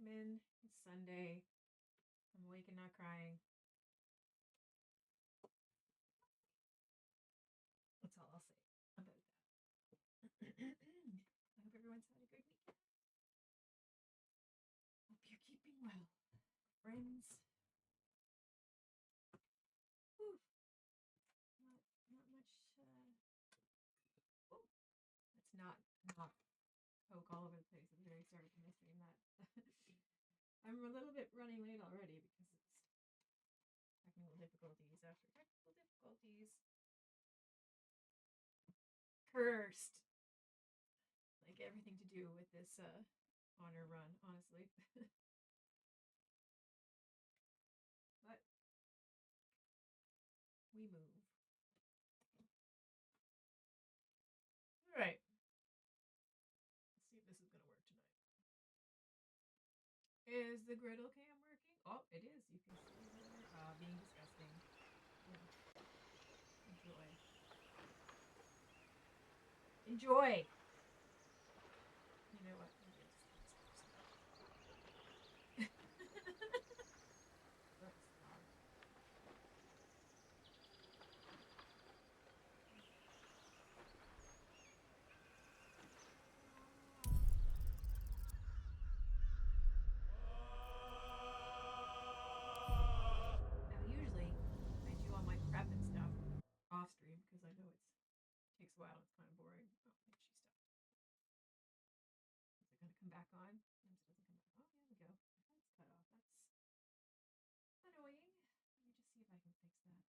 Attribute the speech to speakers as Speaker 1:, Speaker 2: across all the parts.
Speaker 1: Come in. It's Sunday. I'm awake and not crying. That's all I'll say about that. I hope everyone's had a good weekend. Hope you're keeping well, friends. Whew. Not much. Oh, that's not Coke all over the place. I'm very sorry for missing that. I'm a little bit running late already because it's technical difficulties after technical difficulties. Cursed. Like everything to do with this honor run, honestly. But we move. All right. Let's see if this is going to work tonight. Is the griddle cam working? Oh, it is. You can see her being disgusting. Yeah. Enjoy. Enjoy. You know what? Maybe I'll just put this person. Gross dog. Now, usually, I do all my prep and stuff off stream because I know it takes a while. It's kind of boring. Oh, maybe she stopped. Is it going to come back on? Sometimes it doesn't come back. Oh, there we go. That's cut off. That's annoying. Let me just see if I can fix that.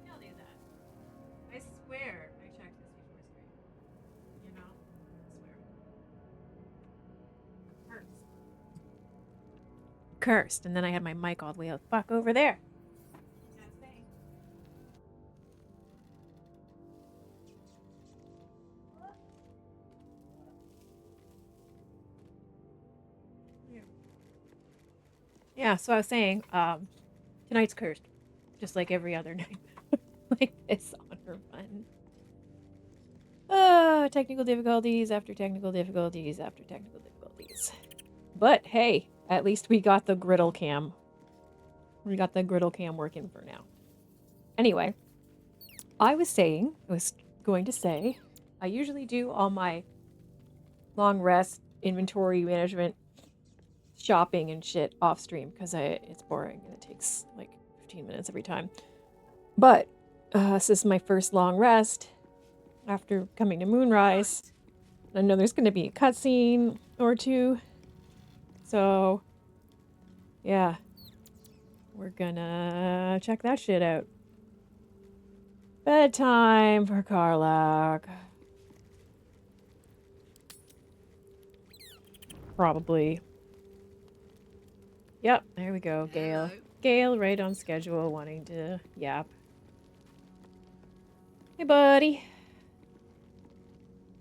Speaker 1: I'll do that. I swear I checked this before stream. You know? I swear. Cursed. Cursed. And then I had my mic all the way out fuck over there. That's thing. Yeah, so I was saying, tonight's cursed. Just like every other night. Like this honor run. Technical difficulties after technical difficulties after technical difficulties. But hey, at least we got the griddle cam. We got the griddle cam working for now. Anyway, I was going to say, I usually do all my long rest, inventory management, shopping and shit off stream because it's boring and it takes like 15 minutes every time. But this is my first long rest after coming to Moonrise. I know there's going to be a cutscene or two. So, yeah. We're gonna check that shit out. Bedtime for Karlach. Probably. Yep, there we go, Gale.
Speaker 2: Hello.
Speaker 1: Gale, right on schedule, wanting to yap. Hey, buddy.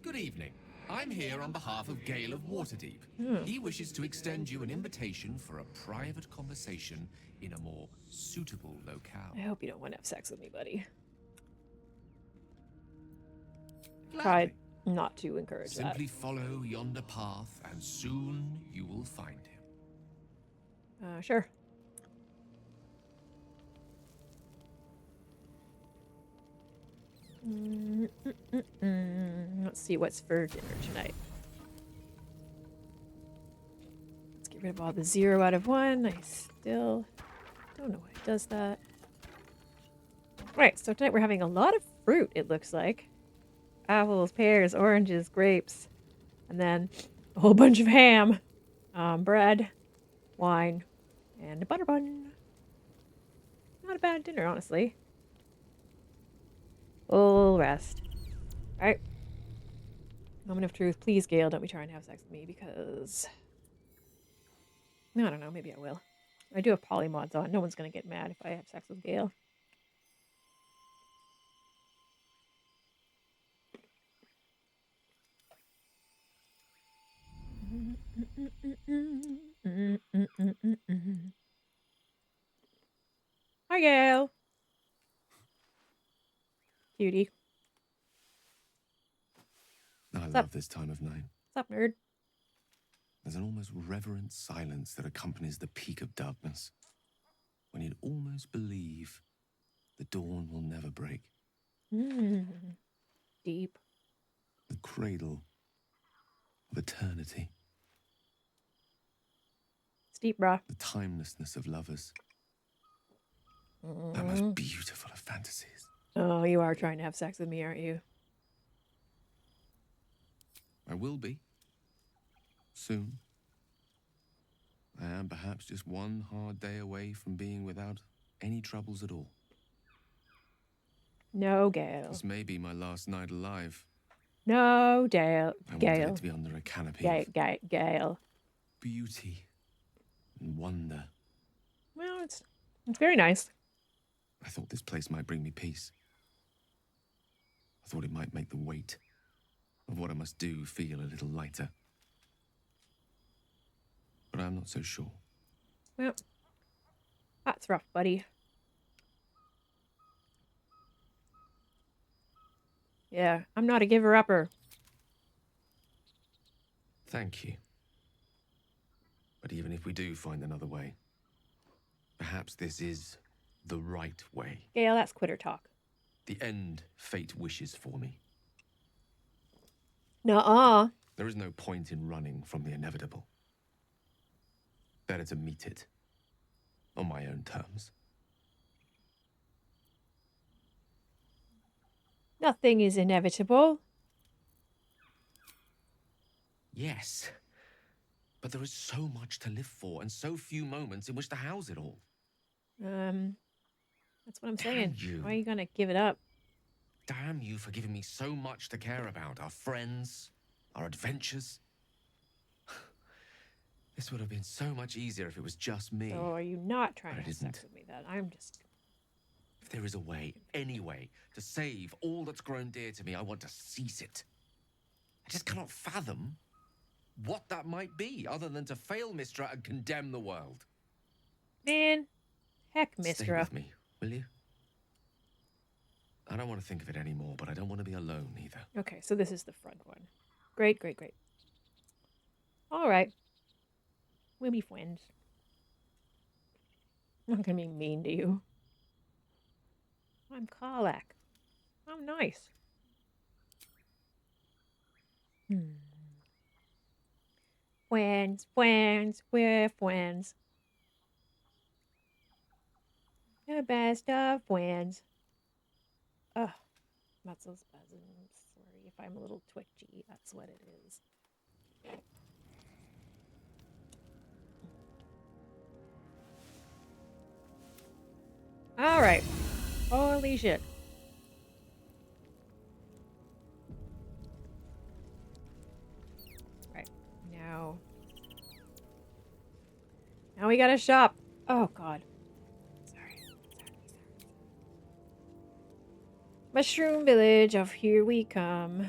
Speaker 2: Good evening. I'm here on behalf of Gale of Waterdeep. He wishes to extend you an invitation for a private conversation in a more suitable locale.
Speaker 1: I hope you don't want to have sex with me, buddy.
Speaker 2: Gladly.
Speaker 1: Tried not to encourage
Speaker 2: Simply follow yonder path, and soon you will find him.
Speaker 1: Sure. Let's see what's for dinner tonight. Let's get rid of all the 0 out of 1. I still don't know why it does that. Right, so tonight we're having a lot of fruit, it looks like. Apples, pears, oranges, grapes, and then a whole bunch of ham, bread, wine, and a butter bun. Not a bad dinner, honestly. Full rest. Alright. Moment of truth. Please, Gale, don't be trying to have sex with me because... I don't know, maybe I will. I do have polymods on. No one's going to get mad if I have sex with Gale. Hi, Gail. Cutie.
Speaker 2: I
Speaker 1: What's up?
Speaker 2: love this time of night.
Speaker 1: What's up, nerd?
Speaker 2: There's an almost reverent silence that accompanies the peak of darkness, when you'd almost believe the dawn will never break.
Speaker 1: Deep.
Speaker 2: The cradle of eternity.
Speaker 1: It's deep, bruh.
Speaker 2: The timelessness of lovers. That most beautiful of fantasies.
Speaker 1: Oh, you are trying to have sex with me, aren't you?
Speaker 2: I will be. Soon. I am perhaps just one hard day away from being without any troubles at all.
Speaker 1: No, Gail.
Speaker 2: This may be my last night alive.
Speaker 1: No, Dale.
Speaker 2: I wanted
Speaker 1: Gail.
Speaker 2: it to be under a canopy
Speaker 1: Gail.
Speaker 2: of beauty and wonder.
Speaker 1: Well, it's very nice.
Speaker 2: I thought this place might bring me peace. I thought it might make the weight of what I must do feel a little lighter. But I'm not so sure.
Speaker 1: Well, that's rough, buddy. Yeah, I'm not a giver-upper.
Speaker 2: Thank you. But even if we do find another way, perhaps this is the right way.
Speaker 1: Gail, that's quitter talk.
Speaker 2: The end fate wishes for me.
Speaker 1: Nuh-uh.
Speaker 2: There is no point in running from the inevitable. Better to meet it on my own terms.
Speaker 1: Nothing is inevitable.
Speaker 2: Yes, but there is so much to live for and so few moments in which to house it all.
Speaker 1: That's what I'm saying.
Speaker 2: You.
Speaker 1: Why are you gonna give it up?
Speaker 2: Damn you for giving me so much to care about. Our friends, our adventures. This would have been so much easier if it was just me.
Speaker 1: So are you not trying
Speaker 2: But
Speaker 1: to
Speaker 2: it
Speaker 1: have sex
Speaker 2: isn't.
Speaker 1: with me then? I'm just...
Speaker 2: If there is a way, any way, to save all that's grown dear to me, I want to seize it. I just cannot fathom what that might be, other than to fail Mistra and condemn the world.
Speaker 1: Man, heck,
Speaker 2: Stay
Speaker 1: Mistra.
Speaker 2: with me, will you? I don't want to think of it anymore, but I don't want to be alone either.
Speaker 1: Okay, so this is the front one. Great, great, great. All right. We'll be friends. I'm not gonna be mean to you. I'm Karlach. I'm nice. Friends, friends, we're friends. The best of friends. Ugh, muscle spasms. Sorry if I'm a little twitchy. That's what it is. All right. Holy shit. Right. Now. Now we gotta shop. Oh, God. Sorry. Mushroom Village, of here we come.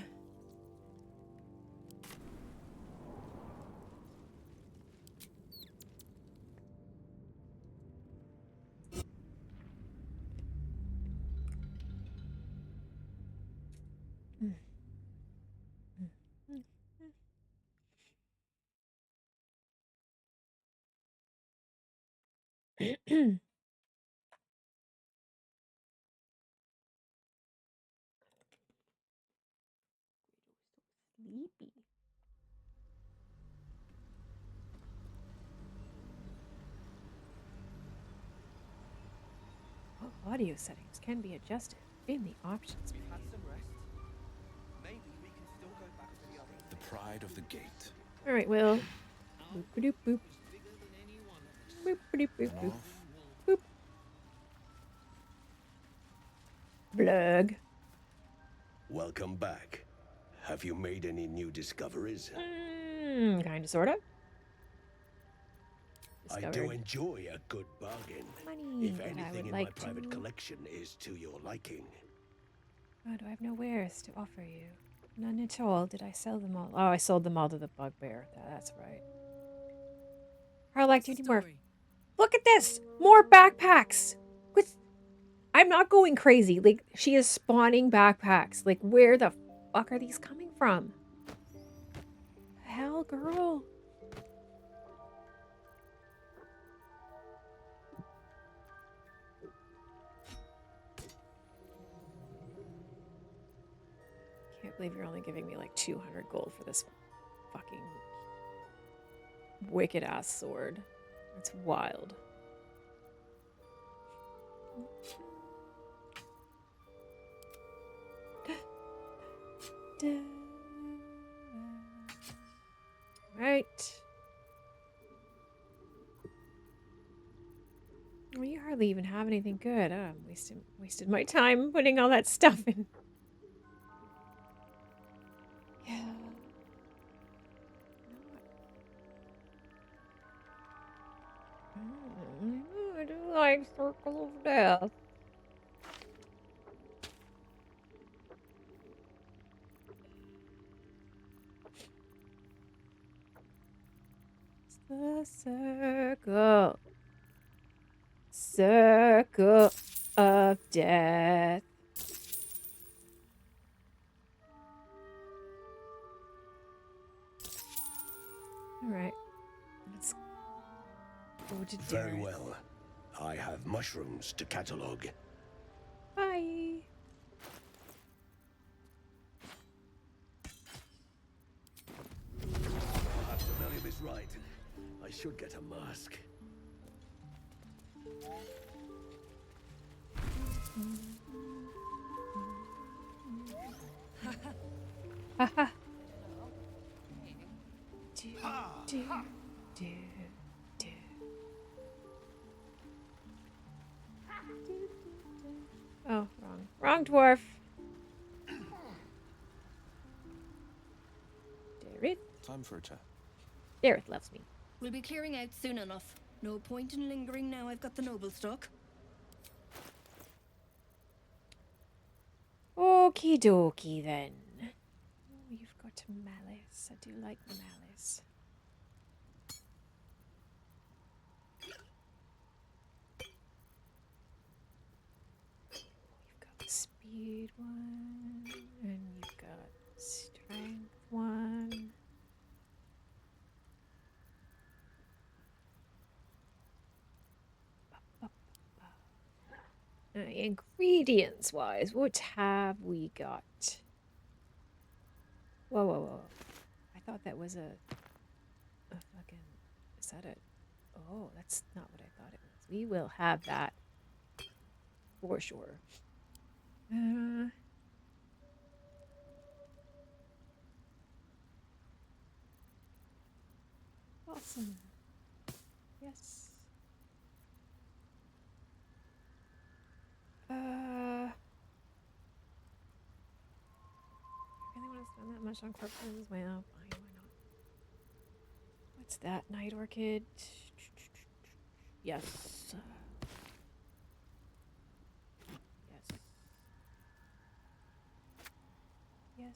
Speaker 1: Sleepy. Audio settings can be adjusted in the options
Speaker 3: We've
Speaker 1: menu.
Speaker 3: had some rest. Maybe we can still go back to the other.
Speaker 2: The pride of the gate.
Speaker 1: All right, Will. Boop boop. Boop boop boop boop. Boop. Blug.
Speaker 4: Welcome back. Have you made any new discoveries?
Speaker 1: Kinda, sorta.
Speaker 4: I do enjoy a good bargain.
Speaker 1: Money
Speaker 4: If
Speaker 1: that I
Speaker 4: anything
Speaker 1: would
Speaker 4: in
Speaker 1: like
Speaker 4: my private
Speaker 1: to-
Speaker 4: collection is to your liking.
Speaker 1: God, I have no wares to offer you. None at all. Did I sell them all? Oh, I sold them all to the bugbear. That's right. Karlach, do you need more? Look at this! More backpacks! What's... I'm not going crazy. Like, she is spawning backpacks. Like, where the fuck are these coming from? Hell, girl. Can't believe you're only giving me like 200 gold for this fucking wicked ass sword. That's wild. Right. Well, you hardly even have anything good. I'm wasted my time putting all that stuff in. Yeah. I do like Circle of Death. It's the circle. Circle of Death. Alright. Let's go to
Speaker 4: Very
Speaker 1: Darren.
Speaker 4: well. I have mushrooms to catalog.
Speaker 1: Bye.
Speaker 4: Perhaps the Melium is right. I should get a mask.
Speaker 1: Haha. Do, do, do, do. Oh, wrong. Wrong dwarf. Dareth.
Speaker 3: Time for a chat.
Speaker 1: Dareth loves me.
Speaker 5: We'll be clearing out soon enough. No point in lingering now I've got the noble stock.
Speaker 1: Okie dokie then. Oh, you've got malice. I do like malice. You've got the speed one, and you've got strength one. Ingredients wise, what have we got? Whoa, whoa, whoa. I thought that was a fucking, is that a, oh, that's not what I thought it was. We will have that for sure. Awesome. Yes. I really want to spend that much on corpses. Well, fine, why not? What's that? Night Orchid? Yes. Yes. Yes.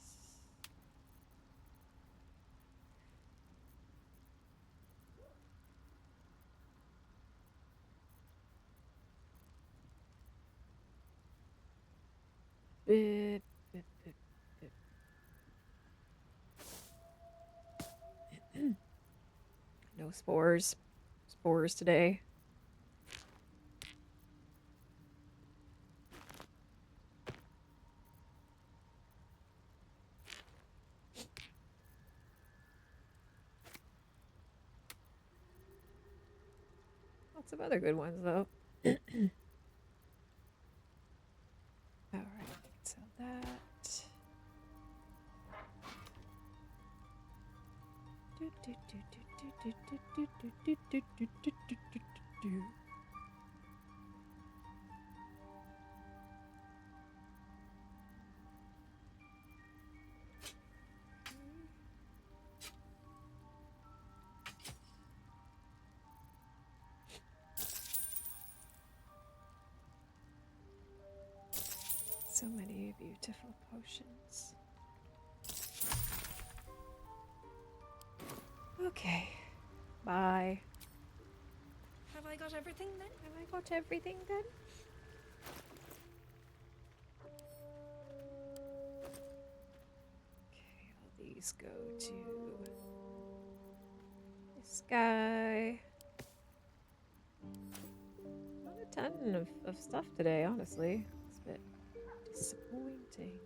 Speaker 1: Bip, bip, bip, bip. No spores. Spores today. Lots of other good ones, though. Alright, sell that. So many beautiful potions. Okay. Bye.
Speaker 5: Have I got everything then?
Speaker 1: Have I got everything then? Okay, all these go to this guy. Not a ton of stuff today, honestly. It's a bit disappointing.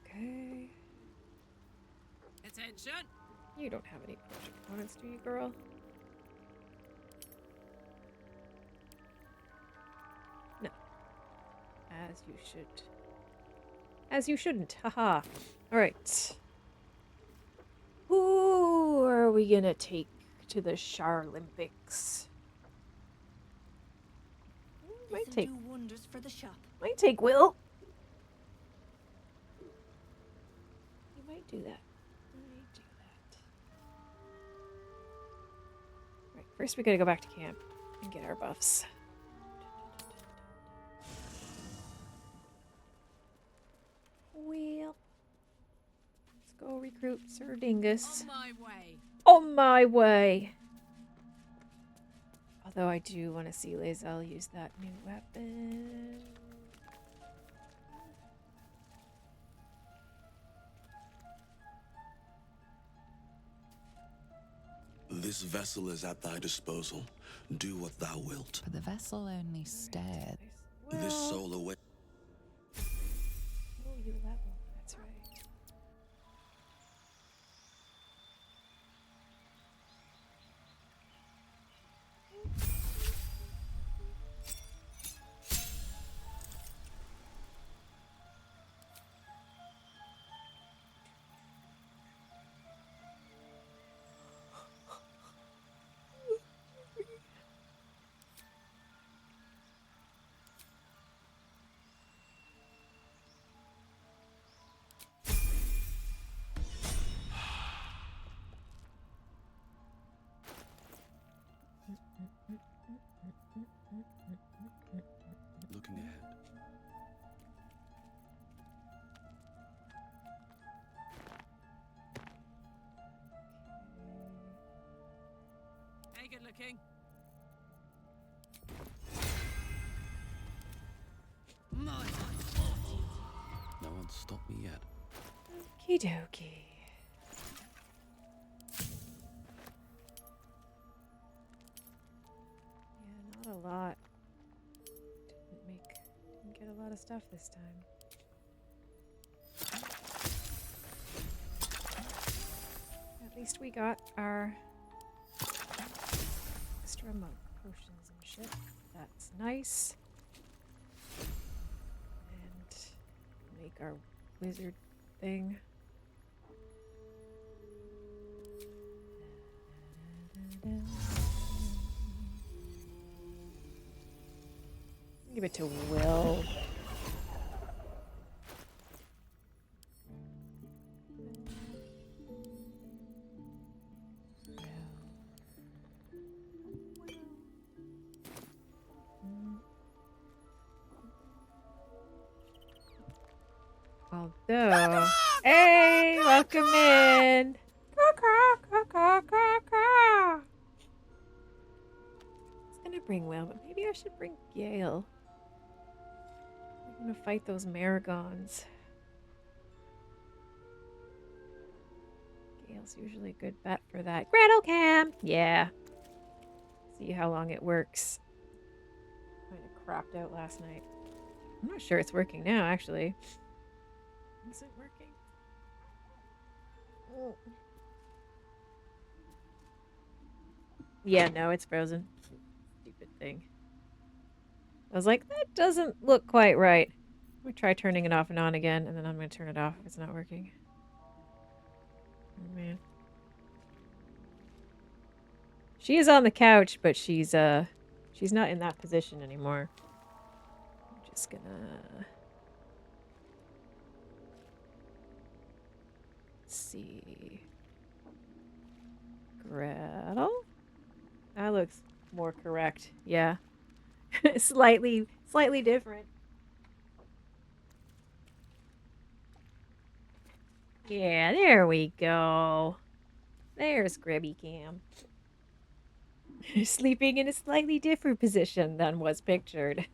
Speaker 1: Okay.
Speaker 6: Attention!
Speaker 1: You don't have any potion components, do you, girl? No. As you should. As you shouldn't. Haha. Alright. Who are we gonna take to the Charlympics? Might
Speaker 5: This'll
Speaker 1: take
Speaker 5: do wonders for the shop.
Speaker 1: Will. You might do that. Right, first we gotta go back to camp and get our buffs. Well, let's go recruit Sir Dingus.
Speaker 6: On my way.
Speaker 1: On my way. Although I do want to see Lae'zel use that new weapon.
Speaker 4: This vessel is at thy disposal. Do what thou wilt.
Speaker 6: But the vessel only stared.
Speaker 4: This
Speaker 1: Well,
Speaker 4: soul away.
Speaker 1: oh, you level. That's right.
Speaker 4: Looking ahead.
Speaker 6: Hey, good looking. My
Speaker 4: No one stopped me yet.
Speaker 1: Okie dokie. Yeah, not a lot. Didn't get a lot of stuff this time. At least we got our extra monk potions and shit. That's nice. And make our wizard thing. Give it to Will. Although, hey, welcome in. I was gonna bring Will, but maybe I should bring Gale. I'm gonna fight those Maragons. Gale's usually a good bet for that. Griddle cam! Yeah. See how long it works. Kind of crapped out last night. I'm not sure it's working now, actually. Is it working? Oh. Yeah, no, it's frozen. Stupid thing. I was like, that doesn't look quite right. I'm gonna try turning it off and on again, and then I'm gonna turn it off if it's not working. Oh man. She is on the couch, but she's not in that position anymore. I'm just gonna see. Gretel? That looks more correct. Yeah. slightly different. Yeah, there we go. There's Gribby Cam. Sleeping in a slightly different position than was pictured.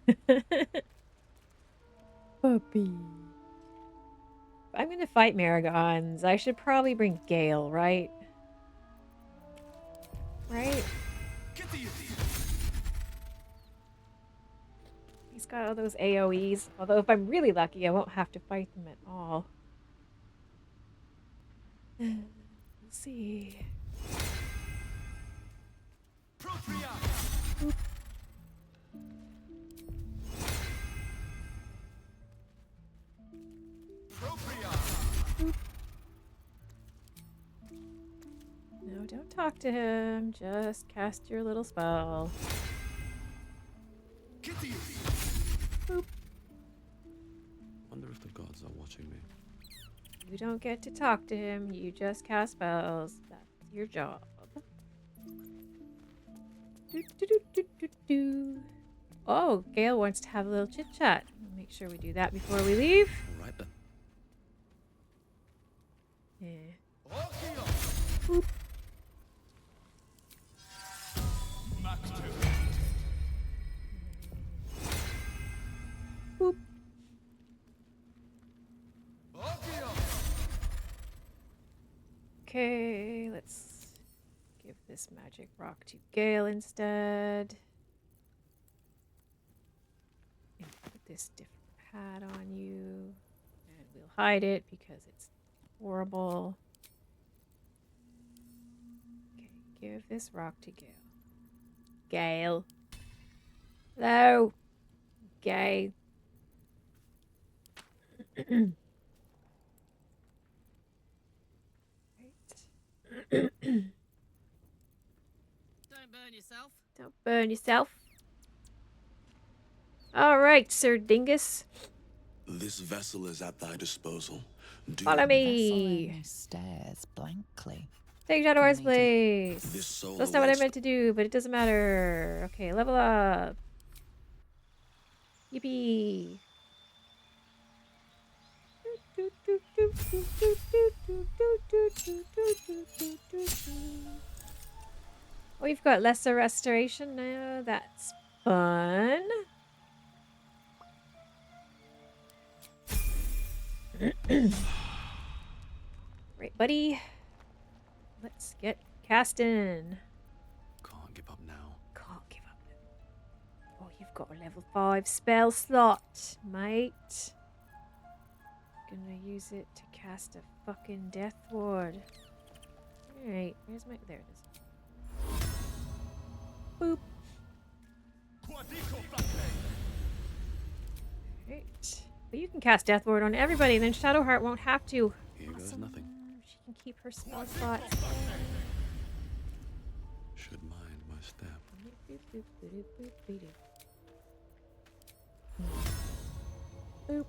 Speaker 1: Puppy. If I'm gonna fight Maragons, I should probably bring Gale, right? Right? He's got all those AoEs. Although if I'm really lucky, I won't have to fight them at all. We'll see. Oop. Oop. No, don't talk to him. Just cast your little spell. Boop.
Speaker 4: Wonder if the gods are watching me.
Speaker 1: You don't get to talk to him. You just cast spells. That's your job. Do, do, do, do, do, do. Oh, Gale wants to have a little chit chat. Make sure we do that before we leave.
Speaker 4: All right then.
Speaker 1: Yeah. Boop. Boop. Okay, let's give this magic rock to Gale instead. And put this different hat on you. And we'll hide it because it's horrible. Okay, give this rock to Gale. Gale. Hello. Gale.
Speaker 6: Don't burn yourself.
Speaker 1: Don't burn yourself. All right, Sir Dingus.
Speaker 4: This vessel is at thy disposal.
Speaker 1: Follow
Speaker 6: Vessel
Speaker 1: me.
Speaker 6: only stares blankly.
Speaker 1: Take Shadowheart's
Speaker 6: Need to-
Speaker 1: place.
Speaker 4: This soul
Speaker 1: That's not what I
Speaker 4: awaits
Speaker 1: meant to do, but it doesn't matter. Okay, level up. Yippee. We've got lesser restoration now. That's fun. Right, buddy. Let's get casting.
Speaker 4: Can't give up now.
Speaker 1: Can't give up. Oh, you've got a level 5 spell slot, mate. Gonna use it to cast a fucking death ward. Alright, where's my... There it is. Boop. Alright. But you can cast death ward on everybody, then Shadowheart won't have to.
Speaker 4: Here goes nothing.
Speaker 1: She can keep her spell slots.
Speaker 4: Should mind my step.
Speaker 1: Boop.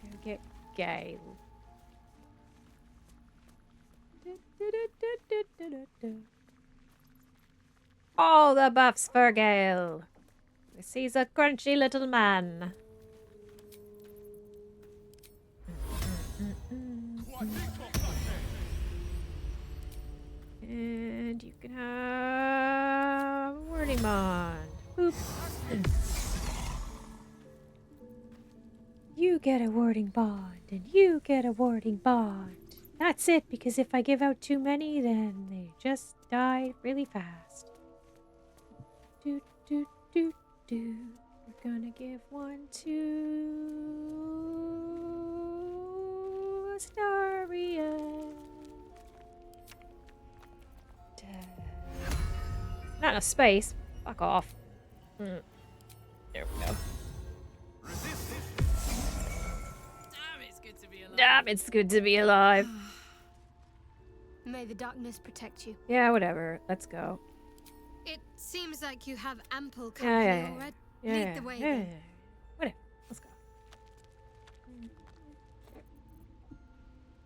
Speaker 1: Go get Gale. All the buffs for Gale. This he's a crunchy little man. And you can have a wording bond. Boop. You get a warding bond, and you get a warding bond. That's it, because if I give out too many, then they just die really fast. Do, do, do, do. We're gonna give one to Astaria. Not enough space. Fuck off. There we go.
Speaker 6: Damn, it's good to be alive.
Speaker 1: Damn, it's good to be alive.
Speaker 7: May the darkness protect you.
Speaker 1: Yeah, whatever. Let's go.
Speaker 7: It seems like you have ample
Speaker 1: Yeah,
Speaker 7: company
Speaker 1: yeah, yeah.
Speaker 7: already.
Speaker 1: Yeah,
Speaker 7: Lead the way,
Speaker 1: yeah,
Speaker 7: then.
Speaker 1: yeah. Whatever. Let's go.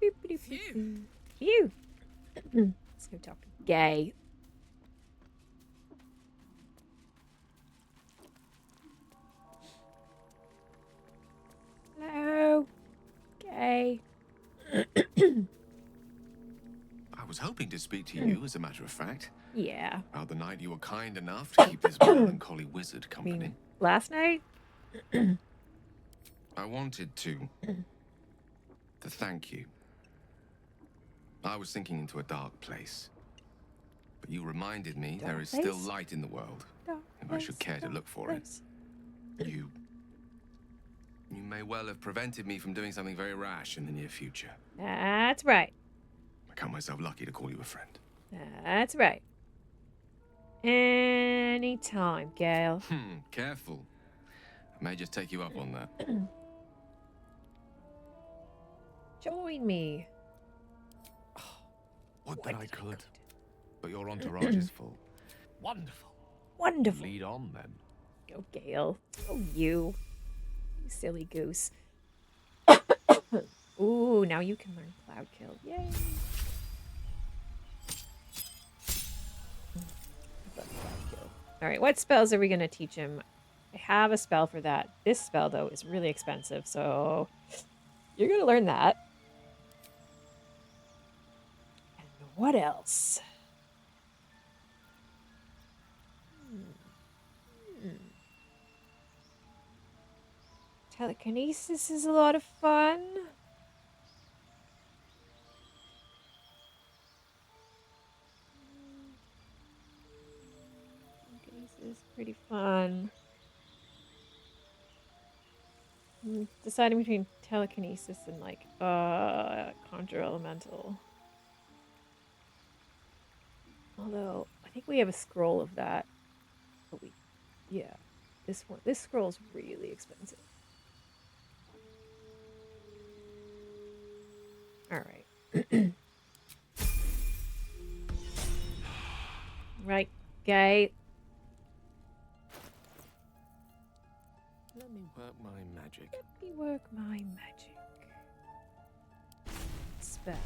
Speaker 1: Boop, boop, boop,
Speaker 6: Phew.
Speaker 1: boop. Phew. Let's go talk to Gay. Hello. Gay.
Speaker 8: I was hoping to speak to you, as a matter of fact,
Speaker 1: Yeah.
Speaker 8: about the night you were kind enough to keep this melancholy wizard
Speaker 1: I
Speaker 8: company.
Speaker 1: mean, last night?
Speaker 8: I wanted to thank you. I was sinking into a dark place, but you reminded me there
Speaker 1: Dark
Speaker 8: is still
Speaker 1: place?
Speaker 8: light in the world,
Speaker 1: Dark
Speaker 8: if I should
Speaker 1: place,
Speaker 8: care to
Speaker 1: dark
Speaker 8: look for it.
Speaker 1: place.
Speaker 8: You may well have prevented me from doing something very rash in the near future.
Speaker 1: That's right.
Speaker 8: I count myself lucky to call you a friend.
Speaker 1: That's right. Anytime, Gale.
Speaker 8: Careful. I may just take you up on that.
Speaker 1: Join me.
Speaker 2: Would that I could.
Speaker 8: But your entourage is full.
Speaker 2: Wonderful.
Speaker 1: Wonderful.
Speaker 2: Lead on then.
Speaker 1: Go, Gale. Oh, you. You silly goose. Ooh, now you can learn Cloud Kill. Yay. Love Cloud Kill. All right, what spells are we going to teach him? I have a spell for that. This spell, though, is really expensive, so you're going to learn that. And what else? Telekinesis is a lot of fun. Telekinesis is pretty fun. Deciding between telekinesis and like conjure elemental. Although I think we have a scroll of that. But this scroll's really expensive. All right. Right, Gay.
Speaker 2: Let me work my magic.
Speaker 1: Let me work my magic. Spell.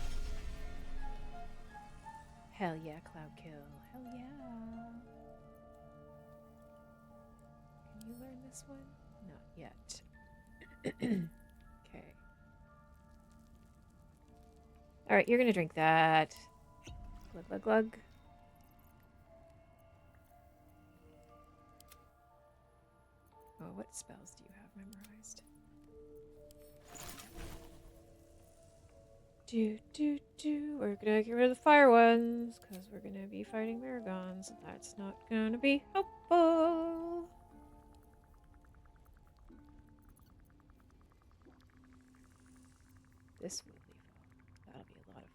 Speaker 1: Hell yeah, Cloud Kill. Hell yeah. Can you learn this one? Not yet. Okay. Alright, you're gonna drink that. Glug, glug, glug. Oh, what spells do you have memorized? We're gonna get rid of the fire ones, because we're gonna be fighting Maragons. That's not gonna be helpful. This will be fun. That'll be a lot of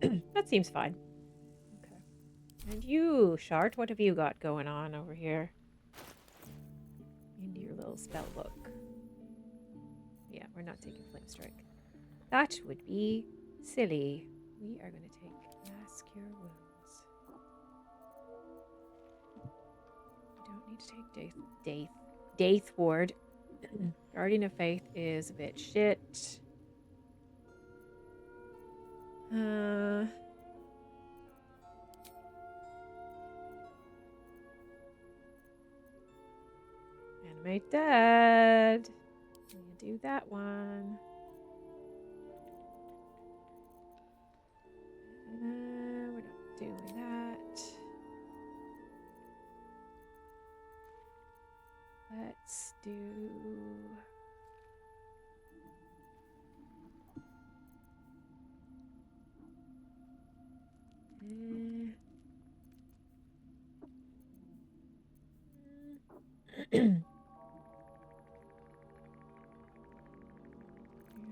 Speaker 1: fun. That seems fine. Okay. And you, Shart, what have you got going on over here? Into your little spell book. Yeah, we're not taking Flame Strike. That would be silly. We are going to take Mass Cure Wounds. We don't need to take Daith Ward. Guardian of Faith is a bit shit. Animate Dead. You do that one. We're not doing that. Let's do... You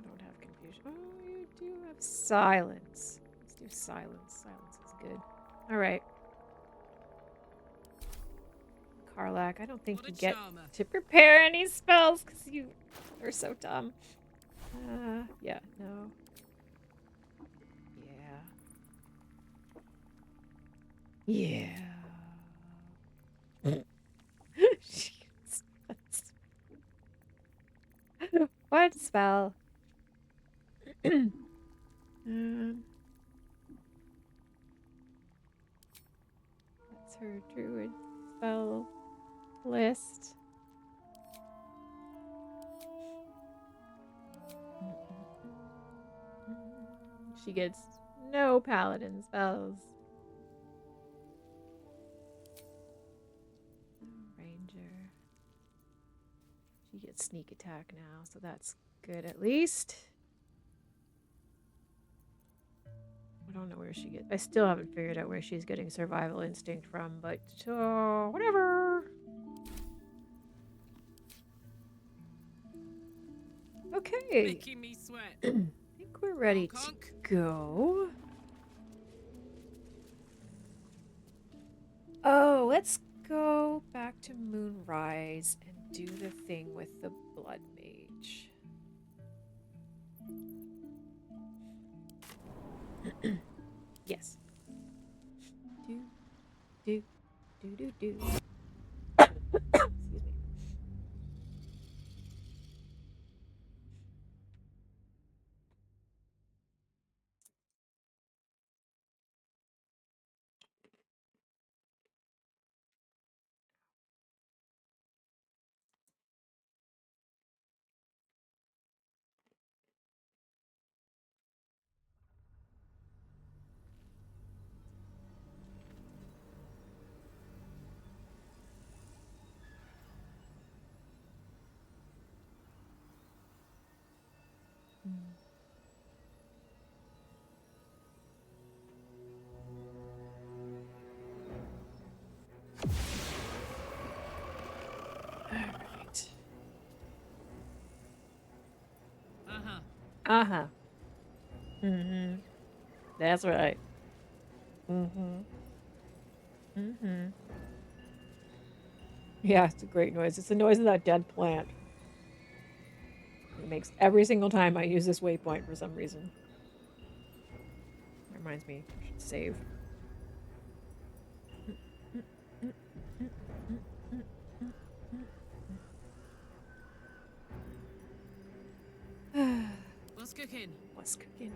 Speaker 1: don't have confusion. Oh, you silence. Let's do silence. Silence is good. All right. Karlach, I don't think
Speaker 6: What
Speaker 1: you
Speaker 6: a
Speaker 1: get
Speaker 6: charmer.
Speaker 1: to prepare any spells because you are so dumb. Yeah, no. Yeah. Yeah. What spell? That's her druid spell list. She gets no paladin spells. Ranger. She gets sneak attack now, so that's good at least. I don't know where she gets. I still haven't figured out where she's getting survival instinct from, but whatever. Okay.
Speaker 6: Making me sweat.
Speaker 1: I think we're ready to
Speaker 6: Conk.
Speaker 1: go. Oh, let's go back to Moonrise and do the thing with the Blood Mage. Yes. Do. Excuse me. Alright.
Speaker 6: Uh-huh.
Speaker 1: Uh-huh. Mm-hmm. That's right. Mm-hmm. Mm-hmm. Yeah, it's a great noise. It's the noise of that dead plant. It makes every single time I use this waypoint for some reason. Reminds me, I should save.
Speaker 6: What's cooking?
Speaker 1: What's cooking?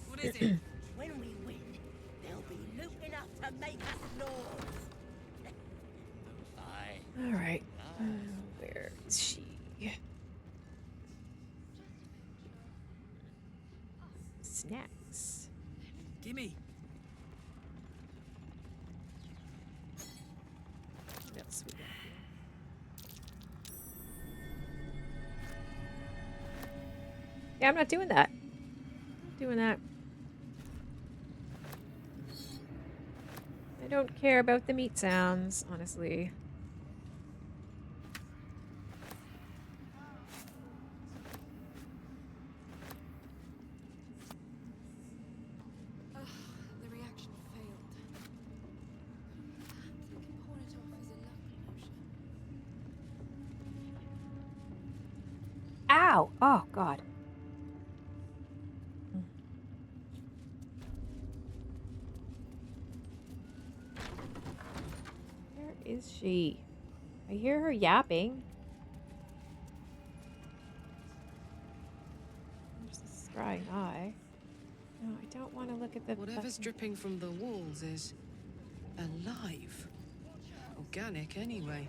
Speaker 6: What is it?
Speaker 9: When we win, there'll be loot enough to make us lords.
Speaker 1: All right. Where is she? Snacks.
Speaker 6: Gimme.
Speaker 1: What else we got here? Yeah, I'm not doing that. Not doing that. I don't care about the meat sounds, honestly.
Speaker 7: The reaction failed. Perhaps we can pawn it off as a luck potion.
Speaker 1: Ow! Oh, God. Where is she? I hear her yapping. There's this scrying eye. No, I don't want to look at the
Speaker 10: Whatever's
Speaker 1: fucking-
Speaker 10: dripping from the walls is alive. Organic, anyway.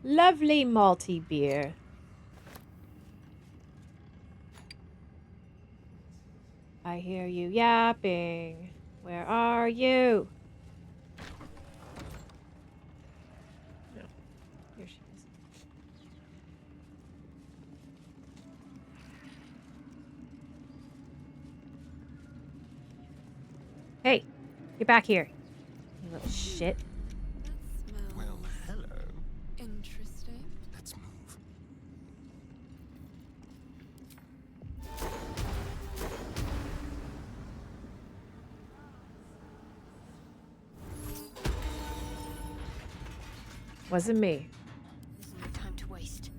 Speaker 1: Lovely malty beer. I hear you yapping. Where are you? No. Hey, get back here. You little shit.
Speaker 7: That smells
Speaker 8: Well, hello.
Speaker 7: interesting.
Speaker 8: Let's move.
Speaker 1: Wasn't me.
Speaker 7: There's no time to waste.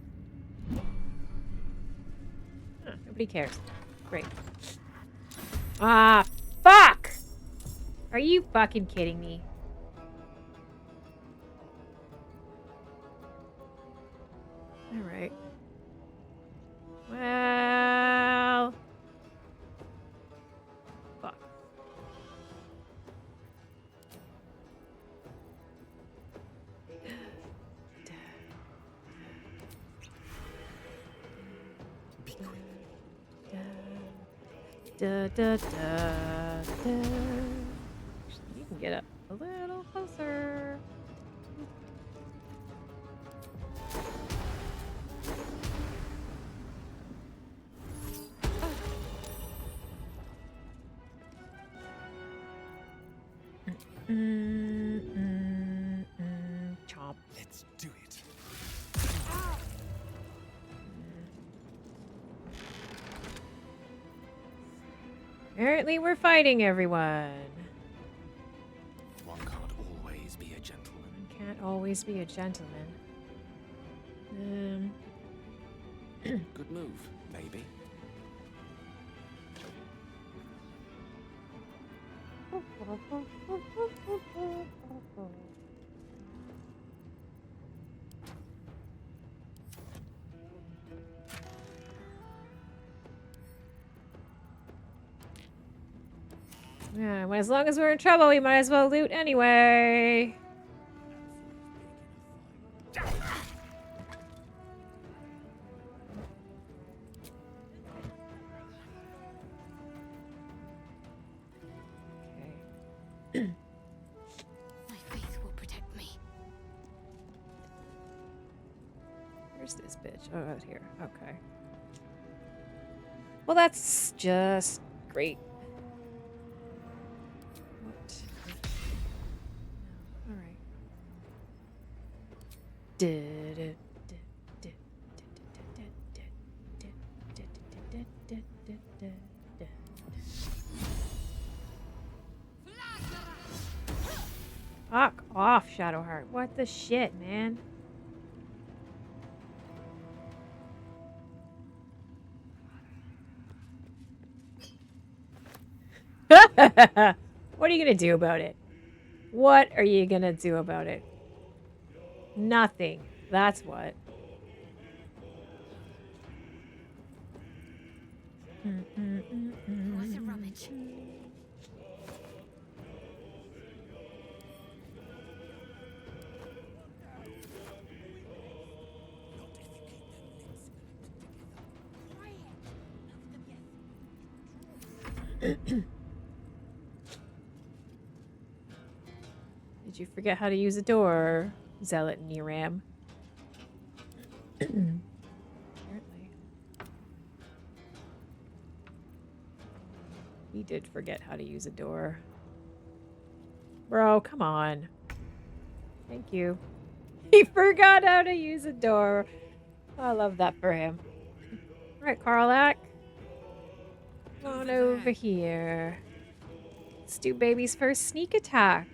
Speaker 1: Huh, nobody cares. Great. Ah, fuck! Are you fucking kidding me? Alright. Well... Fuck.
Speaker 8: Be quick.
Speaker 1: Da, da, da, da. Actually, you can get up a little closer. Chomp.
Speaker 8: Let's do it.
Speaker 1: Apparently we're fighting everyone.
Speaker 8: One can't always be a gentleman.
Speaker 1: One can't always be a gentleman.
Speaker 8: Good move, maybe.
Speaker 1: Yeah, well, as long as we're in trouble, we might as well loot anyway. Okay.
Speaker 7: My faith will protect me.
Speaker 1: Where's this bitch? Oh, out here. Okay. Well, that's just great. What? All right. Fuck off, Shadowheart. What the shit, man? What are you gonna do about it? What are you gonna do about it? Nothing. That's what.
Speaker 7: What's a rummage?
Speaker 1: Did you forget how to use a door, Zealot Niram? Apparently. He did forget how to use a door. Bro, come on. Thank you. He forgot how to use a door. I love that for him. All right, Karlach. Come on over here. Let's do baby's first sneak attack.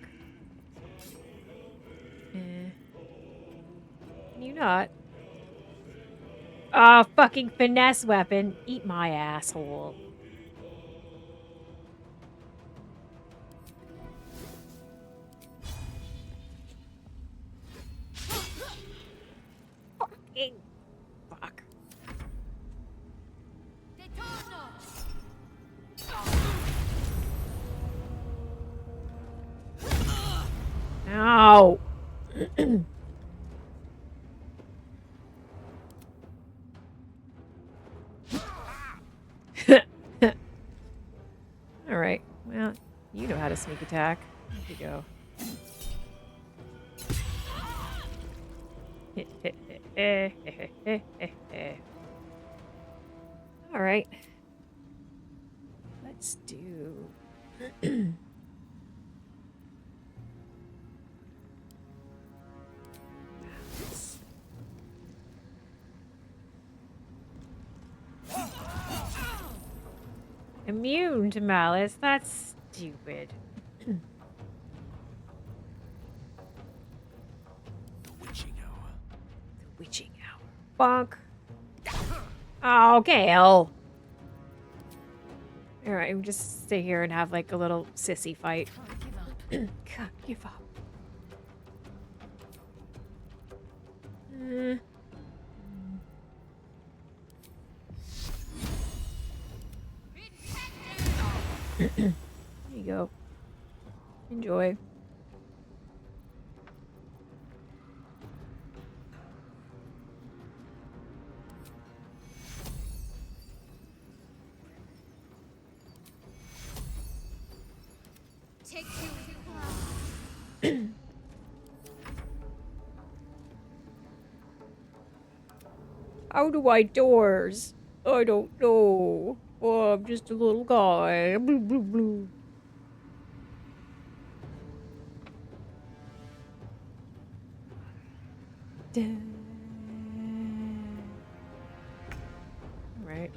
Speaker 1: Can you not? Oh, fucking finesse weapon. Eat my asshole. Fucking fuck. No. All right. Well, you know how to sneak attack. There you go. All right. Let's do immune to malice. That's stupid.
Speaker 4: The witching hour.
Speaker 1: The witching hour. Bonk. Oh, Gale. Alright, we'll just stay here and have like a little sissy fight. Can't give up. There you go. Enjoy.
Speaker 7: Take
Speaker 1: How do I doors? I don't know. Oh, I'm just a little guy. Blue, blue, blue. Right.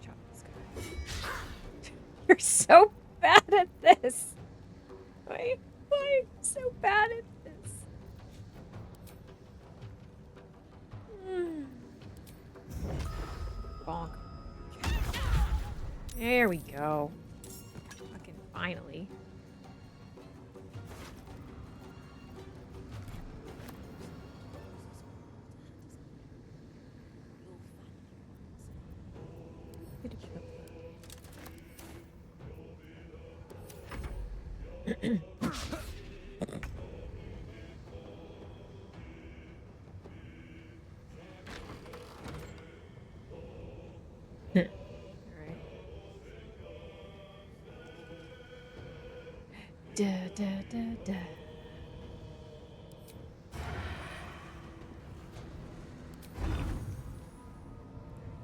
Speaker 1: Chop this guy. You're so bad at this. Why are you so bad at this? Bonk. There we go. Fucking finally. Da, da, da, da.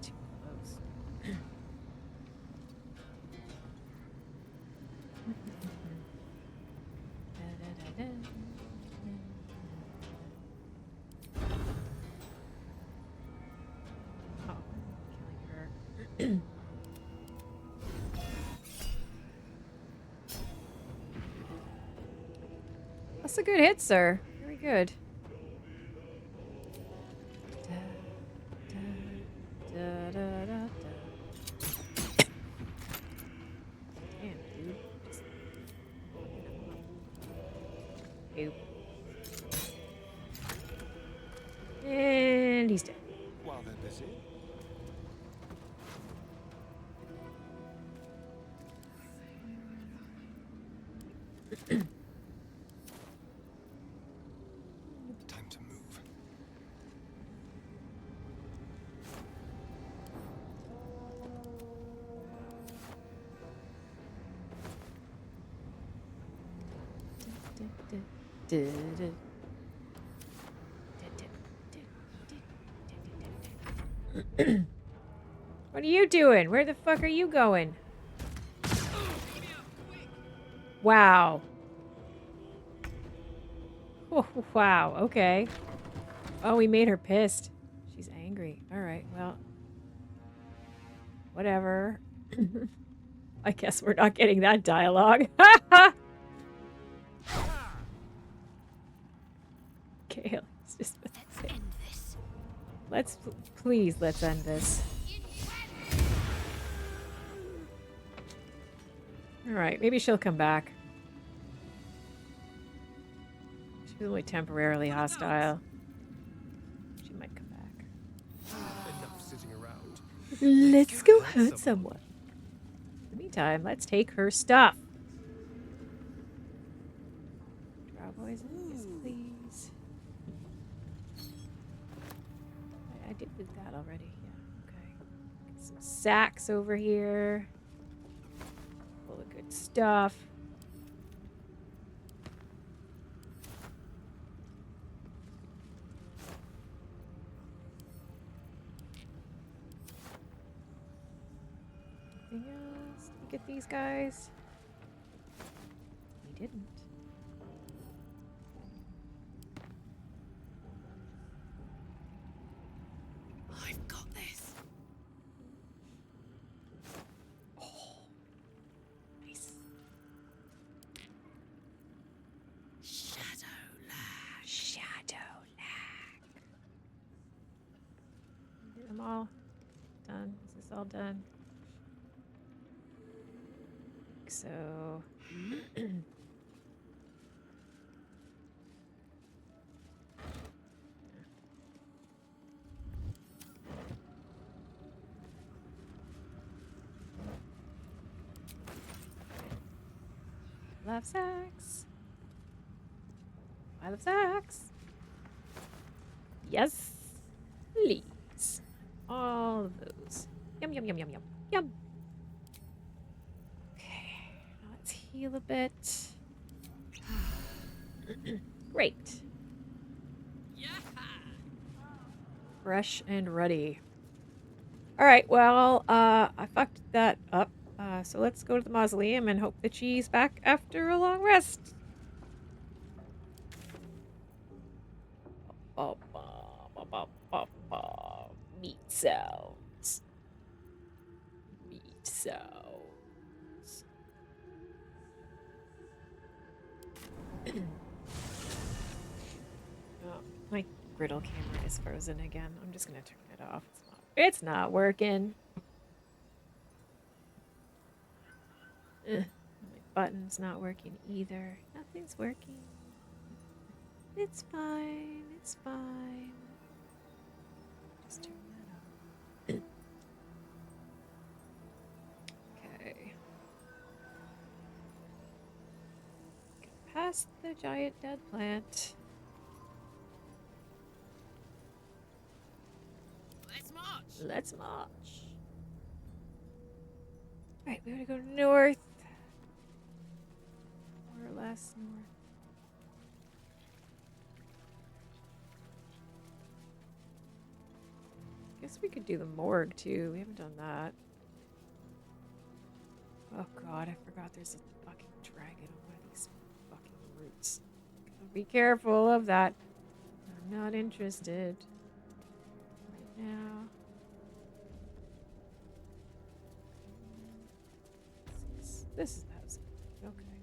Speaker 1: Too close. Da, da, da, da. Oh, killing her. That's a good hit, sir. Very good. Da, da, da, da, da, da. Damn, dude. Just Nope. And he's dead.
Speaker 4: While they're busy. Time to move.
Speaker 1: What are you doing? Where the fuck are you going? Wow. Oh, wow, okay. Oh, we made her pissed. She's angry. Alright, well. Whatever. I guess we're not getting that dialogue. Okay, let's just
Speaker 7: end this.
Speaker 1: please let's end this. Alright, maybe she'll come back. She's only temporarily hostile. She might come back.
Speaker 4: Enough sitting around.
Speaker 1: Let's go hurt someone. In the meantime, let's take her stuff. Drow poison, yes, please. I did with that already. Yeah, okay. Get some sacks over here. Full of good stuff. Anything else? Did we get these guys? We didn't.
Speaker 6: I've got this.
Speaker 1: Nice.
Speaker 6: Shadowland.
Speaker 1: Shadowland. Get them all done. Is this all done? So. Love sacks. I love sacks. Yes, please. All of those. Yum, yum, yum, yum, yum. Yum. Okay, now let's heal a bit. Great.
Speaker 6: Yeah.
Speaker 1: Fresh and ready. All right, well, I fucked that up. So let's go to the mausoleum and hope that she's back after a long rest. Meat sounds. Meat sounds. Oh, my griddle camera is frozen again. I'm just gonna turn it off. It's not working. My button's not working either. Nothing's working. It's fine. It's fine. Just turn that off. Okay. Get past the giant dead plant.
Speaker 6: Let's march.
Speaker 1: Let's march. Right, we gotta go north. More or less north. Guess we could do the morgue too. We haven't done that. Oh god, I forgot there's a fucking dragon on one of these fucking roots. Gotta be careful of that. I'm not interested right now. This is the house. Okay.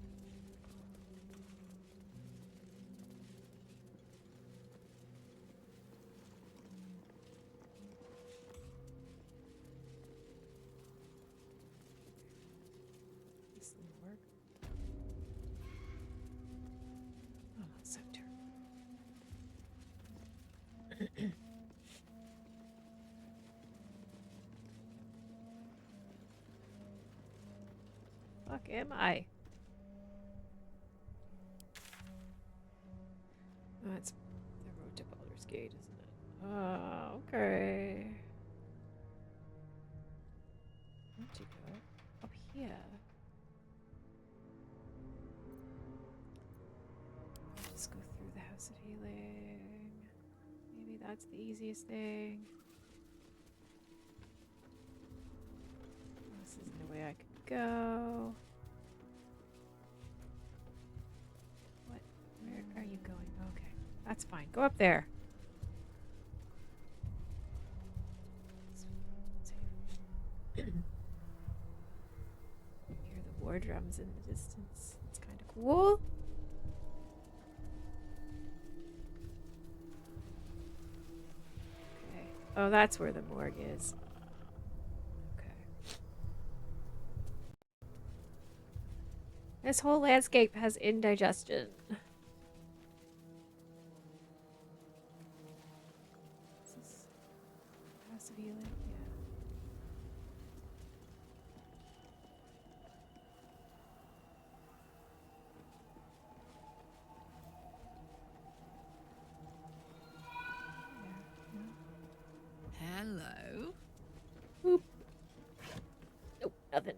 Speaker 1: This didn't work. Oh, that's so terrible. Fuck am I? Oh, it's the road to Baldur's Gate, isn't it? Oh, okay. Where'd you go? Up here. Just go through the house of healing. Maybe that's the easiest thing. This isn't the way I could go. What? Where are you going? Okay, that's fine. Go up there. Hear the war drums in the distance. It's kind of cool. Okay. Oh, that's where the morgue is. Okay. This whole landscape has indigestion. Is this House of Healing? Yeah.
Speaker 6: Hello.
Speaker 1: Boop. Nope, nothing.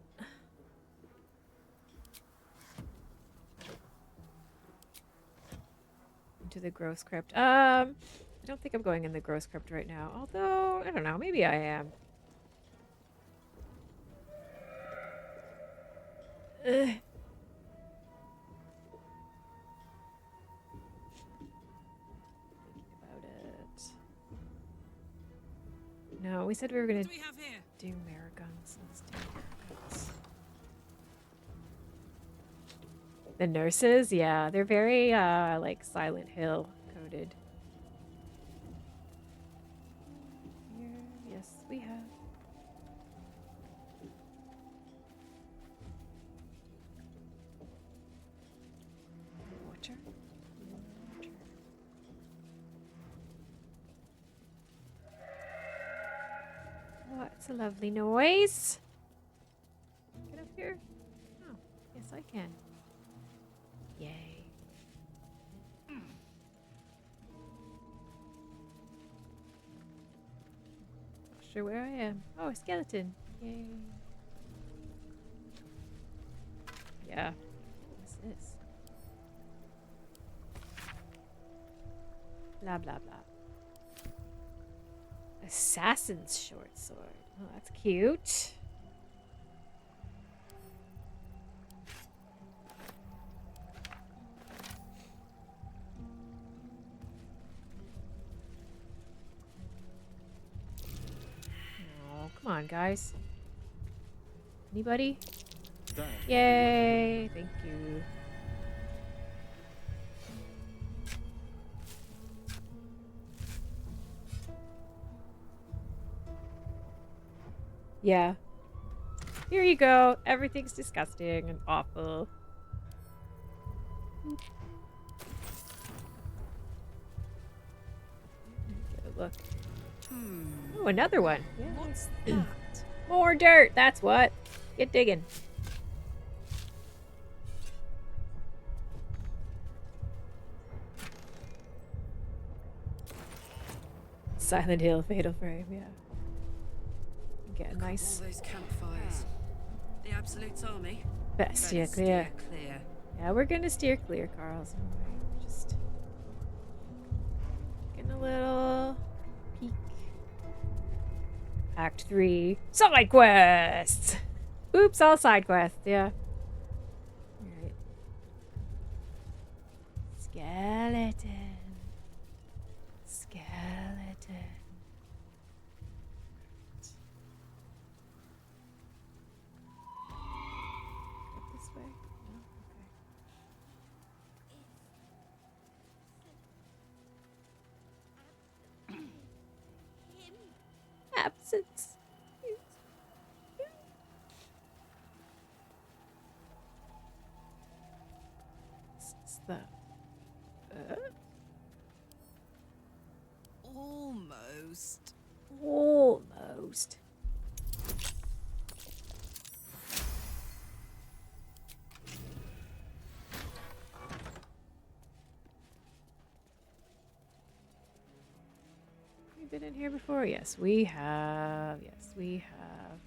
Speaker 1: Into the gross crypt. I don't think I'm going in the gross crypt right now. Although, I don't know, maybe I am. Ugh. Thinking about it. No, we said we were gonna
Speaker 6: What do we have here?
Speaker 1: do mirror guns. Let's do mirror guns. The nurses, yeah, they're very like Silent Hill coded. Here, yes, we have. Water. Water. Oh, it's a lovely noise. Get up here. Oh, yes, I can. Yay. Not sure where I am. Oh, a skeleton. Yay. Yeah. What's this? Blah, blah, blah. Assassin's short sword. Oh, that's cute. Oh, come on, guys. Anybody? Yay! Thank you. Yeah. Here you go. Everything's disgusting and awful. Get a look. Oh, another one.
Speaker 10: What's that?
Speaker 1: More dirt. That's what. Get digging. Silent Hill, Fatal Frame. Yeah. Get a
Speaker 10: Look at
Speaker 1: nice.
Speaker 10: all those campfires. The Absolute's army.
Speaker 1: Best steer
Speaker 10: Better
Speaker 1: clear.
Speaker 10: steer clear.
Speaker 1: Yeah, we're gonna steer clear, Carl's. Just getting a little peek. Act 3. Side quests! Oops, all side quests, yeah. Alright. Skeleton. Skeleton. Up this way? No? Okay. Absence. It's the
Speaker 6: Almost.
Speaker 1: almost. We've been in here before. Yes, we have. Yes, we have.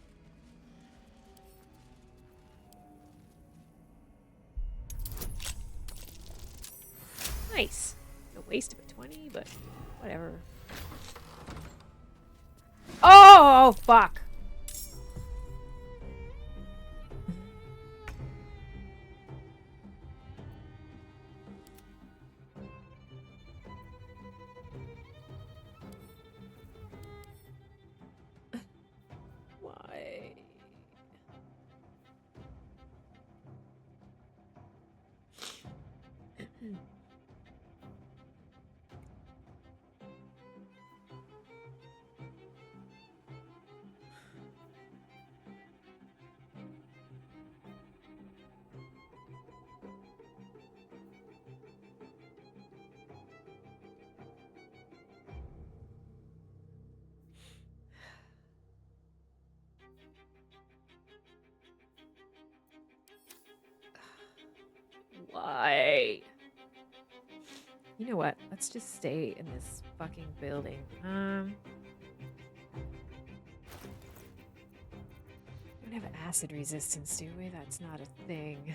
Speaker 1: Nice. A waste of a 20, but whatever. Oh, fuck. Why? Why? You know what? Let's just stay in this fucking building. We don't have acid resistance, do we? That's not a thing.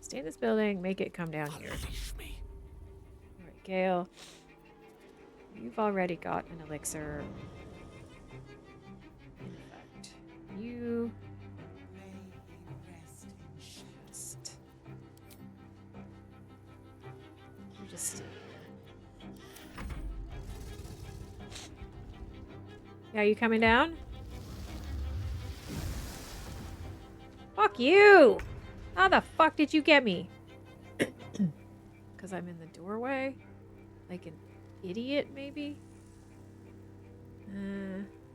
Speaker 1: Stay in this building, make it come down here. Alright, Gale. You've already got an elixir. In effect. You just... You just stay here. Yeah, you coming down? Fuck you! How the fuck did you get me? Because I'm in the doorway? Like an idiot, maybe? Okay.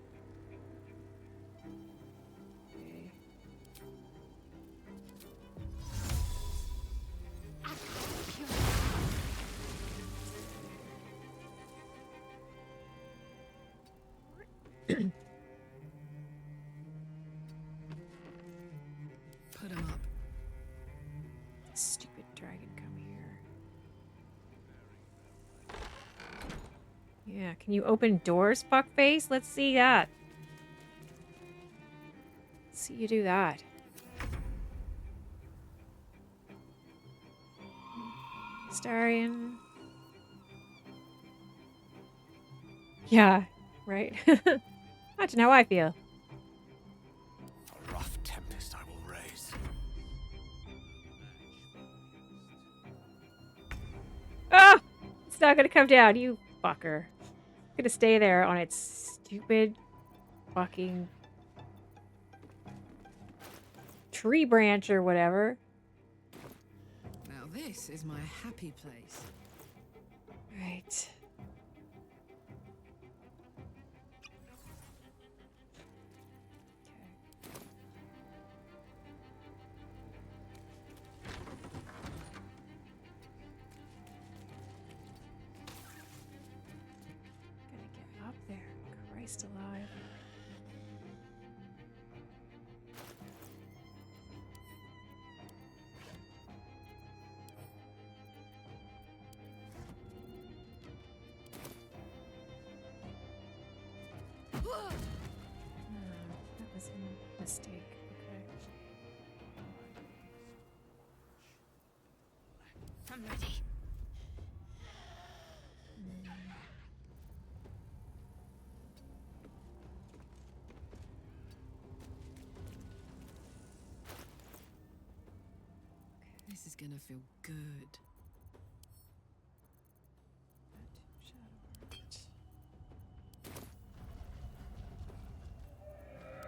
Speaker 10: Put him up.
Speaker 1: Stupid dragon, come here. Yeah, can you open doors, fuckface? Let's see that. Let's see you do that. Starion. Yeah, right? Imagine how I feel.
Speaker 4: A rough tempest I will raise.
Speaker 1: Ah! It's not gonna come down, you fucker. It's gonna stay there on its stupid fucking tree branch or whatever.
Speaker 10: Now this is my happy place.
Speaker 1: Right. Gotta get up there. Christ alive. That was a mistake. Okay.
Speaker 7: I'm ready.
Speaker 10: This is gonna feel good.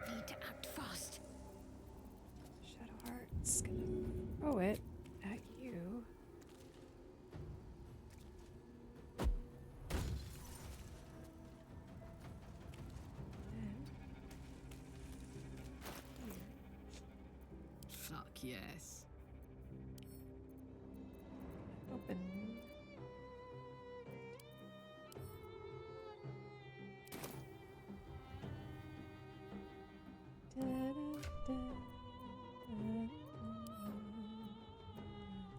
Speaker 7: Need to act fast.
Speaker 1: Shadowheart's gonna throw it at you.
Speaker 10: Fuck yes.
Speaker 1: Open.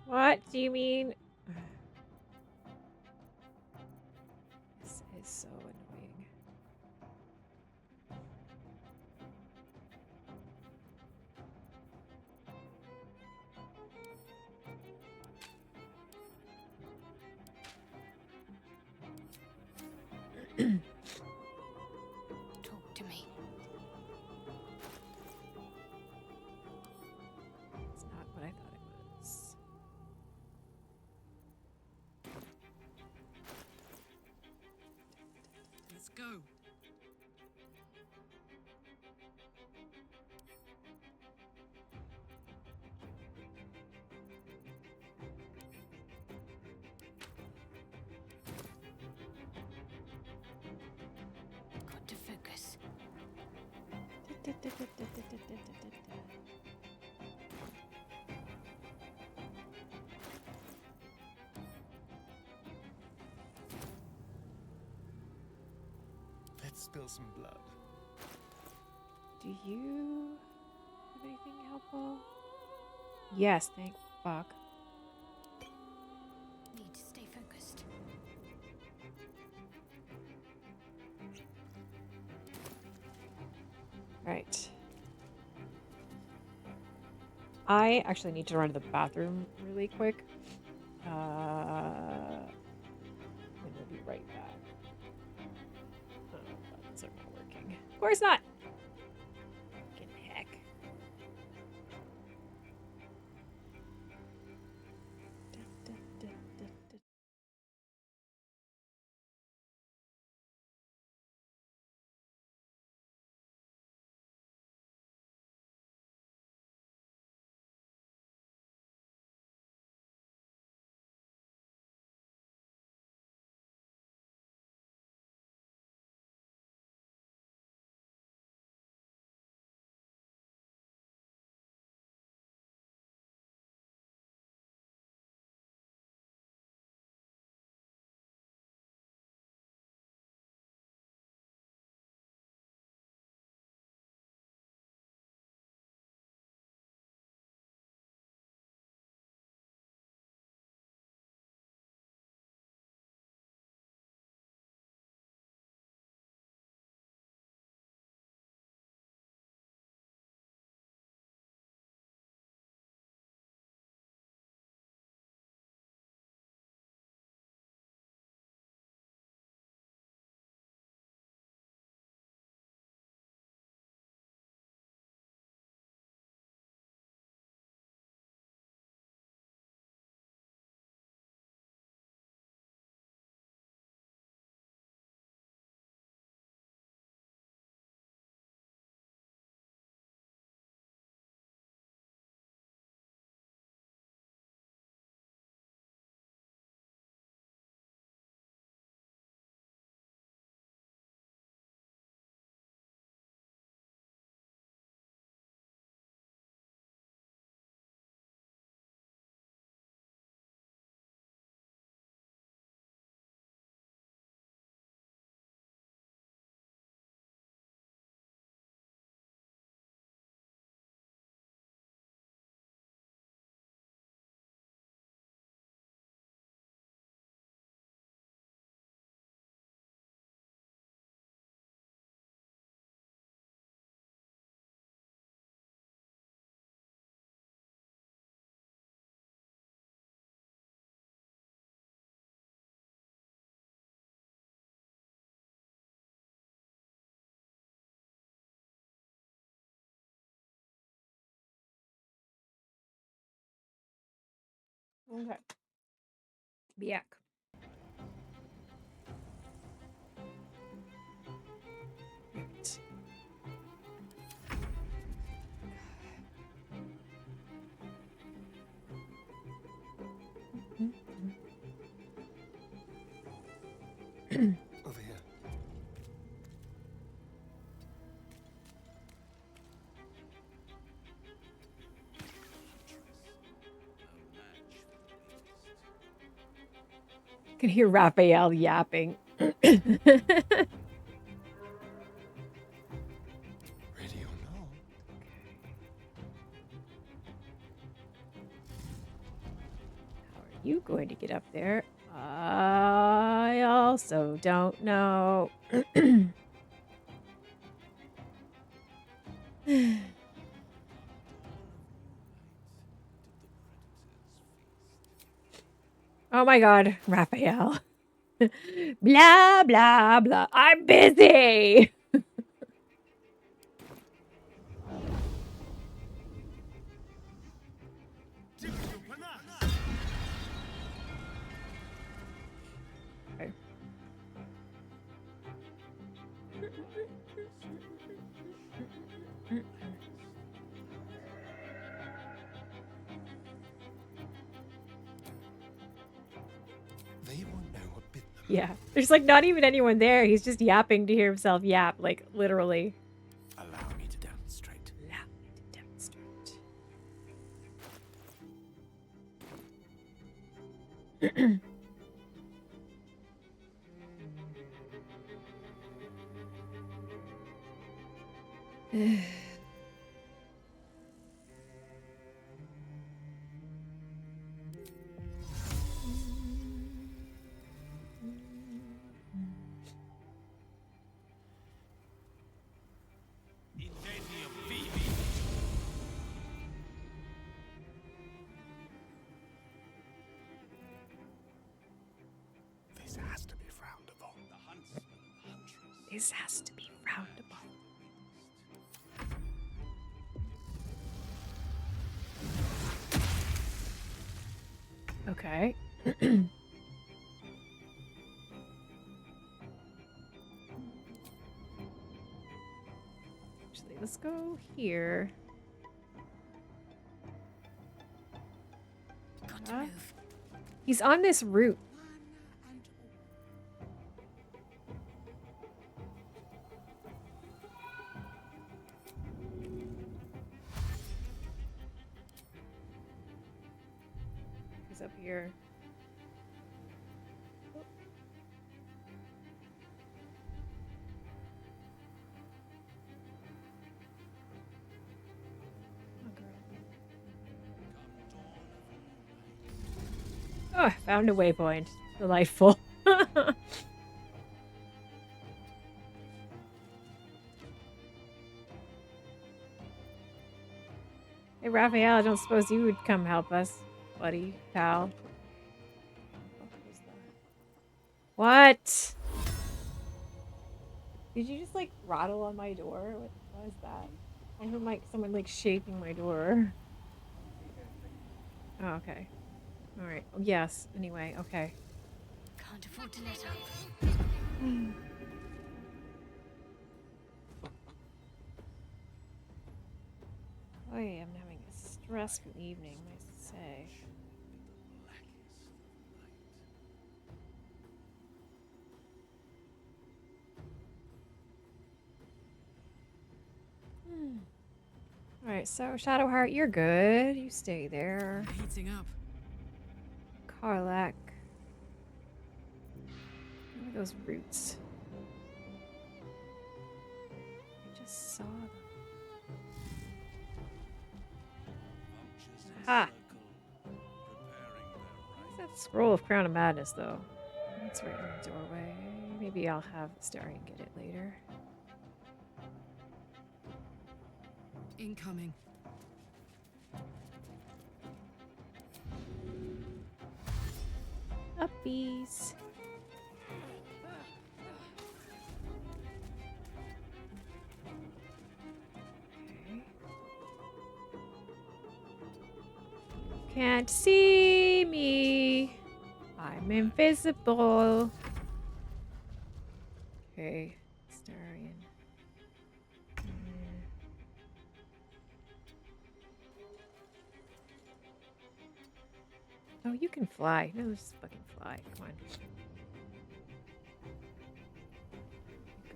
Speaker 1: What do you mean? This is so annoying.
Speaker 7: Talk to me.
Speaker 1: It's not what I thought it was.
Speaker 10: Let's go.
Speaker 7: Got to focus.
Speaker 4: Let's spill some blood.
Speaker 1: Do you have anything helpful? Yes, thank fuck.
Speaker 7: Need to stay focused.
Speaker 1: Right. I actually need to run to the bathroom really quick. I'm gonna be right back. course not. Fucking heck. Okay. Biak. Right.
Speaker 4: Over here.
Speaker 1: Can hear Raphael yapping.
Speaker 4: Ready or not?
Speaker 1: How are you going to get up there? I also don't know. Oh my god, Raphael. Blah, blah, blah. I'm busy. Okay.
Speaker 4: They won't know what bit them.
Speaker 1: Yeah, there's like not even anyone there. He's just yapping to hear himself yap, like literally.
Speaker 4: Allow me to demonstrate.
Speaker 1: Allow me to demonstrate.
Speaker 4: This has to be frowned upon.
Speaker 1: This has to be frowned upon. Okay. Actually, let's go here.
Speaker 6: Got to move.
Speaker 1: He's on this route. He's up here. Oh, I found a waypoint. Delightful. Hey, Raphael, I don't suppose you would come help us, buddy, pal. What? Did you just, like, rattle on my door? What was that? I heard, like, someone, like, shaking my door. Oh, okay. Alright. Oh, yes. Anyway, okay.
Speaker 7: Can't afford to let up.
Speaker 1: Oh, yeah, I'm having a stressful evening, I say. Alright, so Shadowheart, you're good. You stay there.
Speaker 10: Heating up.
Speaker 1: Karlach. What are those roots? I just saw them. Ha! What's that scroll of Crown of Madness, though? It's right in the doorway. Maybe I'll have Starion get it later.
Speaker 10: Incoming.
Speaker 1: Uppies. Okay. Can't see me. I'm invisible. Okay, Starion. Oh, you can fly. No, just fucking fly. Come on. Go.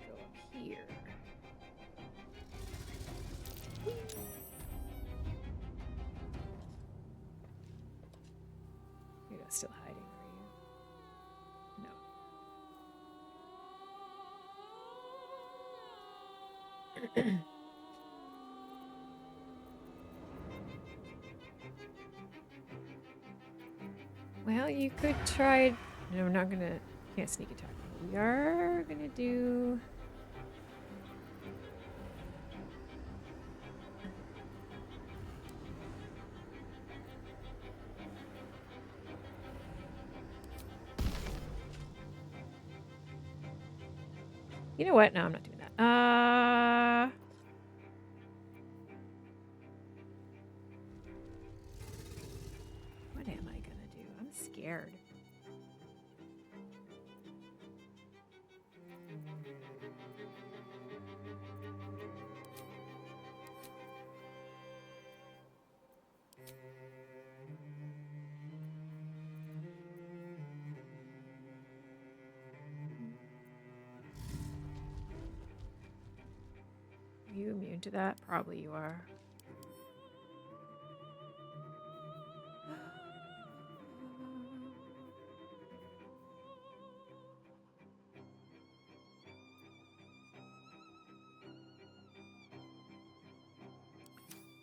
Speaker 1: Go up here. You're not still hiding, are you? No. Well, you could try. No, we're not gonna. Can't sneak attack. We are gonna do. You know what? No, I'm not doing that. What am I gonna do? I'm scared. Are you immune to that? Probably you are.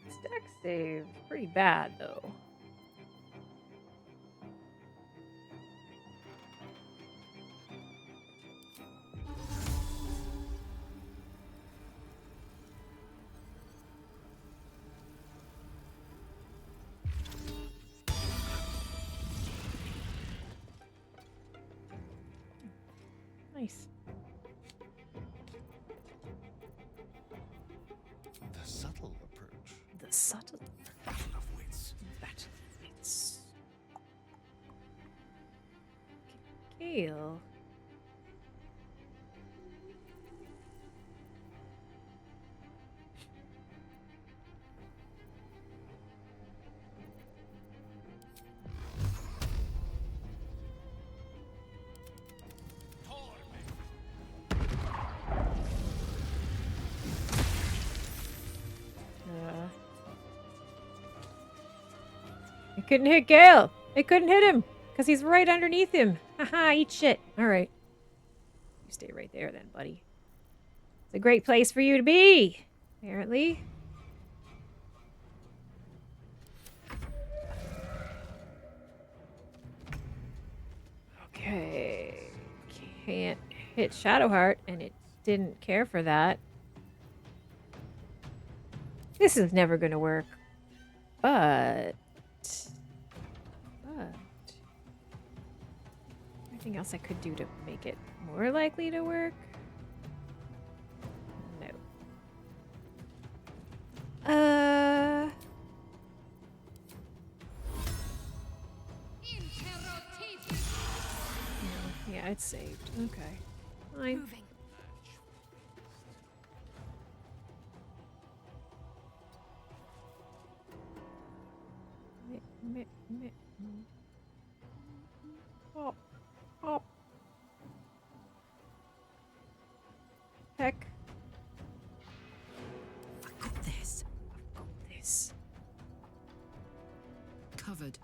Speaker 1: Stack save. Pretty bad, though. Nice. subtle.
Speaker 8: Battle of wits.
Speaker 1: Battle of wits. Gale. It couldn't hit Gale. It couldn't hit him because he's right underneath him. Haha, eat shit. All right. You stay right there then, buddy. It's a great place for you to be, apparently. Okay. Can't hit Shadowheart, and it didn't care for that. This is never going to work. But... Anything else I could do to make it more likely to work? No. No. Yeah, it's saved. Okay. Fine.
Speaker 7: Moving.
Speaker 1: Oh. Oh. Heck.
Speaker 10: I've got this.
Speaker 1: I've got this.
Speaker 10: Covered.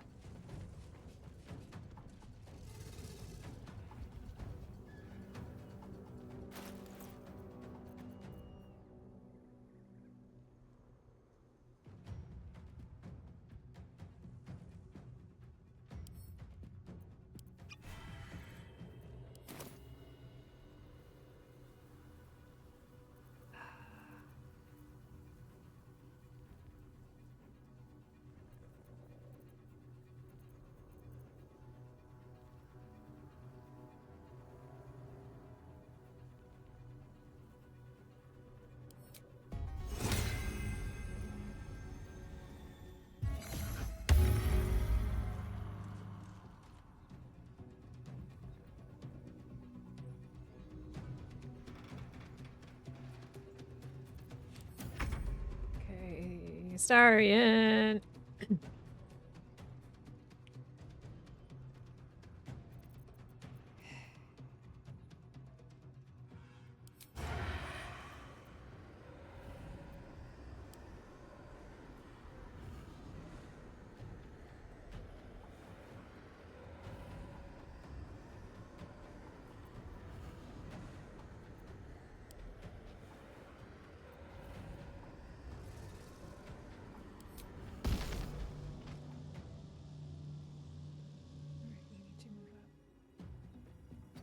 Speaker 1: Starian.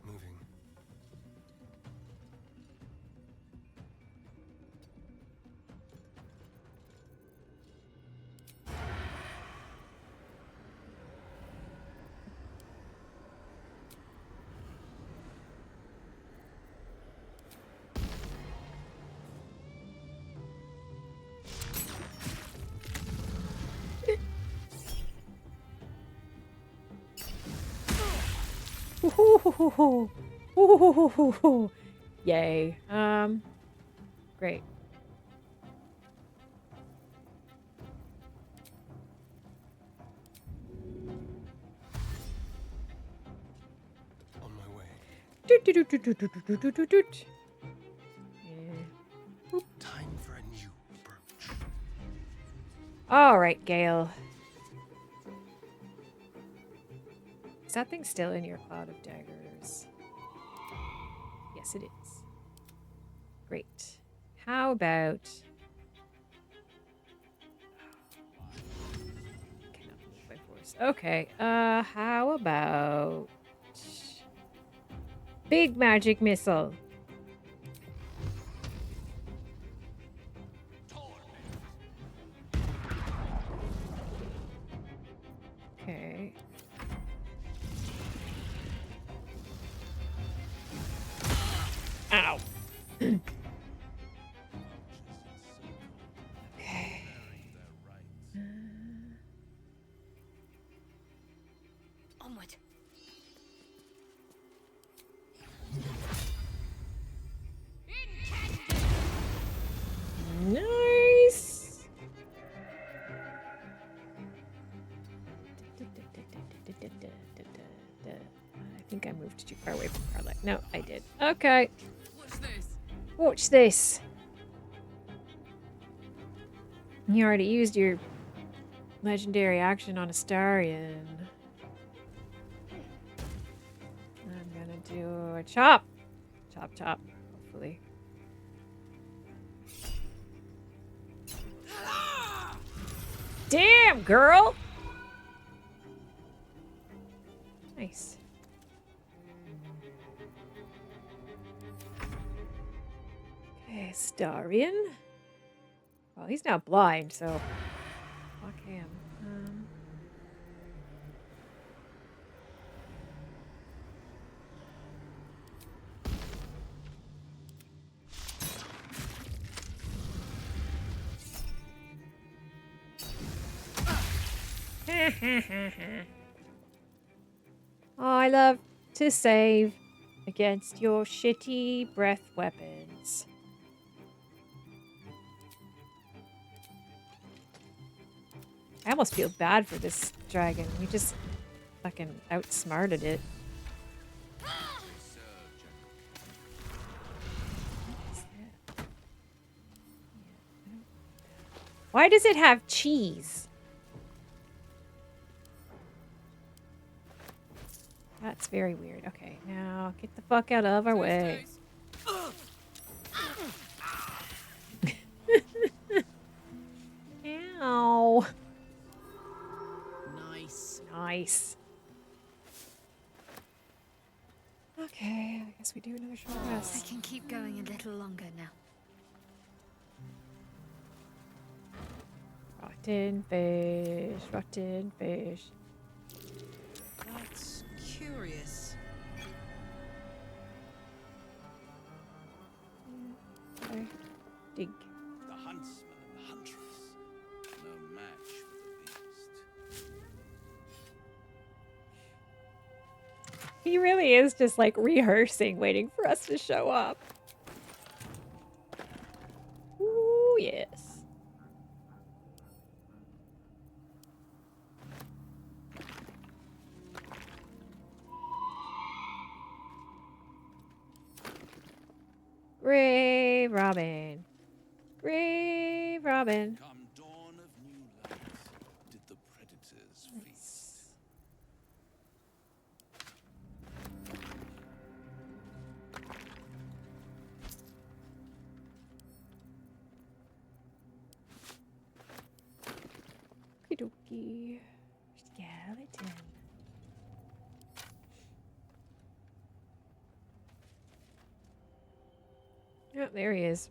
Speaker 4: Moving.
Speaker 1: Ooh, ooh, yay. Great.
Speaker 4: On my way.
Speaker 1: Doot, doot, doot, doot, doot, doot, doot, doot, doot, doot. Yeah.
Speaker 4: Time for a new approach.
Speaker 1: All right, Gale. Is that thing still in your cloud of daggers? Yes, it is. Great. How about... Cannot move by force. Okay, how about... Big magic missile. Okay. Ow. Okay. think I moved too far away from Karlach. No, I did. Okay.
Speaker 10: What's this?
Speaker 1: Watch this. You already used your legendary action on Astarion. I'm gonna do a chop. Chop, chop, hopefully. Damn, girl! Nice. Okay, Astarion. Well, he's not blind, so fuck him. Oh, I love to save against your shitty breath weapons. I almost feel bad for this dragon. We just fucking outsmarted it. Why does it have cheese? That's very weird. Okay, now get the fuck out of our way. Ow.
Speaker 10: Nice.
Speaker 1: Nice. Okay, I guess we do another short
Speaker 7: I
Speaker 1: rest.
Speaker 7: can keep going a little longer now.
Speaker 1: Rotten fish, rotten fish.
Speaker 10: That's curious.
Speaker 1: Okay. Dig.
Speaker 3: The huntsman and the huntress. No match for the beast.
Speaker 1: He really is just like rehearsing, waiting for us to show up. Ooh, yes. Grave Robin. Grave Robin.
Speaker 3: Come dawn of new light, did the predators feast.
Speaker 1: Okie skeleton. Oh, there he is.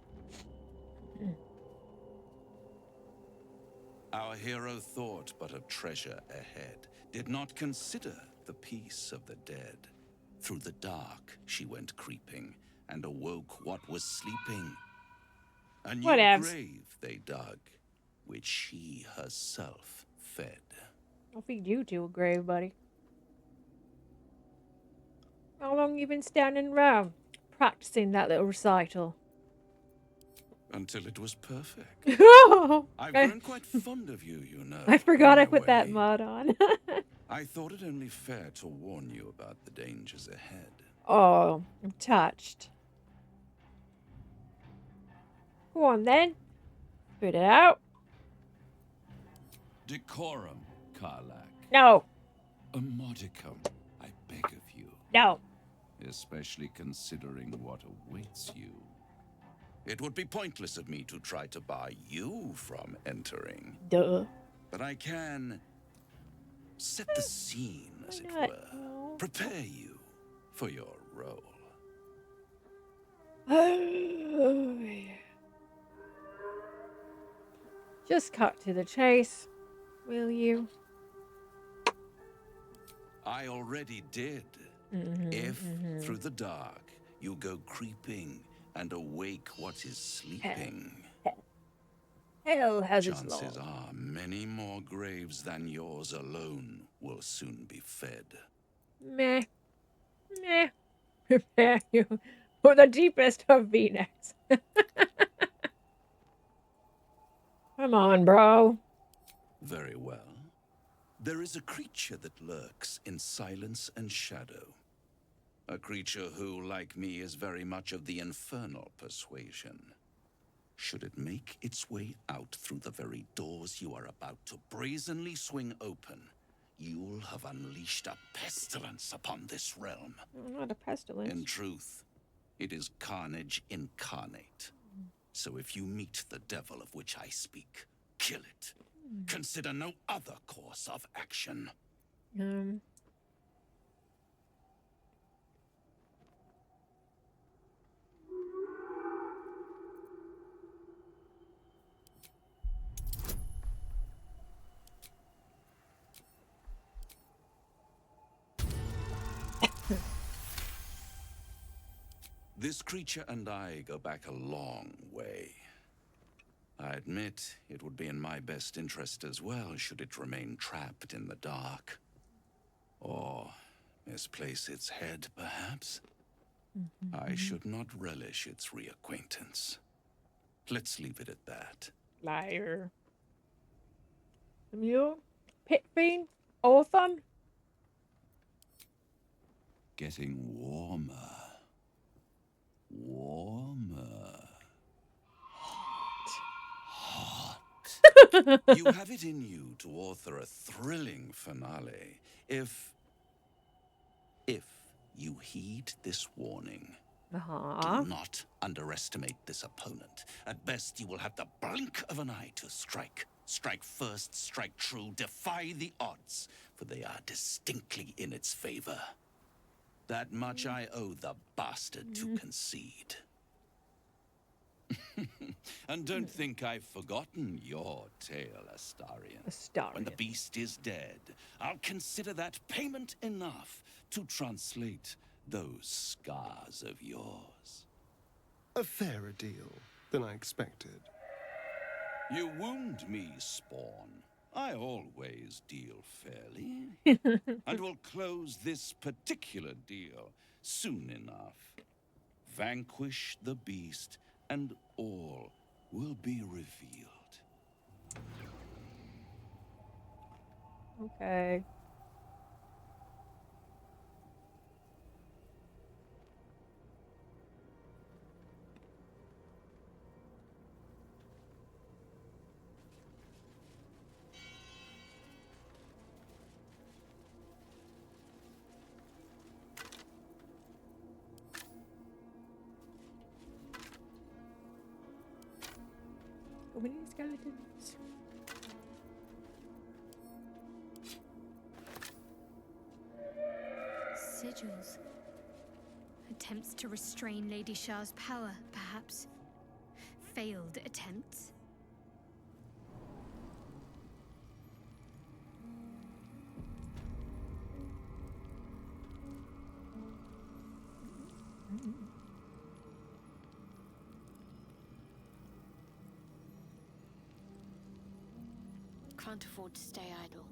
Speaker 3: Our hero thought but of treasure ahead, did not consider the peace of the dead. Through the dark she went creeping, and awoke what was sleeping. A new
Speaker 1: Whatevs.
Speaker 3: grave they dug, which she herself fed.
Speaker 1: I'll feed you to a grave, buddy. How long you been standing around practicing that little recital?
Speaker 3: Until it was perfect.
Speaker 1: Oh,
Speaker 3: I've
Speaker 1: I,
Speaker 3: grown quite fond of you, you know.
Speaker 1: I forgot
Speaker 3: in
Speaker 1: I
Speaker 3: a
Speaker 1: put that
Speaker 3: way.
Speaker 1: mod on.
Speaker 3: I thought it only fair to warn you about the dangers ahead.
Speaker 1: Oh, I'm touched. Go on then. Spit it out.
Speaker 3: Decorum, Karlach.
Speaker 1: No,
Speaker 3: A modicum, I beg of you.
Speaker 1: no.
Speaker 3: Especially considering what awaits you. It would be pointless of me to try to bar you from entering.
Speaker 1: Duh.
Speaker 3: But I can set the scene, as it
Speaker 1: Why not?
Speaker 3: were.
Speaker 1: No.
Speaker 3: Prepare you for your role.
Speaker 1: Oh, yeah. Just cut to the chase, will you?
Speaker 3: I already did. If, through the dark, you go creeping and awake what is sleeping,
Speaker 1: Hell has its
Speaker 3: chances
Speaker 1: law.
Speaker 3: are many more graves than yours alone will soon be fed.
Speaker 1: Meh. Meh. Prepare you for the deepest of V-necks. Come on, bro.
Speaker 3: Very well. There is a creature that lurks in silence and shadow. A creature who, like me, is very much of the infernal persuasion. Should it make its way out through the very doors you are about to brazenly swing open, you'll have unleashed a pestilence upon this realm.
Speaker 1: Not a pestilence.
Speaker 3: In truth, it is carnage incarnate. So if you meet the devil of which I speak, kill it. Consider no other course of action. This creature and I go back a long way. I admit it would be in my best interest as well should it remain trapped in the dark. Or misplace its head, perhaps? I should not relish its reacquaintance. Let's leave it at that.
Speaker 1: Liar. You? Pit fiend? Orphan?
Speaker 3: Getting warmer. Warmer. Hot. You have it in you to author a thrilling finale if you heed this warning. Do not underestimate this opponent. At best, you will have the blink of an eye to strike. Strike first, strike true, defy the odds, for they are distinctly in its favor. That much I owe the bastard to concede. And don't think I've forgotten your tale, Astarion. When the beast is dead, I'll consider that payment enough to translate those scars of yours.
Speaker 11: A fairer deal than I expected.
Speaker 3: You wound me, Spawn. I always deal fairly. And will close this particular deal soon enough. Vanquish the beast, and all will be revealed.
Speaker 1: Okay. So many skeletons.
Speaker 7: Sigils. Attempts to restrain Lady Shah's power, perhaps. Failed attempts.
Speaker 12: Can't afford to stay idle.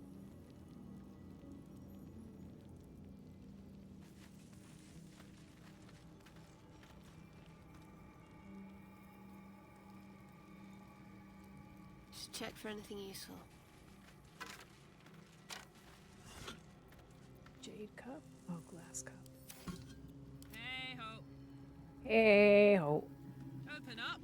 Speaker 12: Just check for anything useful.
Speaker 1: Jade cup? Oh, glass cup.
Speaker 6: Hey ho.
Speaker 1: Hey ho.
Speaker 6: Open up.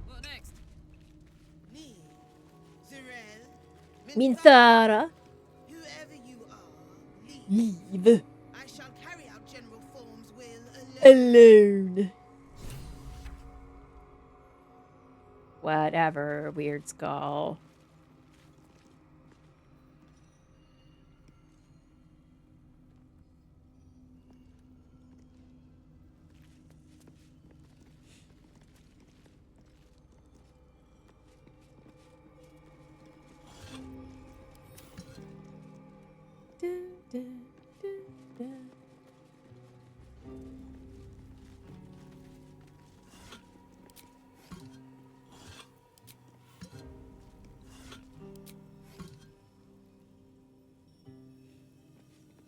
Speaker 6: What next?
Speaker 9: Me, Zerel,
Speaker 1: Minthara.
Speaker 9: whoever you are,
Speaker 1: Leave.
Speaker 9: I shall carry out General Form's will alone.
Speaker 1: Whatever, weird skull.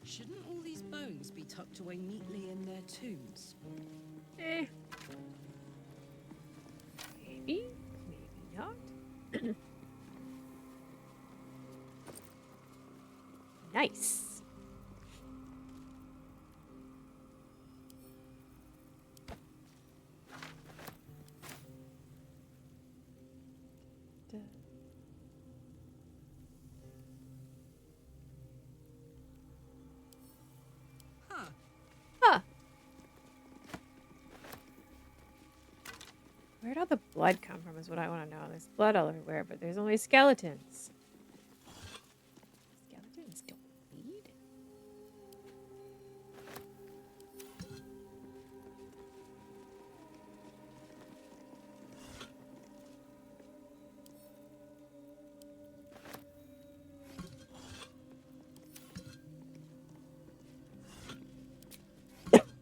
Speaker 10: Shouldn't all these bones be tucked away neatly in their tombs?
Speaker 1: Maybe. not? Nice.
Speaker 6: Huh.
Speaker 1: Huh. Where'd all the blood come from is what I want to know. There's blood all everywhere, but there's only skeletons. Skeletons don't bleed.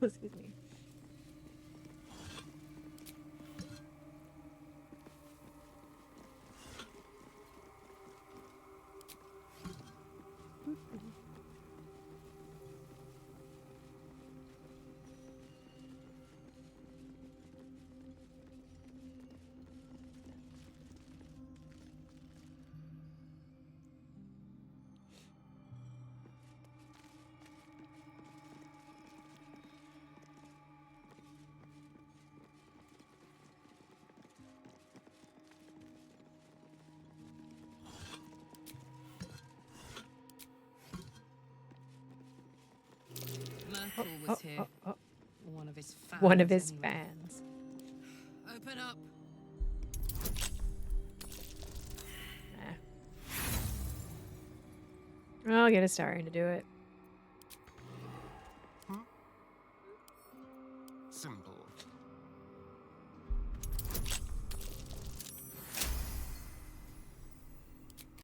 Speaker 1: Excuse me.
Speaker 6: Merkel was here. One of his fans.
Speaker 1: One of his
Speaker 6: anyway.
Speaker 1: fans.
Speaker 6: Open up.
Speaker 1: I'll get a starring to do it.
Speaker 11: Simple.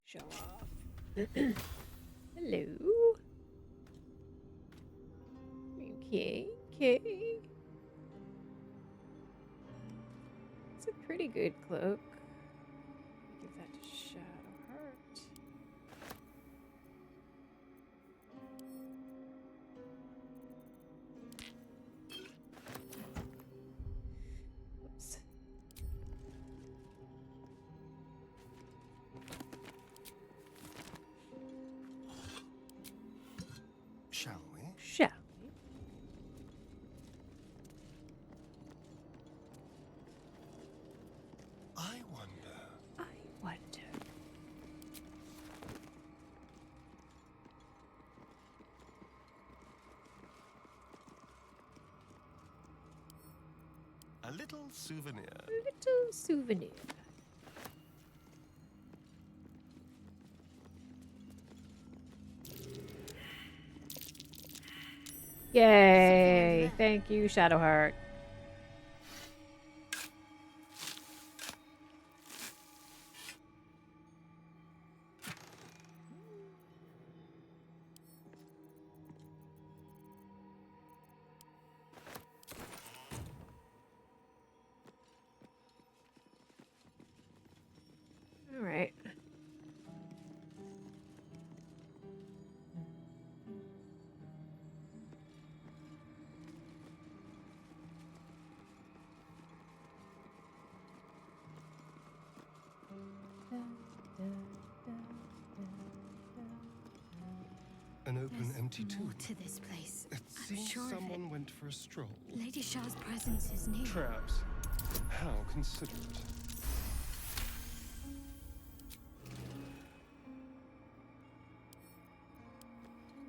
Speaker 1: Show off. Hello. Okay, okay. It's a pretty good cloak. Give that to Shadowheart. Oops.
Speaker 11: Shall we?
Speaker 1: Shall we?
Speaker 11: I wonder.
Speaker 1: I wonder.
Speaker 11: A little souvenir.
Speaker 1: A little souvenir. Yay! Thank you, Shadowheart. All right.
Speaker 11: An open, empty
Speaker 7: More
Speaker 11: tomb.
Speaker 7: to this place.
Speaker 11: It
Speaker 7: I'm
Speaker 11: seems
Speaker 7: sure of it.
Speaker 11: someone went for a stroll.
Speaker 7: Lady Shah's presence is near.
Speaker 11: Traps. How considerate.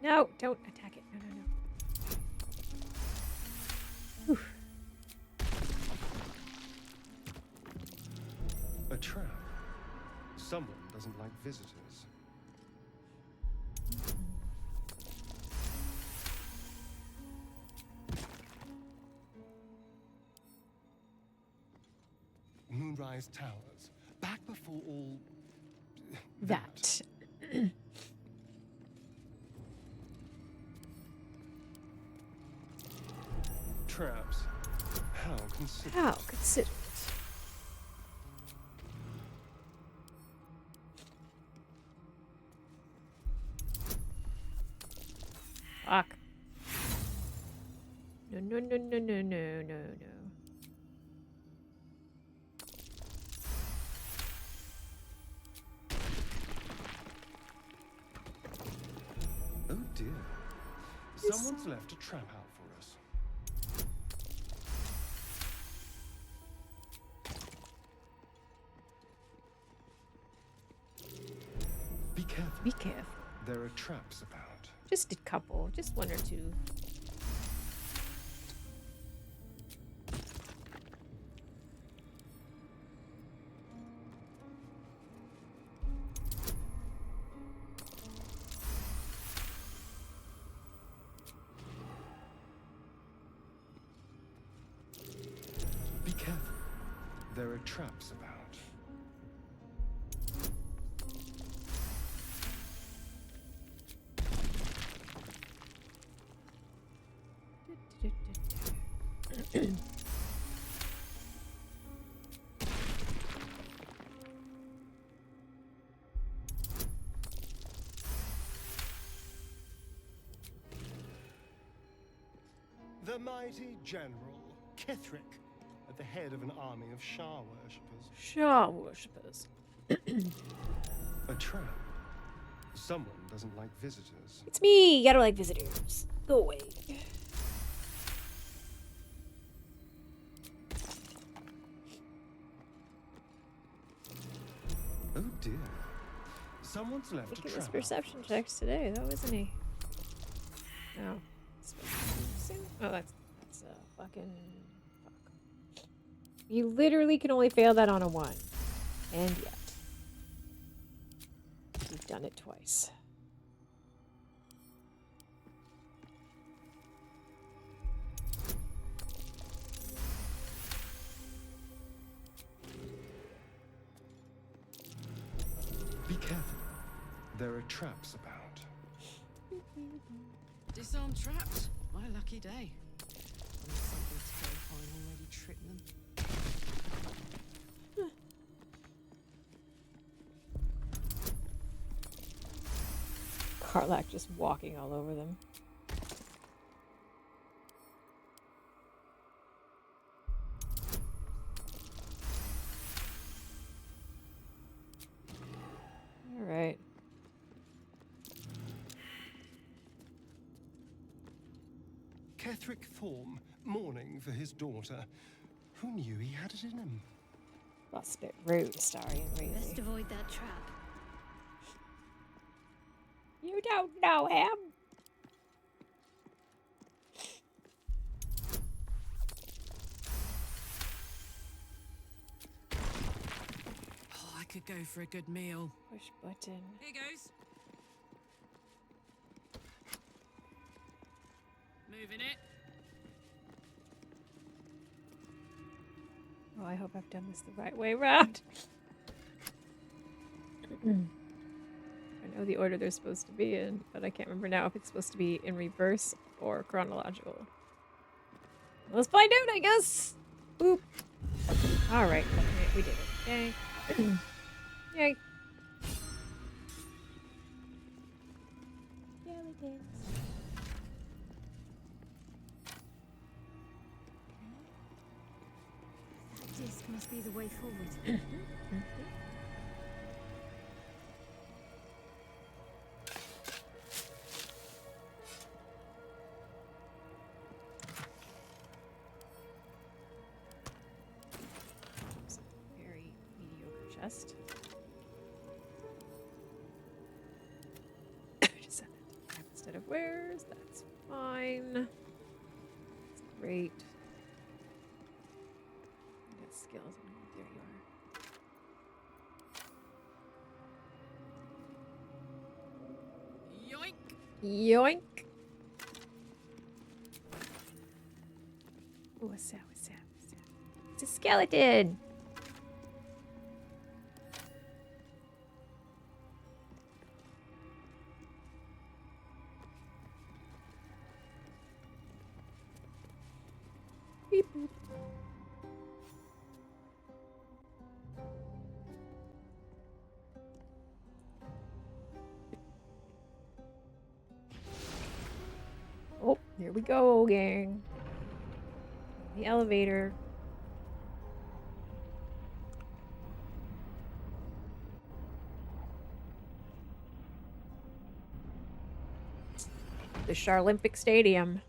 Speaker 1: No, don't attack it. No, no, no. Oof.
Speaker 11: A trap. Someone doesn't like visitors. Moonrise Towers. Back before all...
Speaker 1: That.
Speaker 11: Traps. How considerate.
Speaker 1: How considerate. Fuck. No, no, no, no, no, no, no, no.
Speaker 11: Someone's left a trap out for us. Be careful.
Speaker 1: Be careful.
Speaker 11: There are traps about.
Speaker 1: Just a couple. Just one or two.
Speaker 11: Be careful. There are traps about. The mighty General Kithric, at the head of an army of Shah worshippers.
Speaker 1: Shah worshippers.
Speaker 11: A trap. Someone doesn't like visitors.
Speaker 1: It's me! I don't like visitors. Go away.
Speaker 11: Oh dear. Someone's left a
Speaker 1: Making
Speaker 11: trap.
Speaker 1: his perception checks today, though, isn't he? No. Oh, that's fucking fuck. You literally can only fail that on a 1. And yet. You've done it twice.
Speaker 11: Be careful. There are traps about.
Speaker 10: Disarmed traps. My lucky day. Unless something terrifying already tripped them.
Speaker 1: Karlach just walking all over them. All right.
Speaker 11: Kethric Thorm, mourning for his daughter. Who knew he had it in him?
Speaker 1: That's a bit rude, Astarion, really.
Speaker 5: Best avoid that trap.
Speaker 1: You don't know him.
Speaker 10: Oh, I could go for a good meal.
Speaker 1: Push button.
Speaker 10: Here goes. Moving it.
Speaker 1: Oh, I hope I've done this the right way around. I know the order they're supposed to be in, but I can't remember now if it's supposed to be in reverse or chronological. Let's find out, I guess. Boop. All right, we did it. Yay. Yay. Yeah, we did.
Speaker 7: Disc must be the way forward.
Speaker 1: Very mediocre chest. Just said that. Instead of wares, that's fine. That's great. I got skills. There you are.
Speaker 10: Yoink.
Speaker 1: Yoink. Oh, what's that? What's that? What's that? It's a skeleton. Beep boop. Oh, here we go, gang. The elevator. The Charlympic Stadium.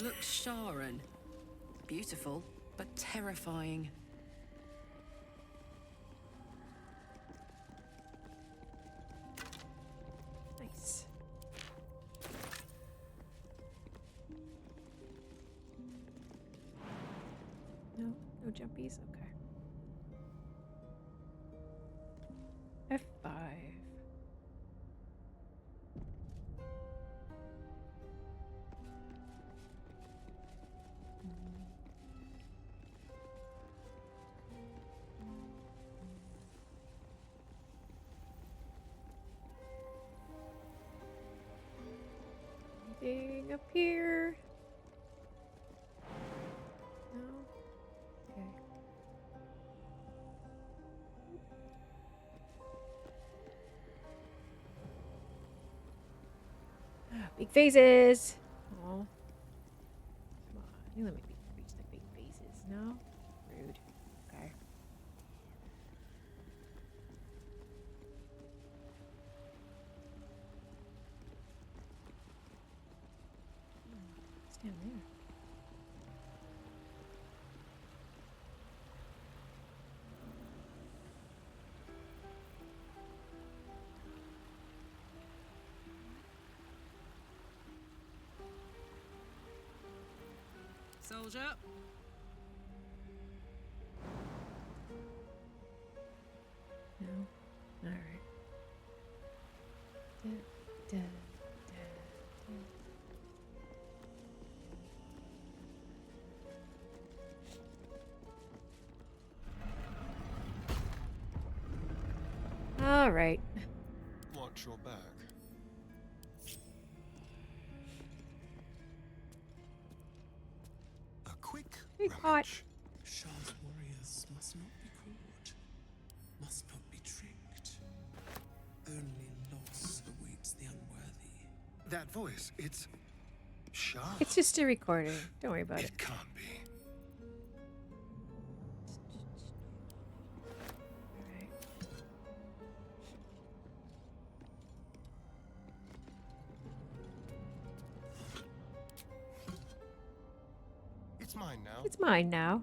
Speaker 10: Look, Sharon. Beautiful, but terrifying.
Speaker 1: Nice. No jumpies? Okay. F5. Anything up here? No? Okay. Big faces! Oh. Come on. You let me reach the big faces. No? Rude. Okay. Stand there.
Speaker 10: Soldier.
Speaker 1: No? Alright. Da, da, da, da. Alright.
Speaker 11: Watch your back. A quick rummage.
Speaker 13: Shah's warriors must not be caught, must not be tricked. Only loss awaits the unworthy.
Speaker 11: That voice, it's Shah.
Speaker 1: It's just a recording. Don't worry about it.
Speaker 11: It can't be. It's mine now.
Speaker 1: It's mine now.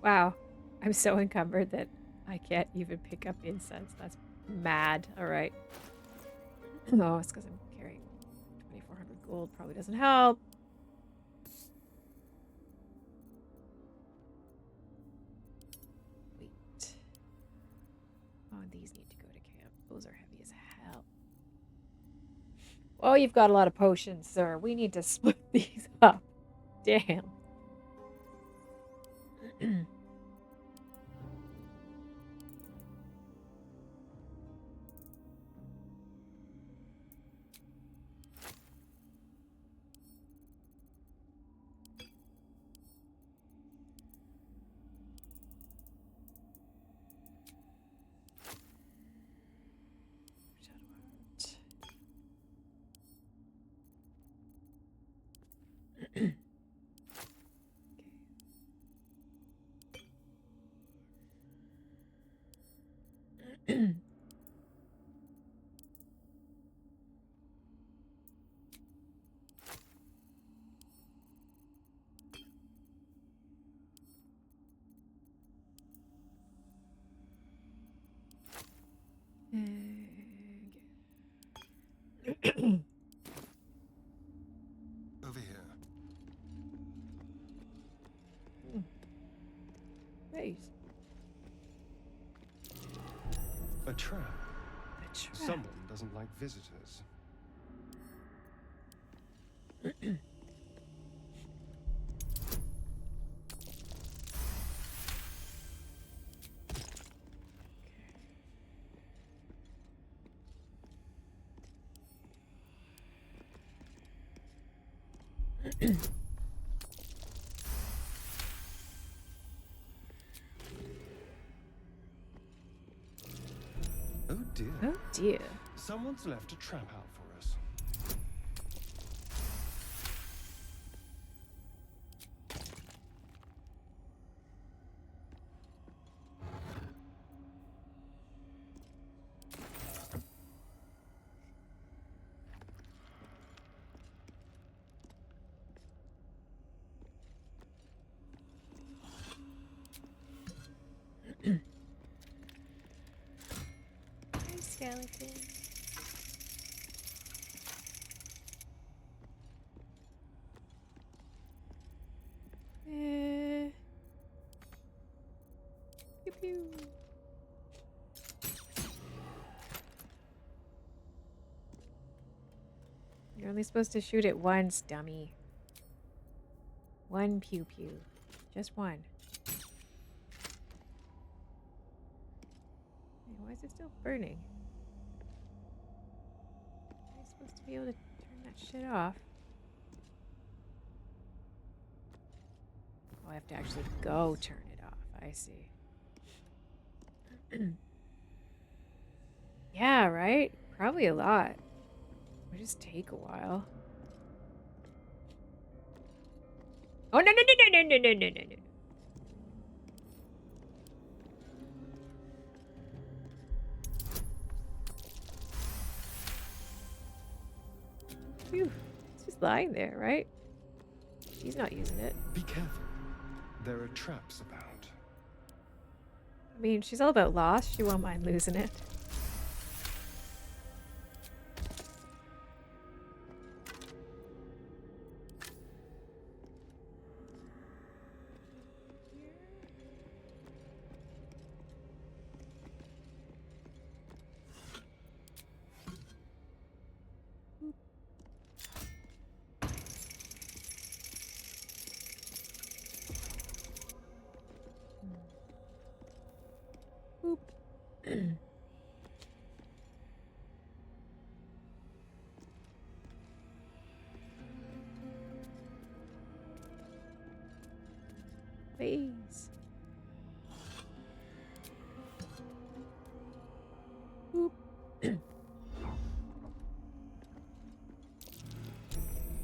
Speaker 1: Wow. I'm so encumbered that I can't even pick up incense. That's mad. Alright. Oh, it's because I'm carrying 2,400 gold. Probably doesn't help. Wait. Oh, and these need to go to camp. Those are heavy as hell. Oh, you've got a lot of potions, sir. We need to split these up. Damn.
Speaker 11: Over here.
Speaker 1: Nice.
Speaker 11: A trap.
Speaker 1: A trap.
Speaker 11: Someone doesn't like visitors. Oh dear.
Speaker 1: Oh dear.
Speaker 11: Someone's left a trap out for us.
Speaker 1: skeleton. Pew pew. You're only supposed to shoot it once, dummy. One pew pew. Just one. Hey, why is it still burning? Am I supposed to be able to turn that shit off? Oh, I have to actually go turn it off. I see. Yeah, right? Probably a lot. It would just take a while. Oh, no, no, no, no, no, no, no, no, no, no. Phew. It's just lying there, right? She's not using it.
Speaker 11: Be careful. There are traps about.
Speaker 1: I mean, she's all about loss. She won't mind losing it. Boop. Please. Boop.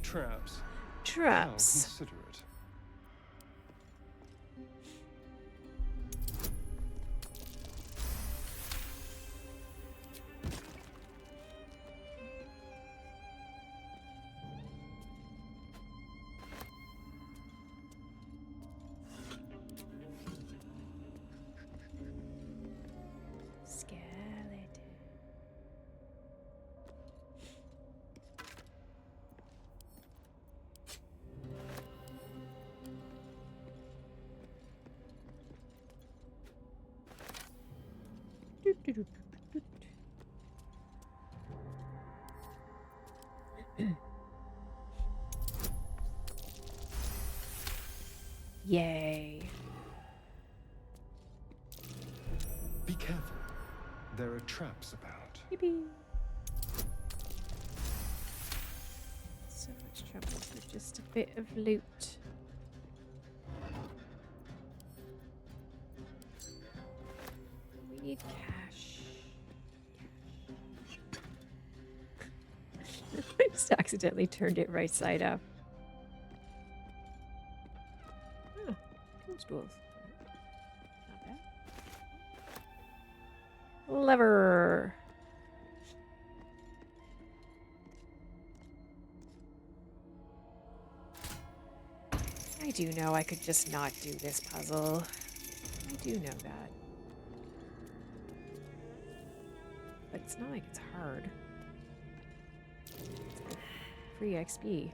Speaker 11: Traps.
Speaker 1: Traps.
Speaker 11: How considerate.
Speaker 1: Skeleton. Doot, doot, doot, doot, doot. Yay.
Speaker 11: Be careful. There are traps about.
Speaker 1: Yippee. So much trouble for just a bit of loot. We need cash. I just accidentally turned it right side up. Huh. Toadstools. Not bad. Lever. I do know I could just not do this puzzle. I do know that. But it's not like it's hard. It's like free XP.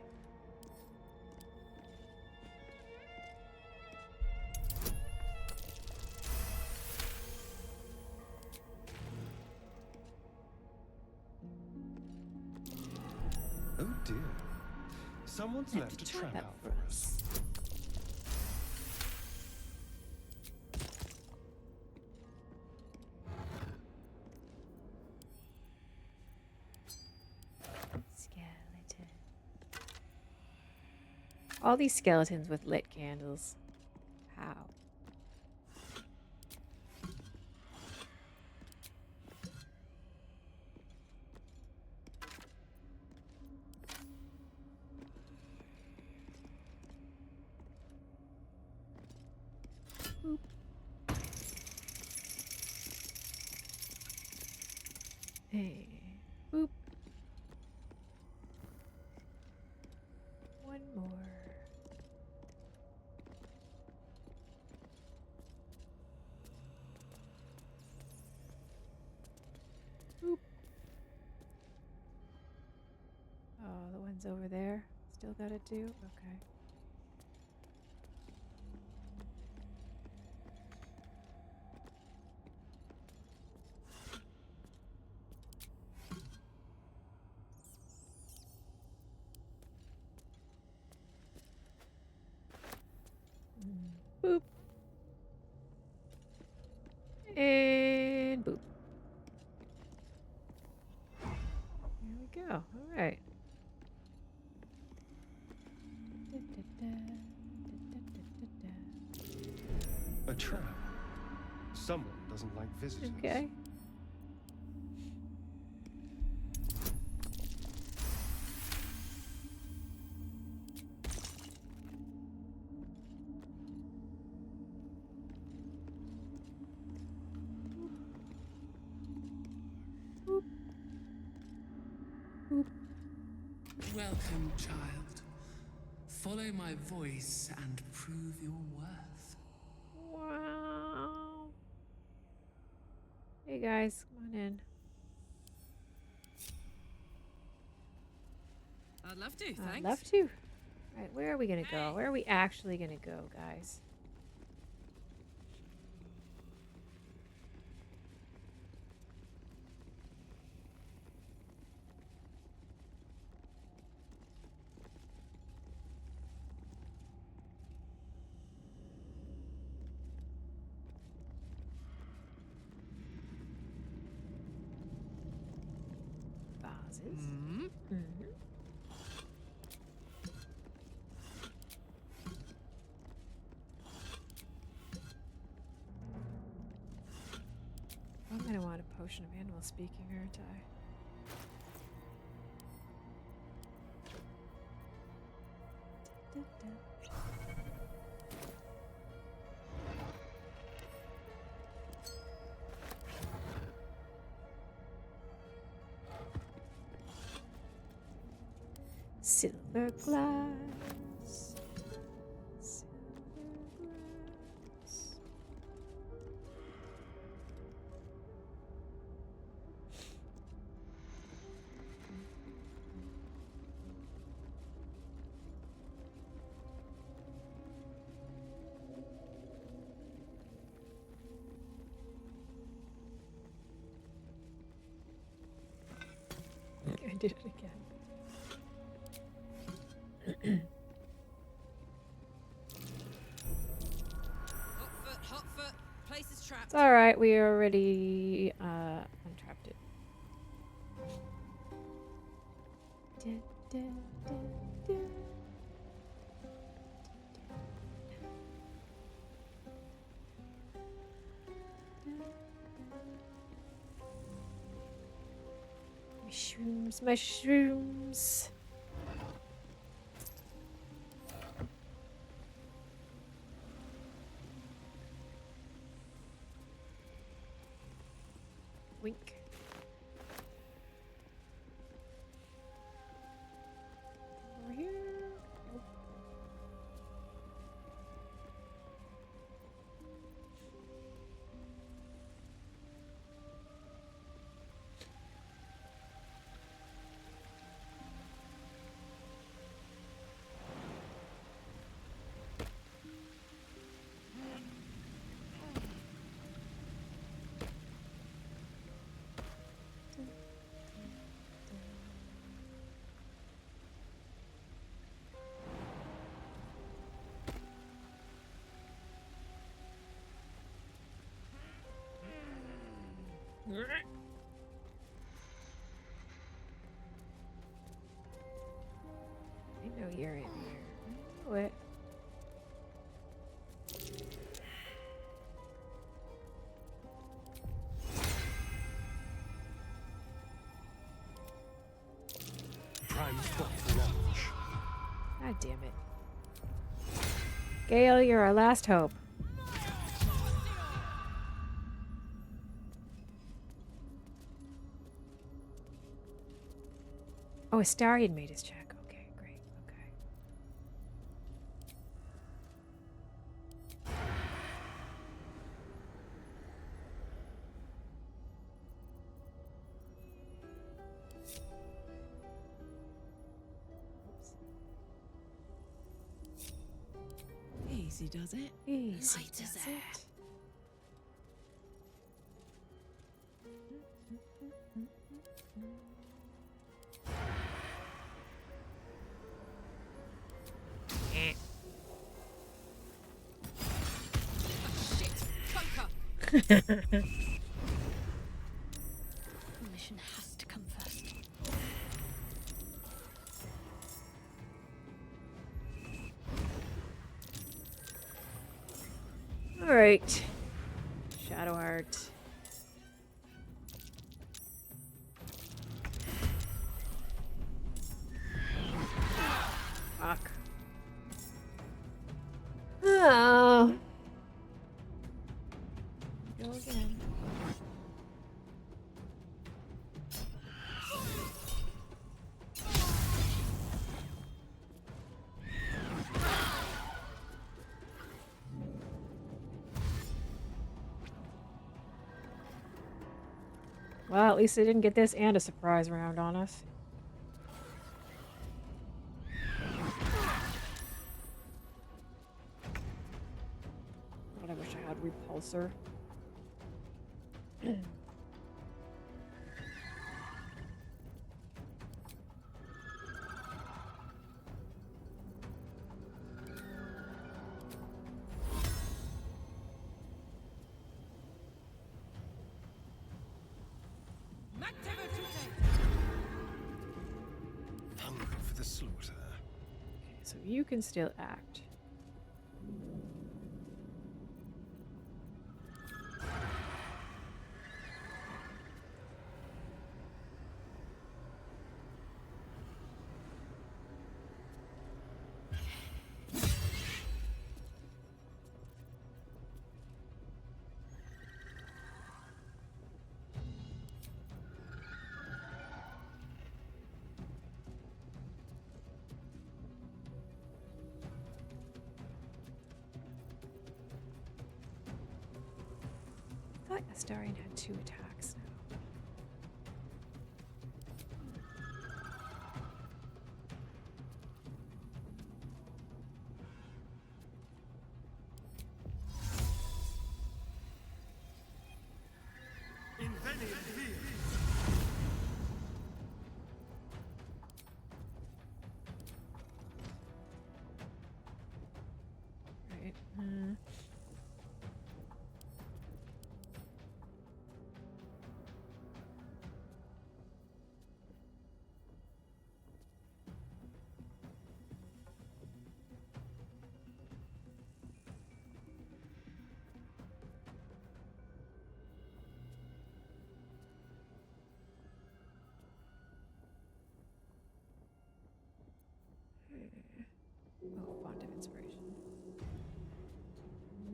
Speaker 11: Oh dear. Someone's left a trap out for us.
Speaker 1: Skeleton. All these skeletons with lit candles. How? Boop. Hey. Boop. One more. Boop. One's over there. Still gotta do? Okay. Boop. And boop. There we go. All right.
Speaker 11: A trap. Someone doesn't like visitors.
Speaker 1: Okay.
Speaker 13: Welcome, child. Follow my voice and prove your worth.
Speaker 1: Wow. Hey guys, come on in.
Speaker 6: I'd love to, thanks.
Speaker 1: I'd love to. All right, where are we gonna go? Where are we actually gonna go, guys? Vases. I'm gonna want a potion of animal speaking, aren't I? Silver glass. Silver glass. I did it again.
Speaker 6: Hot foot. Place is trapped.
Speaker 1: It's alright, we already untrapped it. Mushrooms, mushrooms. Wink. Over here. Nope. I know you're in here. I know it.
Speaker 11: Prime spot for launch.
Speaker 1: God damn it. Gale, you're our last hope. Oh, Astarion made his check. Okay, great. Okay.
Speaker 10: Easy does it.
Speaker 1: Easy
Speaker 10: Light
Speaker 1: does
Speaker 10: as air.
Speaker 1: it.
Speaker 5: The mission has to come first.
Speaker 1: All right. Shadow Heart. Fuck. Oh. Go again. Well, at least they didn't get this and a surprise round on us. God, I wish I had repulsor.
Speaker 11: Hungry for the slaughter.
Speaker 1: Okay, so you can still act. I thought Astarion had 2 attacks now. Right. Oh, font of inspiration.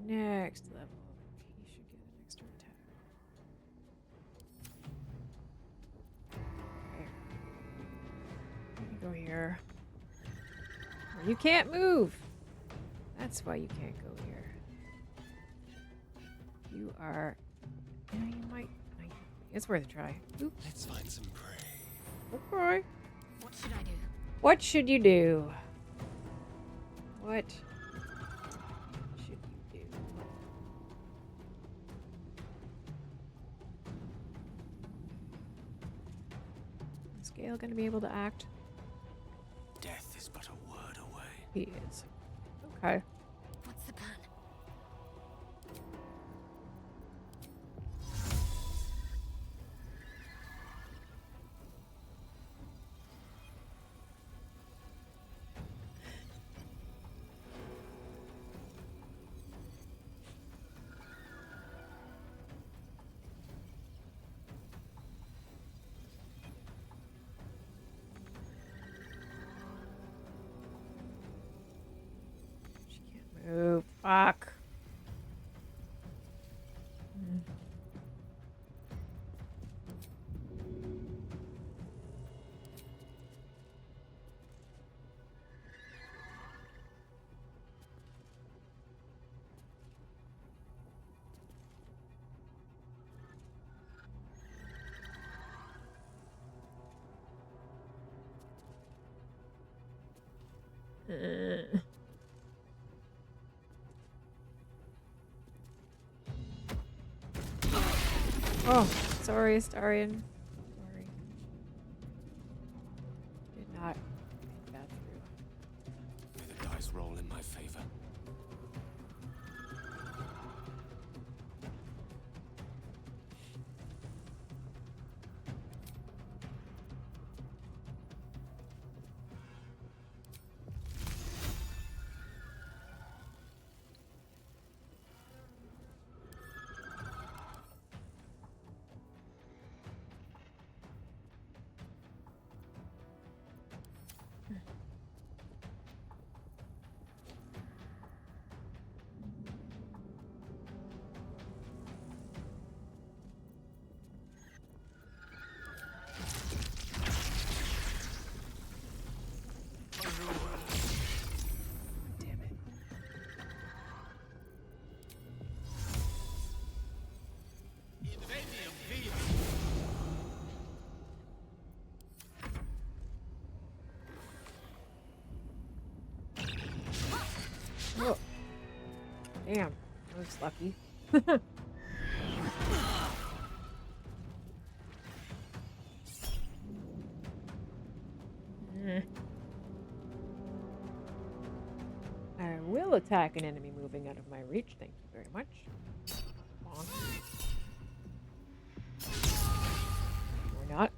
Speaker 1: Next level. He should get an extra attack. Okay. You go here. You can't move. That's why you can't go here. You are. Yeah, you might. It's worth a try. Oop.
Speaker 11: Let's find some prey.
Speaker 1: Okay.
Speaker 5: What should I do?
Speaker 1: What should you do? What should you do? Is Gale going to be able to act?
Speaker 11: Death is but a word away.
Speaker 1: He is. Okay.
Speaker 5: What's the plan?
Speaker 1: She can't move. Fuck. Oh, sorry, Astarion. Sorry. Did not think that through.
Speaker 4: May the dice roll in my favor.
Speaker 1: Oh. Damn, I was lucky. I will attack an enemy moving out of my reach. Thank you very much. Bonk. Or not.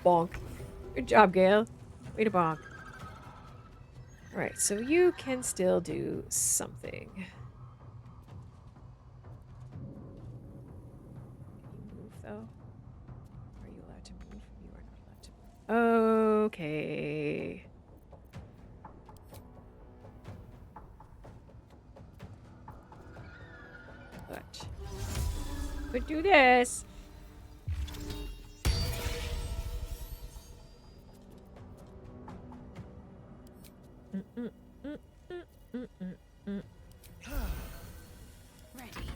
Speaker 1: Bonk. Good job, Gale. Way to bonk. Alright, so you can still do something. Can you move, though? Are you allowed to move? You are not allowed to move. Okay. But could do this.
Speaker 12: Ready.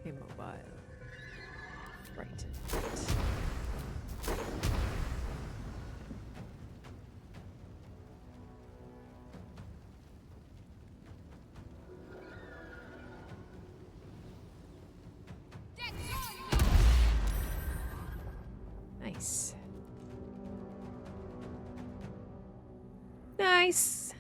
Speaker 1: Immobile. Right. Nice. Nice.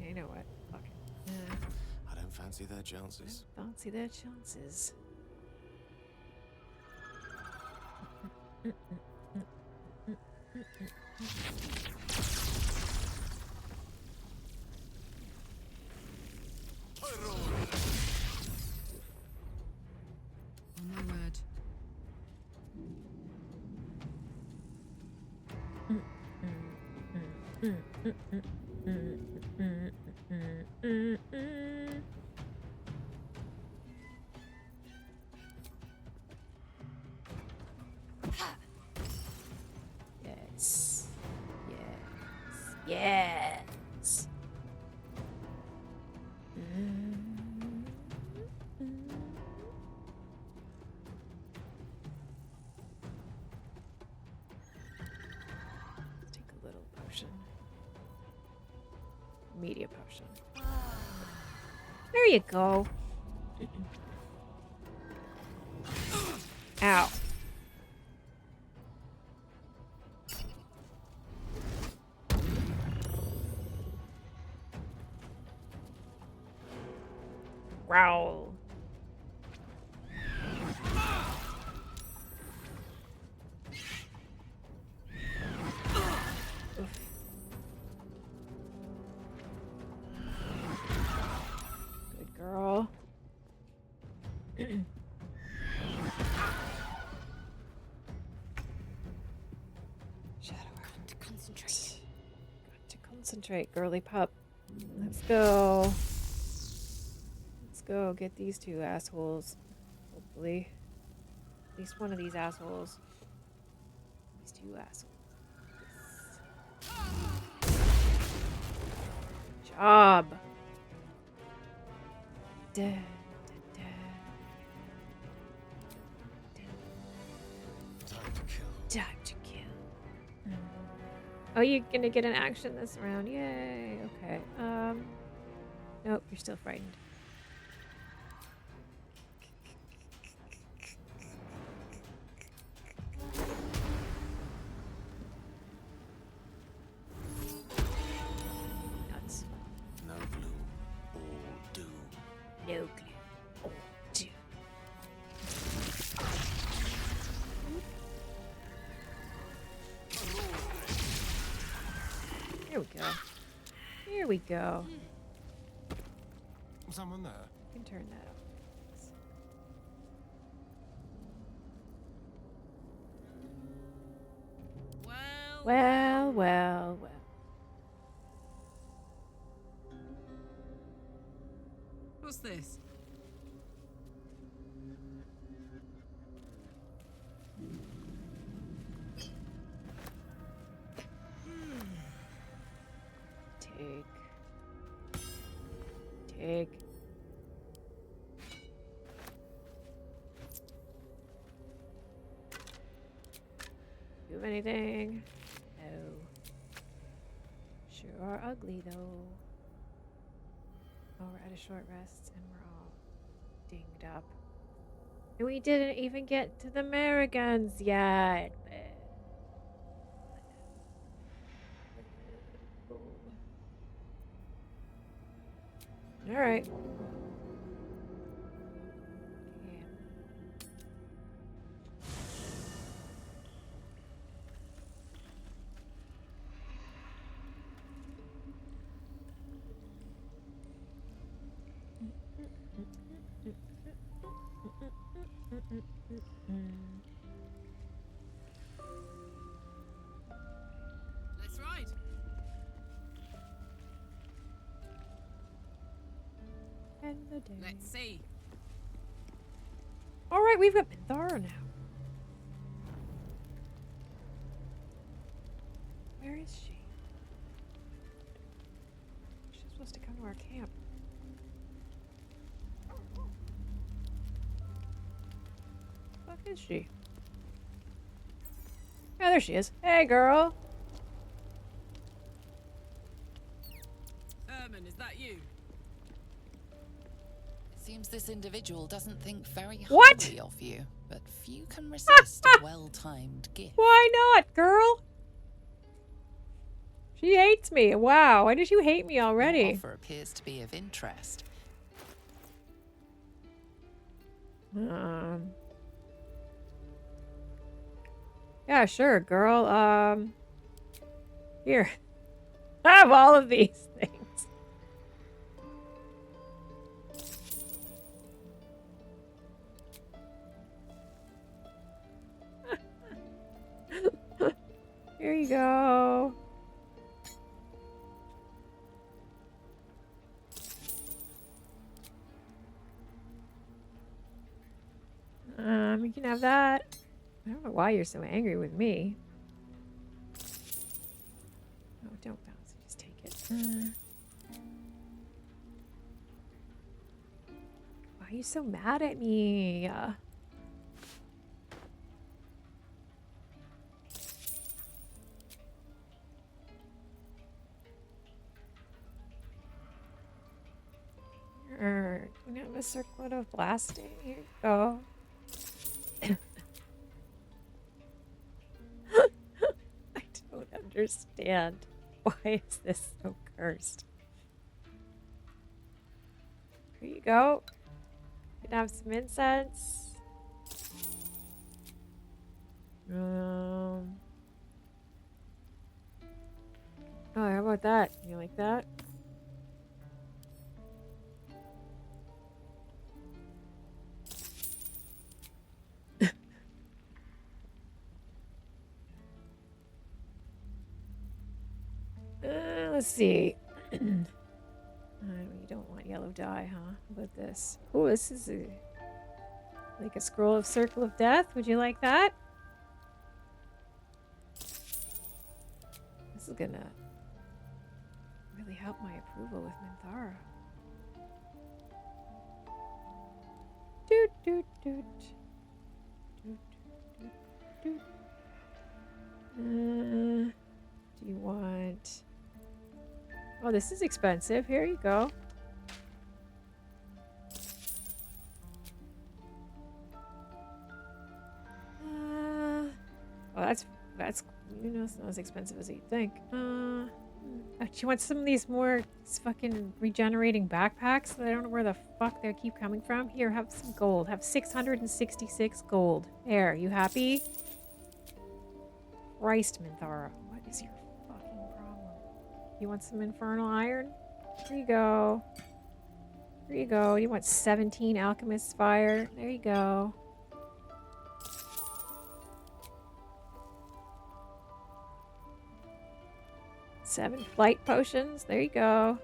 Speaker 1: You know what? Fuck it.
Speaker 4: I don't fancy their chances.
Speaker 1: Fancy their chances.
Speaker 6: Oh my word.
Speaker 1: Yes. Yes. Yes. Let's take a little potion. Media potion. There you go. Ow. Growl. Good girl. Shadow.
Speaker 12: Got to concentrate.
Speaker 1: Got to concentrate, girly pup. Let's go. Let's go get these two assholes. Hopefully. At least one of these assholes. you assholes. Job. Da, da, da.
Speaker 11: Time to kill.
Speaker 1: Time to kill. Oh, you're gonna get an action this round. Yay. Okay. Nope, you're still frightened. Nuts.
Speaker 3: No glue, all doom.
Speaker 1: No glue. All doom. Here we go. Here we go.
Speaker 11: Someone there?
Speaker 1: You can turn that off. Well.
Speaker 6: What's this?
Speaker 1: Take. Do anything? No. Sure are ugly though. Oh, we're at a short rest and we're all dinged up. And we didn't even get to the Americans yet. All right.
Speaker 6: Let's ride.
Speaker 1: End the day.
Speaker 6: Let's see.
Speaker 1: All right, we've got Pithara now. Where is she? She's supposed to come to our camp. Fuck is she? Oh, there she is. Hey, girl.
Speaker 6: Herman, is that you?
Speaker 14: Seems this individual doesn't think very
Speaker 1: What?
Speaker 14: highly of you, but few can resist a well-timed gift.
Speaker 1: Why not, girl? She hates me. Wow, why did you hate me
Speaker 14: Your
Speaker 1: already?
Speaker 14: offer appears to be of interest.
Speaker 1: Yeah, sure, girl. Here. I have all of these things. Here you go. You can have that. I don't know why you're so angry with me. Oh, don't bounce. Just take it. Why are you so mad at me? We have a circlet of blasting. Here you go. I don't understand. Why is this so cursed? Here you go. You can have some incense. Oh, how about that? You like that? Let's see. You don't want yellow dye, huh? How about this? Oh, this is like a scroll of Circle of Death. Would you like that? is gonna really help my approval with Minthara. Doot doot doot. Doot doot doot. Do you want... Oh, this is expensive. Here you go. Well, that's you know, it's not as expensive as you'd think. She wants some of these fucking regenerating backpacks that I don't know where the fuck they keep coming from. Here, have some gold. Have 666 gold. There, you happy? Christ, Minthara, what is your fucking problem? You want some infernal iron? Here you go. Here you go. You want 17 alchemist's fire? There you go. Seven flight potions. There you go.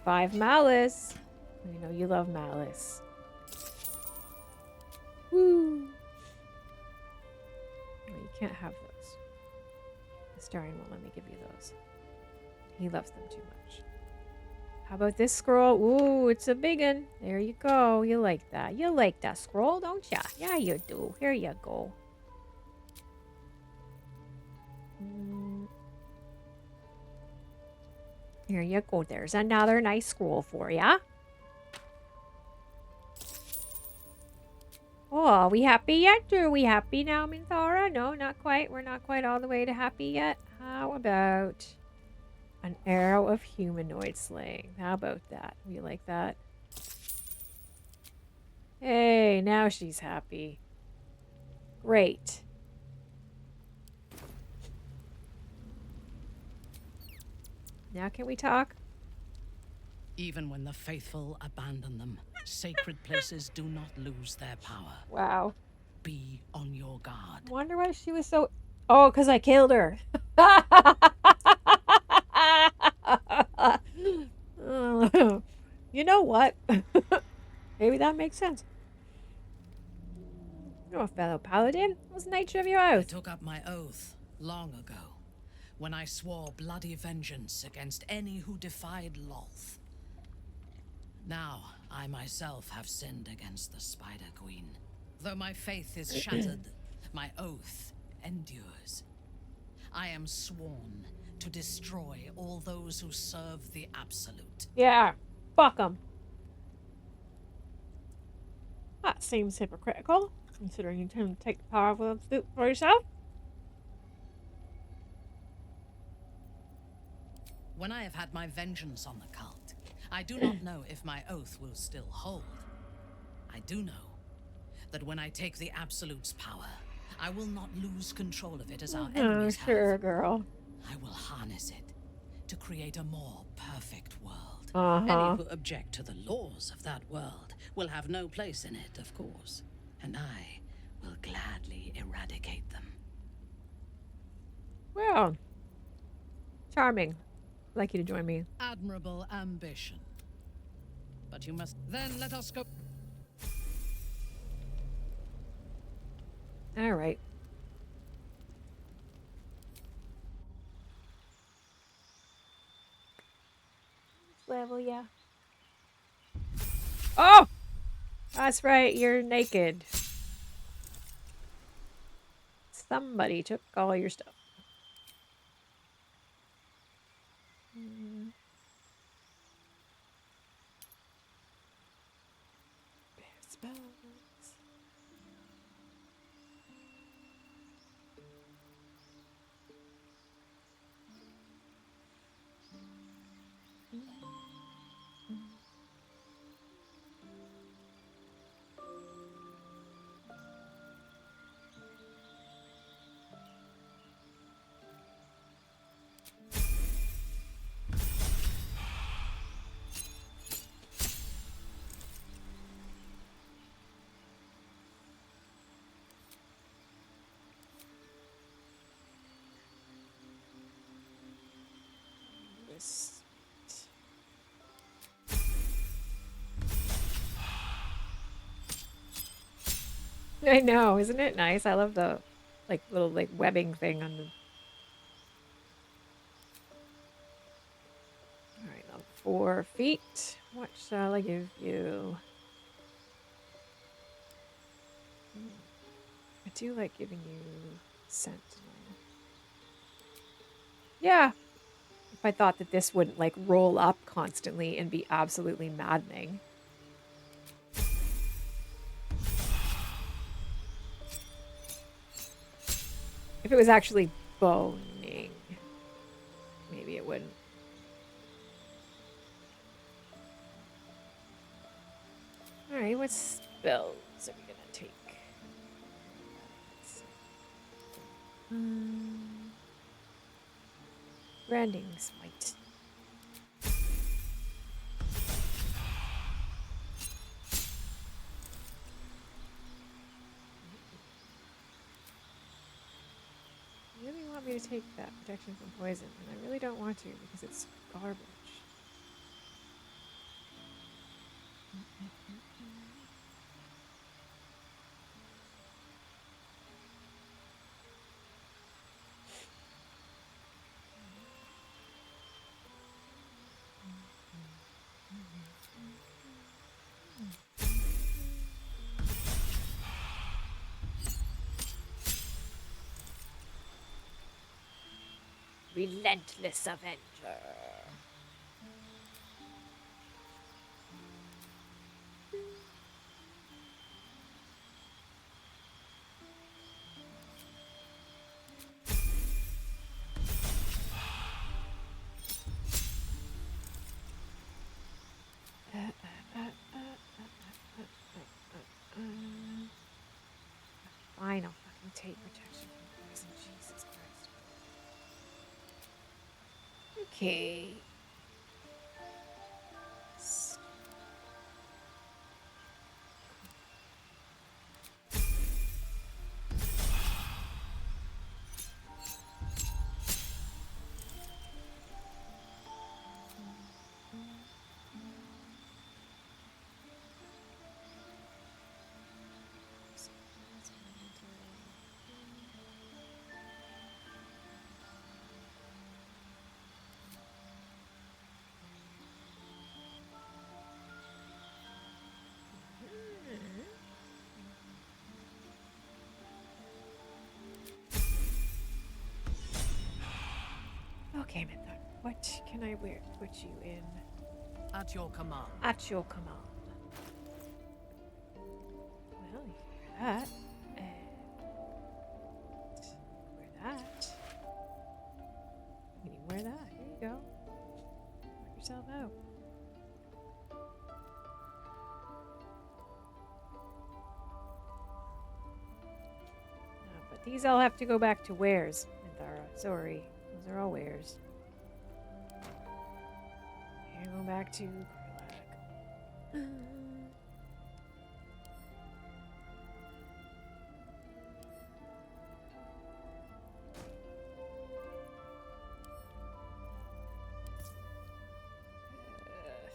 Speaker 1: Five malice. I know you love malice. Woo. Well, you can't have those. Astarion won't let me give you those. He loves them too much. How about this scroll? Ooh, it's a big one. There you go. You like that. You like that scroll, don't ya? Yeah, you do. Here you go. Here you go. There's another nice scroll for ya. Oh, are we happy yet? Are we happy now, Minthara? No, not quite. We're not quite all the way to happy yet. How about an arrow of humanoid slaying? How about that? You like that? Hey, now she's happy. Great. Now can we talk?
Speaker 14: Even when the faithful abandon them, sacred places do not lose their power.
Speaker 1: Wow.
Speaker 14: Be on your guard.
Speaker 1: Wonder why she was so... Oh, because I killed her. You know what? Maybe that makes sense. You're a fellow paladin. What's the nature of your oath?
Speaker 14: I took up my oath long ago, when I swore bloody vengeance against any who defied Lolth. Now, I myself have sinned against the Spider Queen. Though my faith is shattered, my oath endures. I am sworn to destroy all those who serve the Absolute.
Speaker 1: Yeah, fuck them. That seems hypocritical, considering you intend to take the power of the Absolute for yourself.
Speaker 14: When I have had my vengeance on the cult, I do not know if my oath will still hold. I do know that when I take the Absolute's power, I will not lose control of it as our enemies have.
Speaker 1: Sure, girl.
Speaker 14: I will harness it to create a more perfect world.
Speaker 1: Uh-huh.
Speaker 14: Any who object to the laws of that world will have no place in it, of course. And I will gladly eradicate them.
Speaker 1: Well, charming. I'd like you to join me.
Speaker 14: Admirable ambition. But you must... Then let us go...
Speaker 1: All right. Level, yeah. Oh! That's right, you're naked. Somebody took all your stuff. Spells. I know, isn't it nice? I love the like little like webbing thing on the. All right, level 4 feet. What shall I give you? I do like giving you Sentinel. Yeah. If I thought that this wouldn't like roll up constantly and be absolutely maddening. If it was actually boning, maybe it wouldn't. Alright, what spells are we gonna take? Branding Smite. You really want me to take that protection from poison, and I really don't want to because it's garbage. Relentless Avenger. Fine, I'll fucking take protection from poison. Jesus Christ. Okay. Okay, Mythar. What can I put you in?
Speaker 14: At your command.
Speaker 1: At your command. Well, you can wear that. And wear that. You can wear that. Here you go. Work yourself out. But these all have to go back to wares, Minthara. Sorry. Those are all wares. Here, go back to Karlach.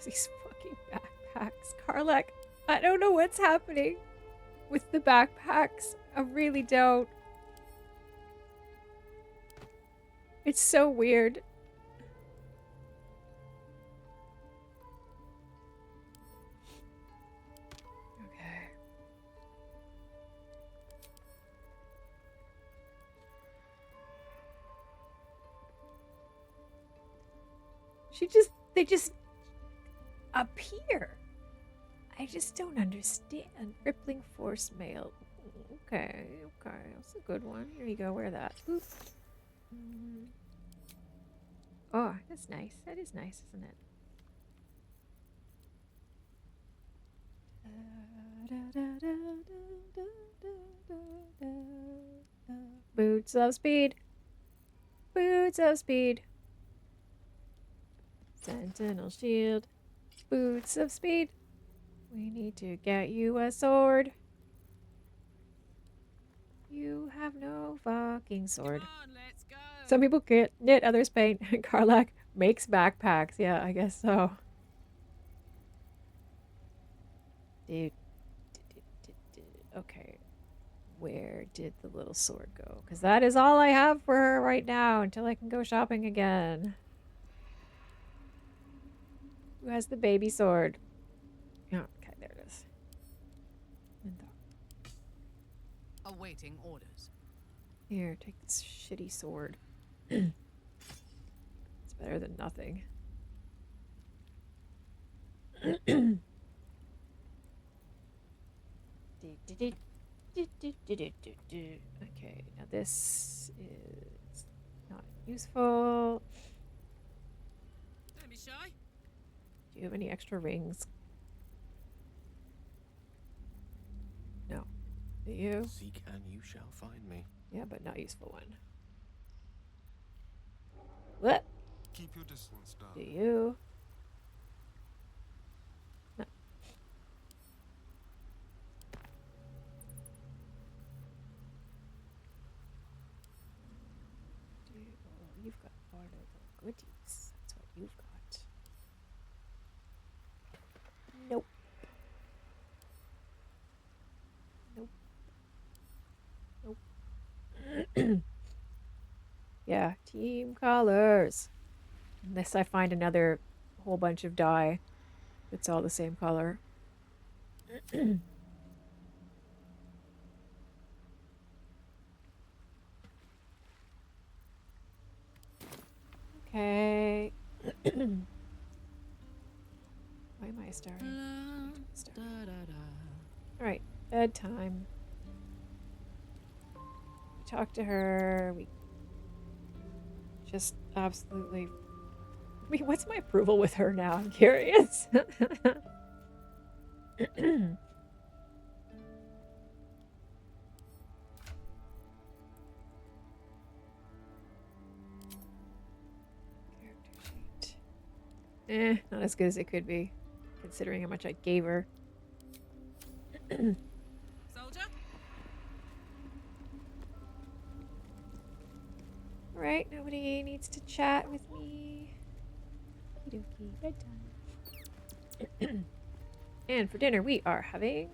Speaker 1: These fucking backpacks. Karlach, I don't know what's happening with the backpacks. I really don't. It's so weird. Okay. They just appear. I just don't understand. Rippling force mail. Okay, that's a good one. Here you go, wear that. Oop. Oh, that's nice. That is nice, isn't it? Boots of speed. Boots of speed. Sentinel shield. Boots of speed. We need to get you a sword. You have no fucking sword.
Speaker 10: Come on, let's go.
Speaker 1: Some people can't knit, others paint. Karlach makes backpacks. Yeah, I guess so. Dude. Okay. Where did the little sword go? Because that is all I have for her right now until I can go shopping again. Who has the baby sword? Oh, okay, there it is.
Speaker 14: Awaiting orders.
Speaker 1: Here, take this shitty sword. It's better than nothing. Okay, now this is not useful.
Speaker 10: Don't be shy.
Speaker 1: Do you have any extra rings? No. Do you?
Speaker 8: Seek and you shall find me.
Speaker 1: Yeah, but not useful one. What?
Speaker 11: Keep your distance,
Speaker 1: Do
Speaker 11: darling.
Speaker 1: you? No. Well, you've got part of the goodies. That's what you've got. Nope. Nope. Nope. Yeah, team colors. Unless I find another whole bunch of dye that's all the same color. Okay. Why am I starring? Alright, bedtime. We talk to her. We just absolutely... I mean, what's my approval with her now? I'm curious. Not as good as it could be, considering how much I gave her.
Speaker 10: Soldier?
Speaker 1: Alright, nobody needs to chat with me. Okie dokie, bedtime. And for dinner, we are having...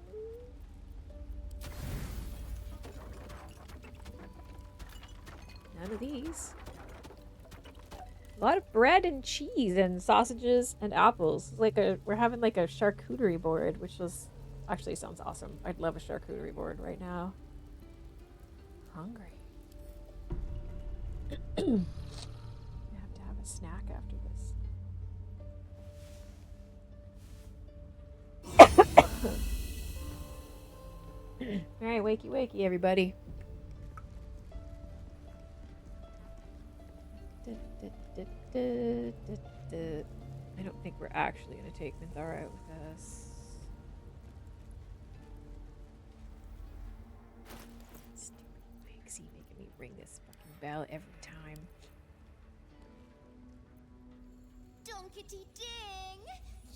Speaker 1: none of these. A lot of bread and cheese and sausages and apples. Like we're having like a charcuterie board, which was actually sounds awesome. I'd love a charcuterie board right now. Hungry. I have to have a snack after this. All right, wakey wakey, everybody. I don't think we're actually going to take Minthara out with us. Stupid Pixie making me ring this fucking bell every time.
Speaker 15: Donkity ding!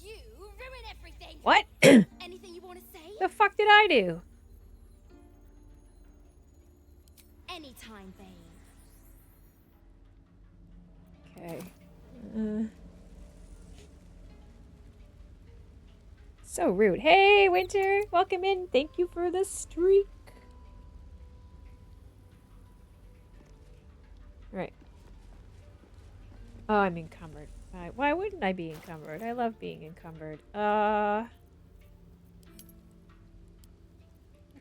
Speaker 15: You ruin everything!
Speaker 1: What?
Speaker 15: Anything you want to say?
Speaker 1: The fuck did I do?
Speaker 15: Anytime, babe.
Speaker 1: Okay. So rude. Hey, Winter! Welcome in. Thank you for the streak. Right. Oh, I'm encumbered. Why wouldn't I be encumbered? I love being encumbered. Let's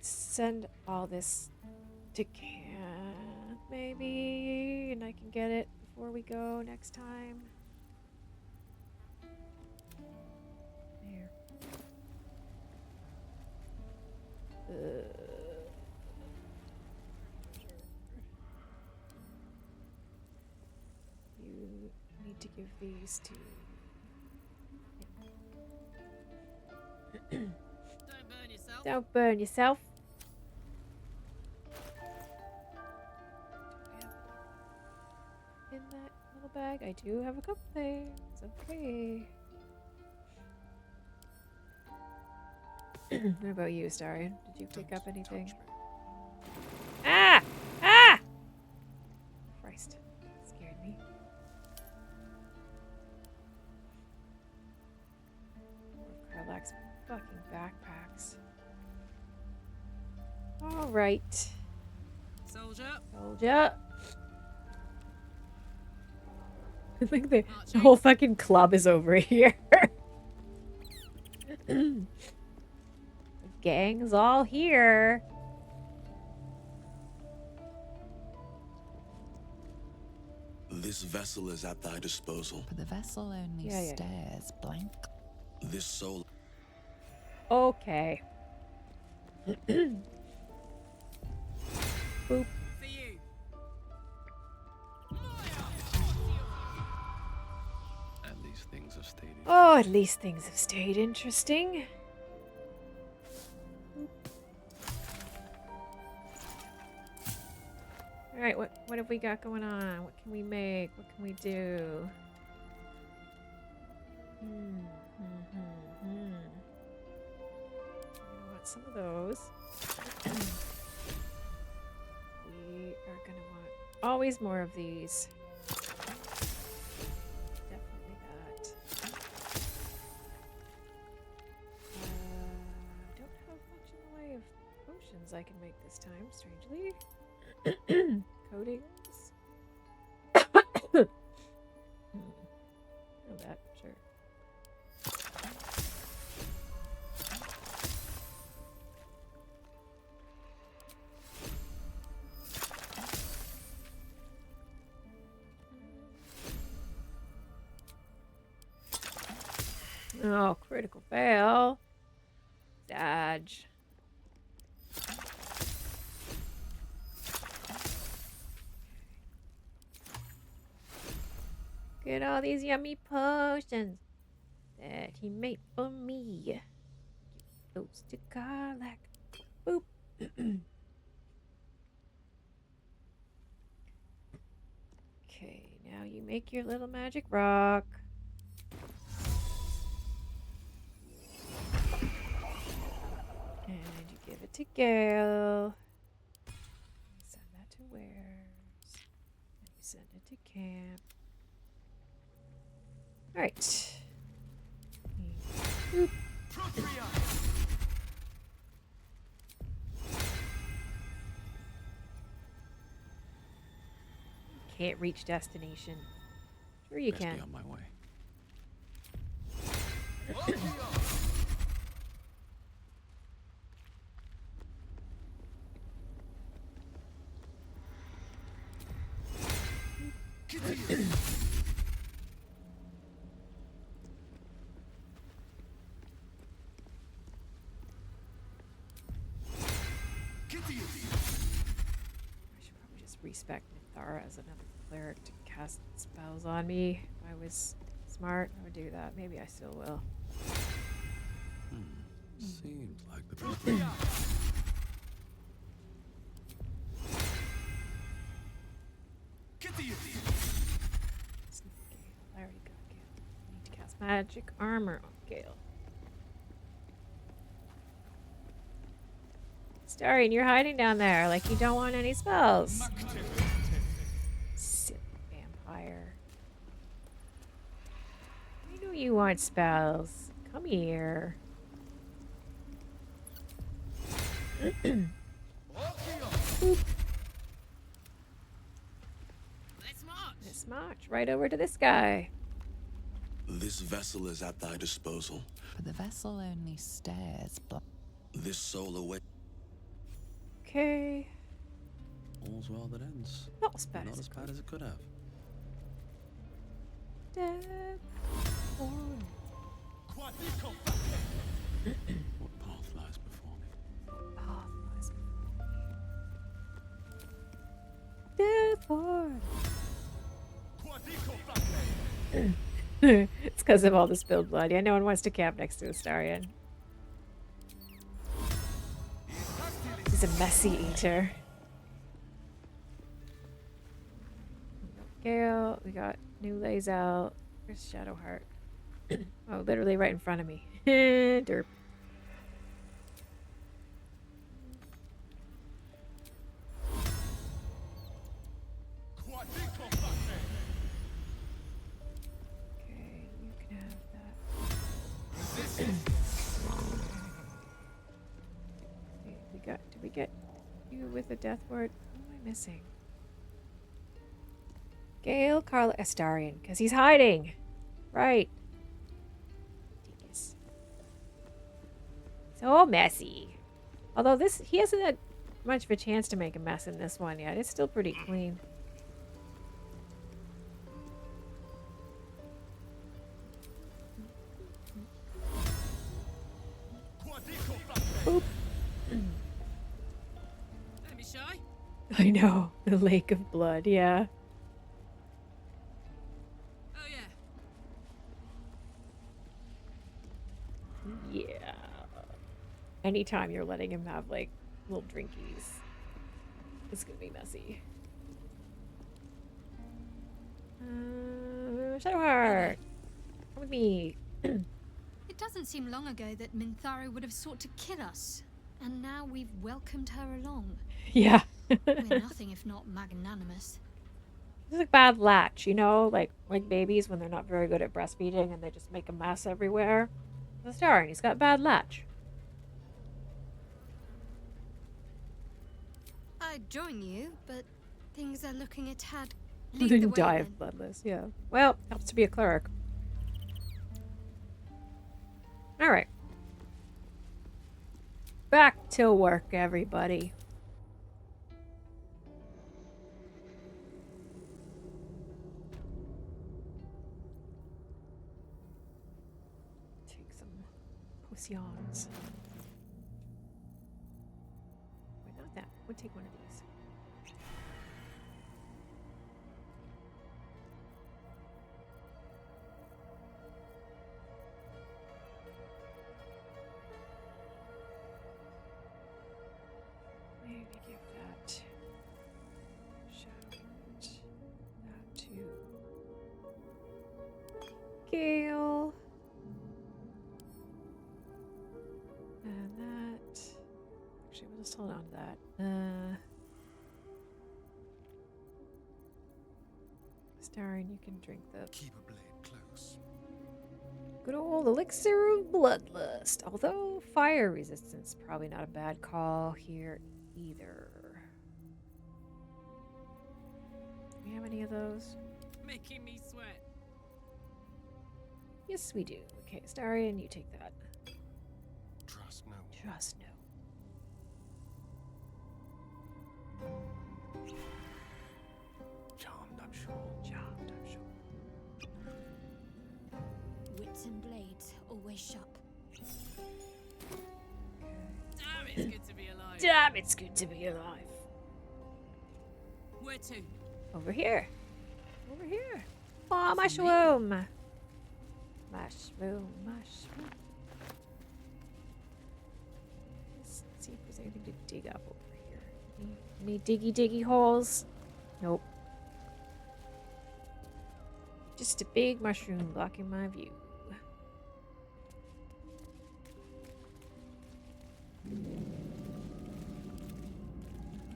Speaker 1: send all this to Can, maybe, and I can get it before we go next time. There. You need to give these to...
Speaker 10: Don't burn yourself.
Speaker 1: Don't burn yourself. In that little bag, I do have a couple things. Okay. What about you, Starion? Did you pick up anything? Ah! Ah! Christ. That scared me. More Karlach's fucking backpacks. Oh Alright.
Speaker 10: Soldier.
Speaker 1: Soldier. I think the whole fucking club is over here. The gang's all here.
Speaker 16: This vessel is at thy disposal.
Speaker 17: But the vessel only stares blank.
Speaker 16: This soul.
Speaker 1: Okay. Boop.
Speaker 8: At least things have stayed.
Speaker 1: Oh, at least things have stayed interesting. Alright, what have we got going on? What can we make? What can we do? I want some of those. We are gonna want always more of these. Definitely that. Don't have much in the way of potions I can make this time, strangely. Coatings. Oh, that, sure. Oh, critical fail. Dodge. Look at all these yummy potions that he made for me. Give those to Karlach. Boop. Okay, now you make your little magic rock. And you give it to Gale. Send that to Wares. And you send it to camp. Alright. Boop. Can't reach destination. Sure you can.
Speaker 8: Be on my way.
Speaker 1: Respect Nithara as another cleric to cast spells on me. If I was smart, I would do that. Maybe I still will.
Speaker 8: Seems like the
Speaker 1: I already got Gale. I need to cast magic armor on Gale. Starian, you're hiding down there like you don't want any spells. Silly vampire. I know you want spells. Come here. Boop. Let's march right over to this guy.
Speaker 16: This vessel is at thy disposal.
Speaker 17: But the vessel only stares blank.
Speaker 16: This soul away.
Speaker 1: Okay.
Speaker 8: All's well that ends.
Speaker 1: Not as bad
Speaker 8: Not as bad as it could have.
Speaker 11: What
Speaker 8: path lies before me?
Speaker 1: It's because of all the spilled blood. Yeah, no one wants to camp next to Astarion. He's a messy eater. Gale, we got new lays out. Where's Shadowheart? Oh, literally right in front of me. Derp. Okay, you can have that. Wait, did we get Two with a death ward. Who am I missing? Gale, Karlach, Astarion, because he's hiding. Right. Jeez. So messy. Although he hasn't had much of a chance to make a mess in this one yet. It's still pretty clean. Boop.
Speaker 10: Don't be shy.
Speaker 1: I know. The lake of blood, yeah.
Speaker 10: Oh yeah.
Speaker 1: Yeah. Anytime you're letting him have, like, little drinkies, it's gonna be messy. Shadowheart! Come with me.
Speaker 7: It doesn't seem long ago that Minthara would have sought to kill us, and now we've welcomed her along.
Speaker 1: Yeah.
Speaker 7: We're nothing if not magnanimous.
Speaker 1: It's like bad latch, you know? Like babies when they're not very good at breastfeeding and they just make a mess everywhere. The star, and he's got bad latch.
Speaker 7: I'd join you, but things are looking a tad.
Speaker 1: Lead the way, die of bloodless, yeah. Well, helps to be a cleric. Alright. Back to work, everybody. Take some potions. Wait, not that. We'll take one of these. Maybe give that shout that to Gale. And that. Actually, we'll just hold on to that. Starring, you can drink the.
Speaker 11: Keep a blade close.
Speaker 1: Good old elixir of bloodlust. Although fire resistance probably not a bad call here either. Do we have any of those?
Speaker 10: Making me sweat.
Speaker 1: Yes, we do. Okay, Starion, you take that.
Speaker 11: Trust no one.
Speaker 1: Trust no.
Speaker 4: Charmed, I'm sure.
Speaker 1: Charmed, I'm sure.
Speaker 15: Wits and blades, always sharp.
Speaker 10: Damn, it's good to be alive.
Speaker 1: Damn, it's good to be alive.
Speaker 10: Where to?
Speaker 1: Over here. Over here. Aw, mushroom. Mushroom, mushroom. Let's see if there's anything to dig up over here. Any diggy holes? Nope. Just a big mushroom blocking my view.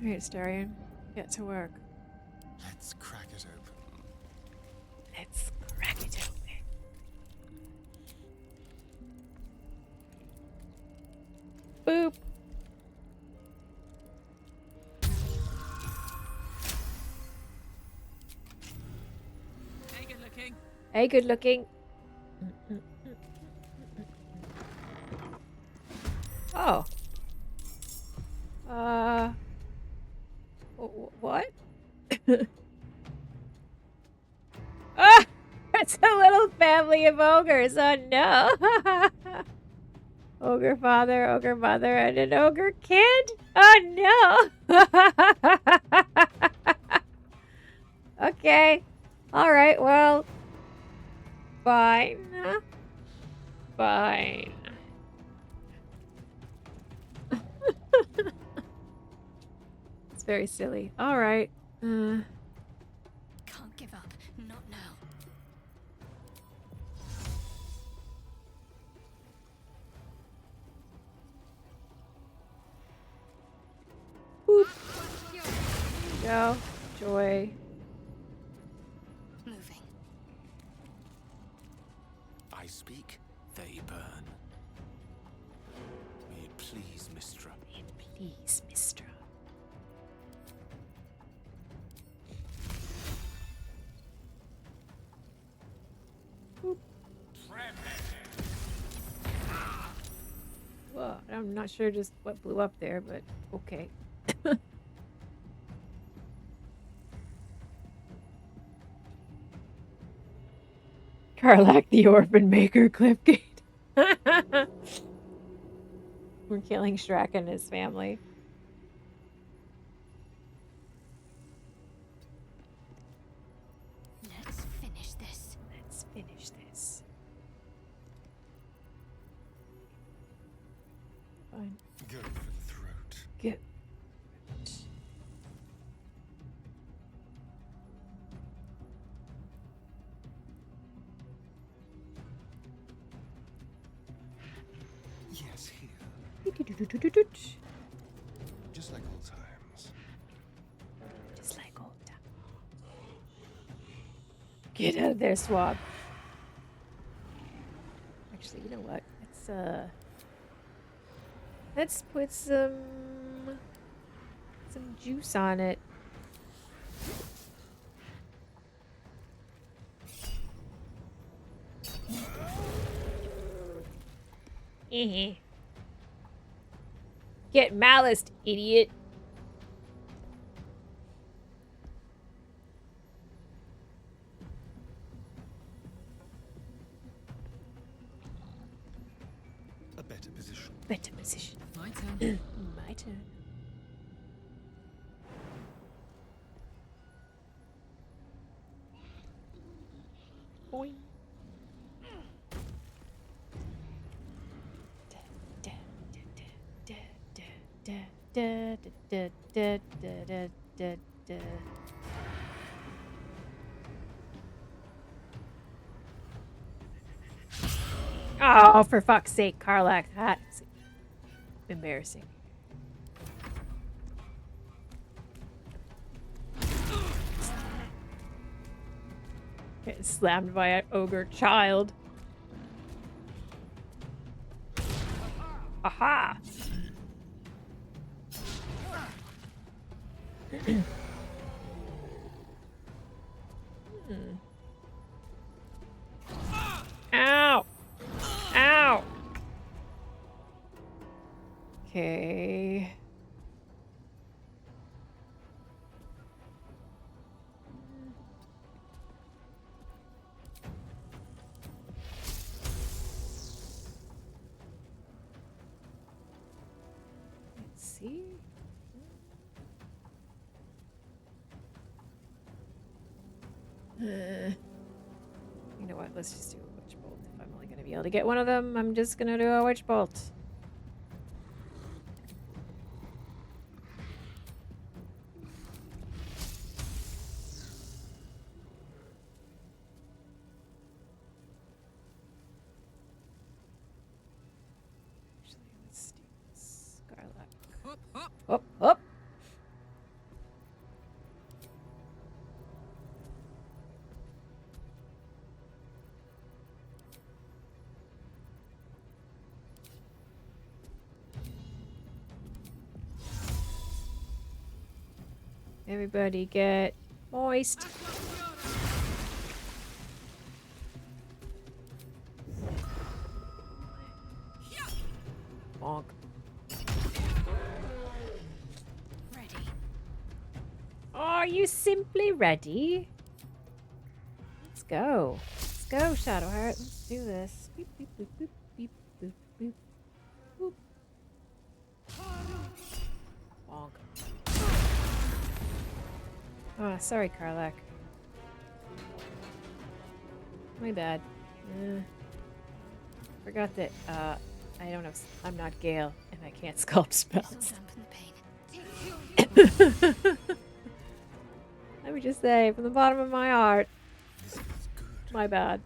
Speaker 1: Alright, Starion. Get to work.
Speaker 11: Let's crack it open.
Speaker 1: Let's crack it open. Boop.
Speaker 10: Hey, good looking.
Speaker 1: Hey, good looking. Oh. What? Ah! It's a little family of ogres. Oh no. Ogre father, ogre mother, and an ogre kid? Oh no. Okay. Alright, well. Fine. Fine. It's very silly. Alright.
Speaker 7: Can't give up. Not now.
Speaker 1: Boop. Go. Joy.
Speaker 7: Moving.
Speaker 4: I speak, they burn. May it please, Mistra.
Speaker 1: Please, Mistra. Well, I'm not sure just what blew up there, but okay. Karlach the Orphan Maker Clipgate. We're killing Shrek and his family.
Speaker 15: Let's finish this.
Speaker 1: Let's finish this. Fine.
Speaker 11: Go for the throat.
Speaker 1: Get.
Speaker 11: Yes, here. Just like old times.
Speaker 1: Just like old times. Get out of there, Swab. Actually, you know what? Let's put some juice on it. Get maliced, idiot.
Speaker 11: A better position.
Speaker 1: Better position.
Speaker 6: My turn.
Speaker 1: My turn. Boing. Oh, for fuck's sake, Karlach. That's embarrassing. Getting slammed by an ogre child. Aha! Ow! Ow! Okay. Let's see. You know what? Let's just do a witch bolt. If I'm only going to be able to get one of them, I'm just going to do a witch bolt. Actually, let's do Karlach.
Speaker 6: Hop, hop.
Speaker 1: Hop, hop. Everybody get moist. Bonk.
Speaker 15: Ready.
Speaker 1: Are you simply ready? Let's go. Let's go, Shadowheart. Let's do this. Beep, beep, boop, boop, beep, boop, boop, boop. Bonk. Oh, sorry, Karlach. My bad. Forgot that, I don't have... I'm not Gale, and I can't sculpt spells. Let me just say, from the bottom of my heart. My bad.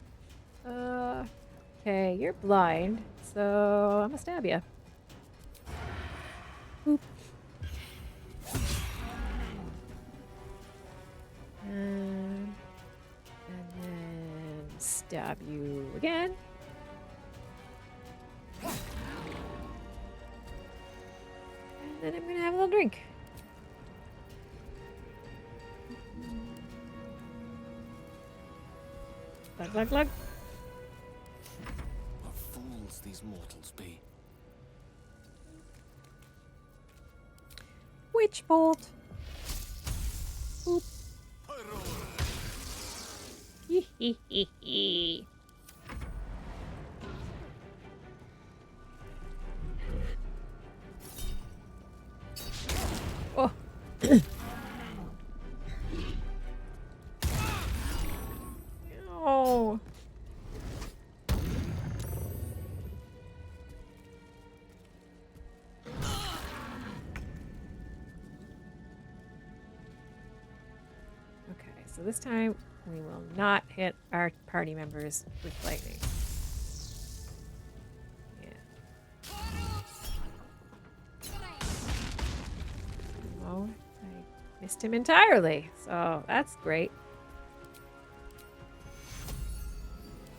Speaker 1: Okay, you're blind, so I'm gonna stab you. Boop. And then stab you again. And then I'm gonna have a little drink. Glug, glug, glug.
Speaker 8: must these mortals be?
Speaker 1: Witch bolt. Boop. Hee hee hee hee. Oh. Oh. Okay, so this time we will not hit our party members with lightning. Yeah. Oh, I missed him entirely, so that's great.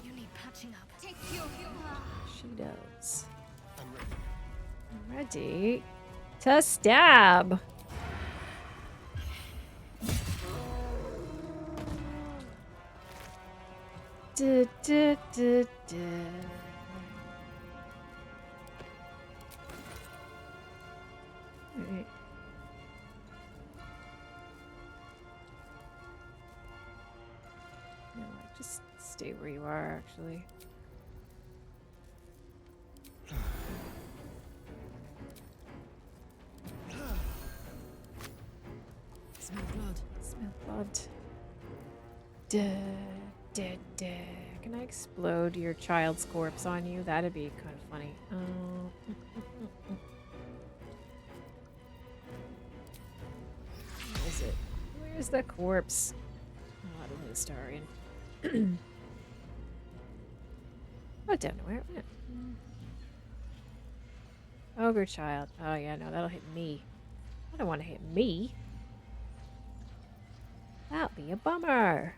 Speaker 5: You need patching up. Take your
Speaker 1: She does. I'm ready to stab. Duh, duh, duh, duh. Right. No, just stay where you are, actually.
Speaker 10: Smell blood.
Speaker 1: Smell blood. Duh, duh, duh. Can I explode your child's corpse on you? That'd be kind of funny. Oh. Where is it? Where's the corpse? Oh, I don't know the Starian. I don't know where it went. Ogre child. Oh yeah, no, that'll hit me. I don't want to hit me. That'll be a bummer.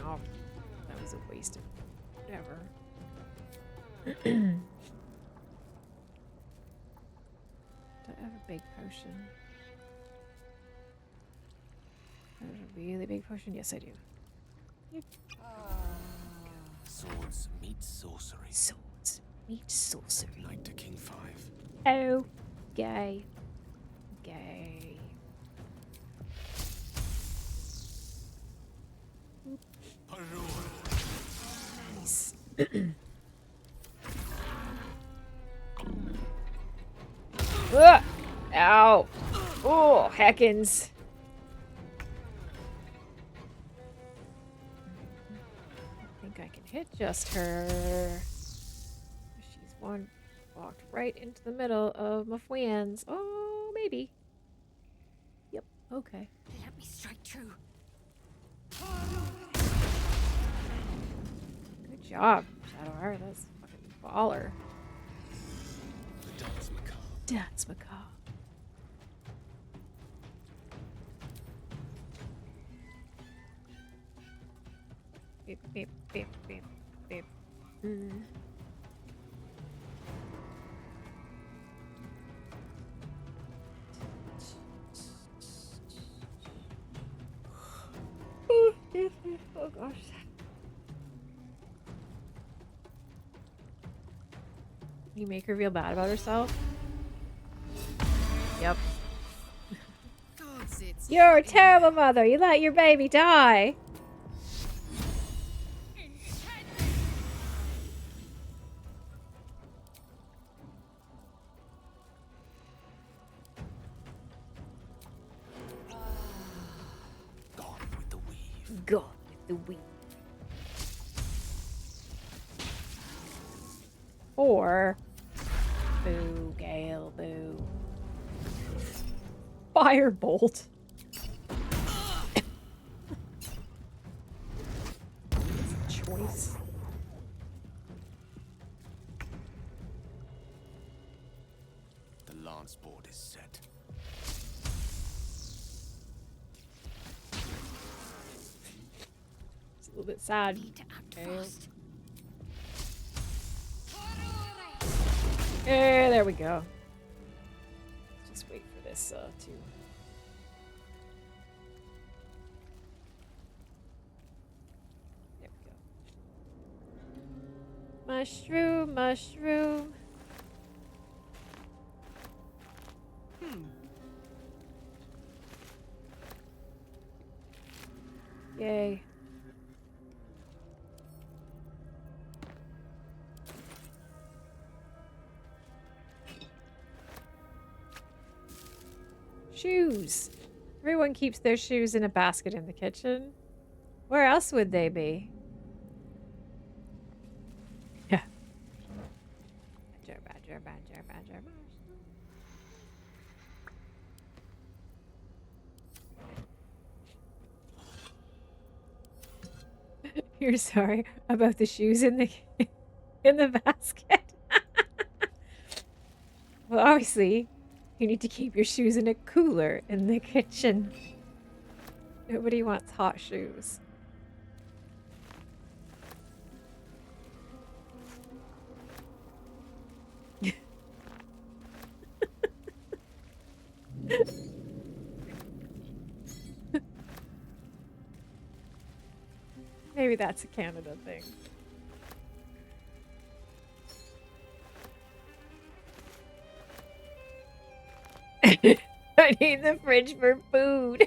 Speaker 1: Oh, that was a waste of whatever. Do I have a big potion? I have a really big potion? Yes, I do. Yep.
Speaker 8: Swords meet sorcery.
Speaker 1: Swords meet sorcery.
Speaker 8: Knight to King 5.
Speaker 1: Oh, gay. Gay. Nice. Ow. Oh, heckins. I think I can hit just her. She's walked right into the middle of my friends. Oh, maybe. Yep, okay.
Speaker 5: Let me strike true.
Speaker 1: Good job, Shadowheart. That's fucking baller.
Speaker 8: The dance macabre.
Speaker 1: Dance macabre. Beep, beep, beep, beep, beep. Mm. Oh gosh. You make her feel bad about herself? Yep. You're a terrible mother. You let your baby die.
Speaker 8: Gone with the weave.
Speaker 1: Gone with the weave. Or boo, Gale, boo. Firebolt. Choice.
Speaker 8: The lance board is set.
Speaker 1: It's a little bit sad. There we go. Let's just wait for this too. There we go. Mushroom, mushroom. Yay. Shoes. Everyone keeps their shoes in a basket in the kitchen. Where else would they be? Yeah. Badger, badger, badger, badger, badger. You're sorry about the shoes in the basket. Well, obviously, you need to keep your shoes in a cooler in the kitchen. Nobody wants hot shoes. Maybe that's a Canada thing. I need the fridge for food.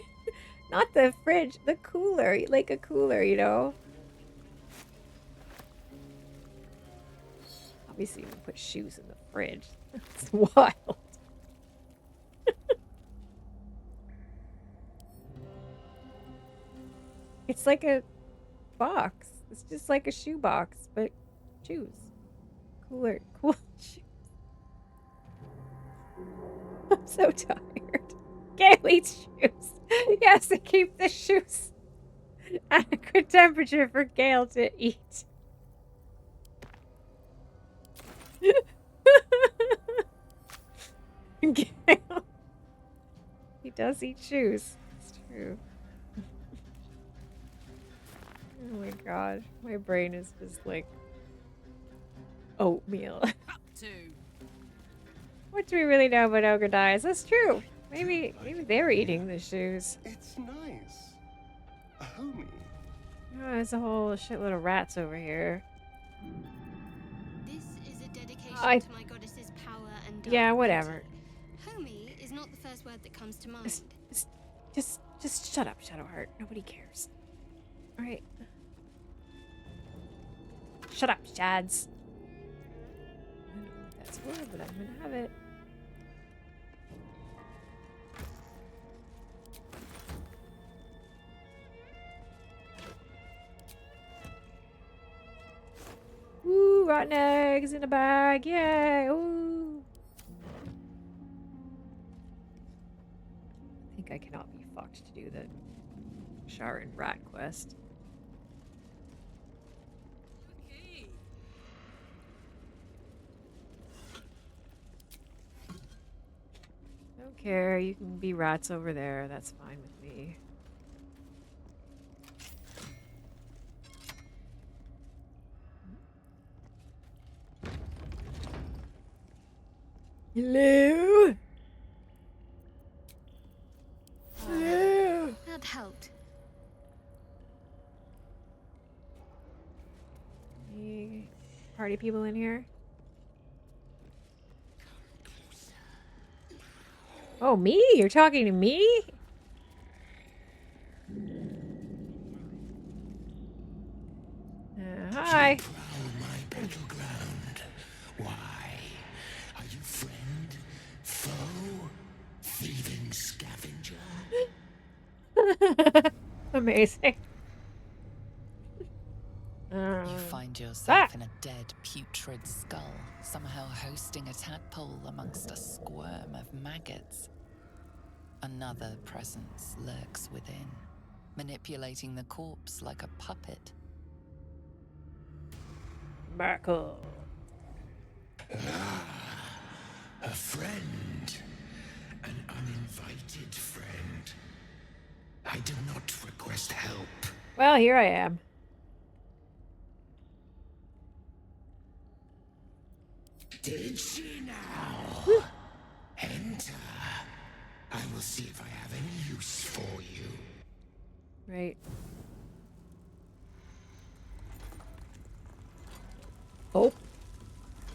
Speaker 1: Not the fridge, the cooler. Like a cooler, you know? Obviously, we put shoes in the fridge. It's wild. It's like a box. It's just like a shoe box, but shoes. Cooler. Cool shoes. I'm so tired. Gail eats shoes. He has to keep the shoes at a good temperature for Gail to eat. Gail. He does eat shoes. It's true. Oh my god. My brain is just like oatmeal. What do we really know about ogre dyes? That's true. Maybe they're eating the shoes.
Speaker 11: It's nice. Homey.
Speaker 1: Oh, there's a whole shitload of rats over here.
Speaker 5: This is a dedication to my goddess's power and dark
Speaker 1: yeah, whatever.
Speaker 5: Homey is not the first word that comes to mind.
Speaker 1: Just shut up, Shadowheart. Nobody cares. All right. Shut up, Shads. I don't know what that's for, but I'm gonna have it. Ooh, rotten eggs in a bag. Yay. Ooh. I think I cannot be fucked to do the Sharon rat quest. Don't care. You can be rats over there. That's fine with me. Hello? Hello?
Speaker 5: That helped.
Speaker 1: Any party people in here? Oh, me? You're talking to me? Hi.
Speaker 16: My battleground. Why? Are you friend? Foe? Thieving scavenger?
Speaker 1: Amazing.
Speaker 17: You find yourself in a dead, putrid skull, somehow hosting a tadpole amongst a squirm of maggots. Another presence lurks within, manipulating the corpse like a puppet.
Speaker 1: Marco.
Speaker 16: A friend. An uninvited friend. I do not request help.
Speaker 1: Well, here I am.
Speaker 16: Did she now? Enter.
Speaker 18: I will see if I have any use for you.
Speaker 1: Right. Oh.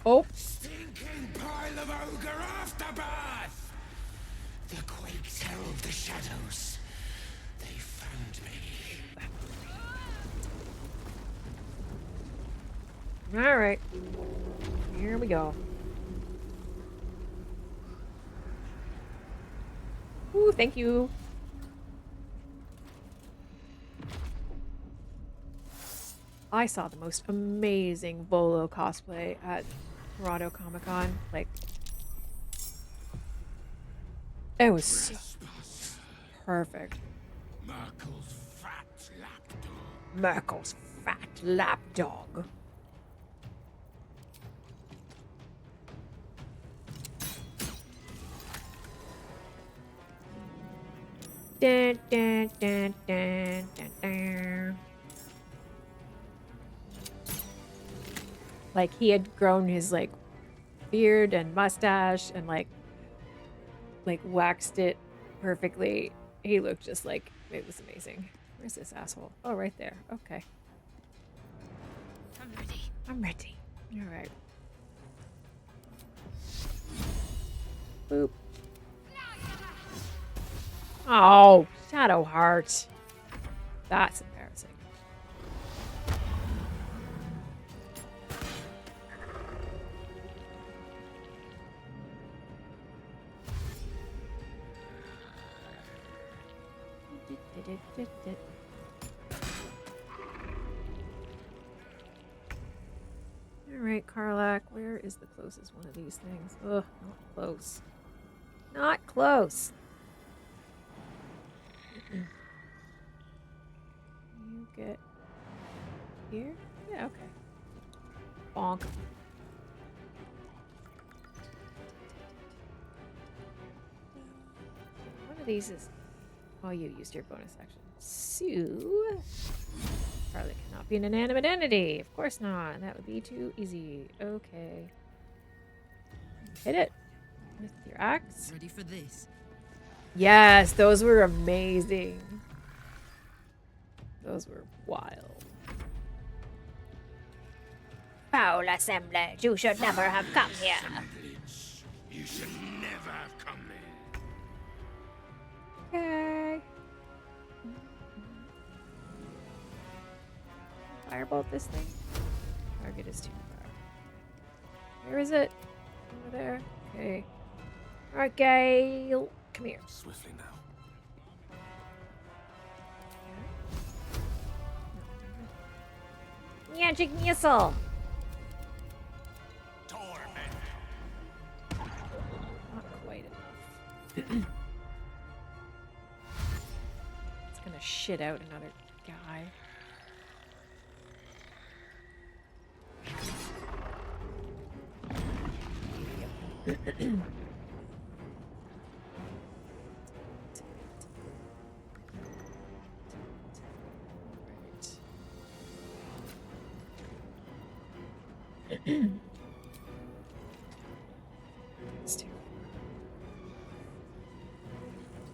Speaker 1: Oh.
Speaker 18: Stinking pile of ogre afterbirth! The quakes herald the shadows. They found me.
Speaker 1: All right. Here we go. Ooh, thank you. I saw the most amazing Volo cosplay at Toronto Comic Con. Like, it was so perfect.
Speaker 18: Merkel's fat lapdog.
Speaker 1: Merkel's fat lapdog. Dun, dun, dun, dun, dun, dun. Like, he had grown his, like, beard and mustache and, like waxed it perfectly. He looked just like, it was amazing. Where's this asshole? Oh, right there. Okay.
Speaker 15: I'm ready.
Speaker 1: I'm ready. All right. Boop. Oh, Shadowheart. That's embarrassing. Alright, Karlach, where is the closest one of these things? Ugh, not close. Not close! You get here? Yeah, okay. Bonk. One of these is... Oh, you used your bonus action. So... Karlach cannot be an inanimate entity. Of course not. That would be too easy. Okay. Hit it with your axe.
Speaker 6: Ready for this?
Speaker 1: Yes, those were amazing. Those were wild.
Speaker 9: Foul assemblage. You should never have come here.
Speaker 18: Assemblage. You should never have come here.
Speaker 1: Okay. Firebolt this thing. Target is too far. Where is it? Over there. Okay. Alright, Gale. Come here.
Speaker 8: Swiftly now.
Speaker 1: Magic missile. Not quite enough. It's gonna shit out another guy.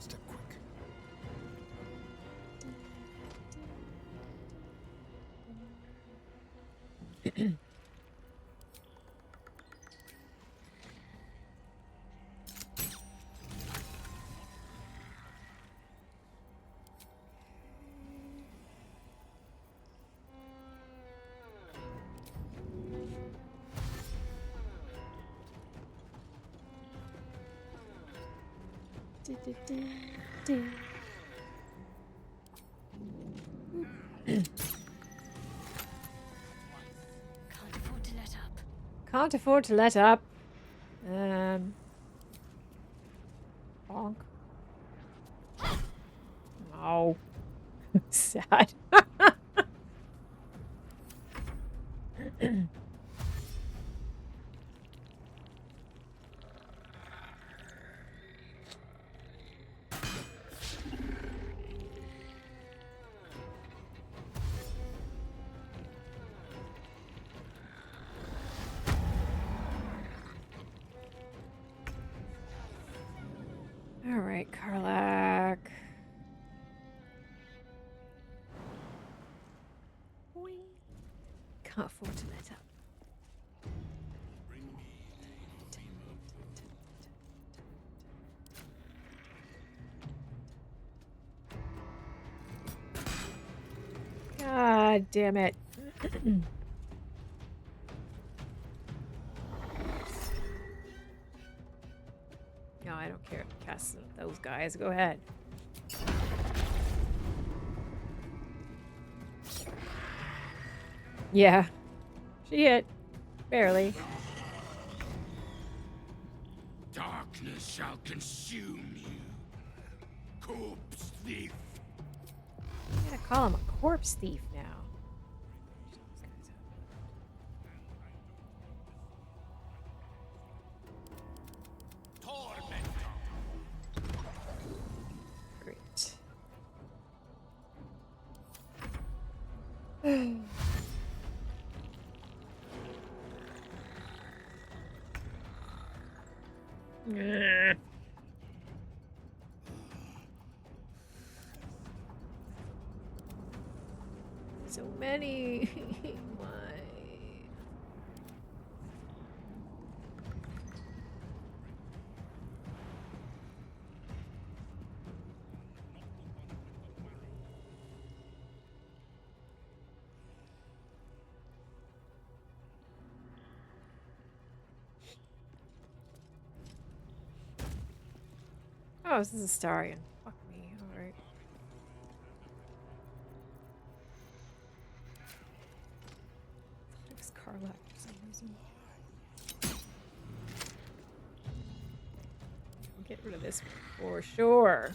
Speaker 1: Step
Speaker 11: quick.
Speaker 15: Can't afford to let up.
Speaker 1: Can't afford to let up. Bonk. Oh. Sad. All right, Karlach. Can't afford to let up. God damn it. No, I don't care. Cast those guys. Go ahead. Yeah. She hit. Barely.
Speaker 18: Darkness shall consume you. Corpse thief.
Speaker 1: I'm gonna call him a corpse thief now. Great. So many. Why? Oh, this is Astarion. Fuck me. Alright. It's Karlach for some reason. I'll get rid of this one for sure.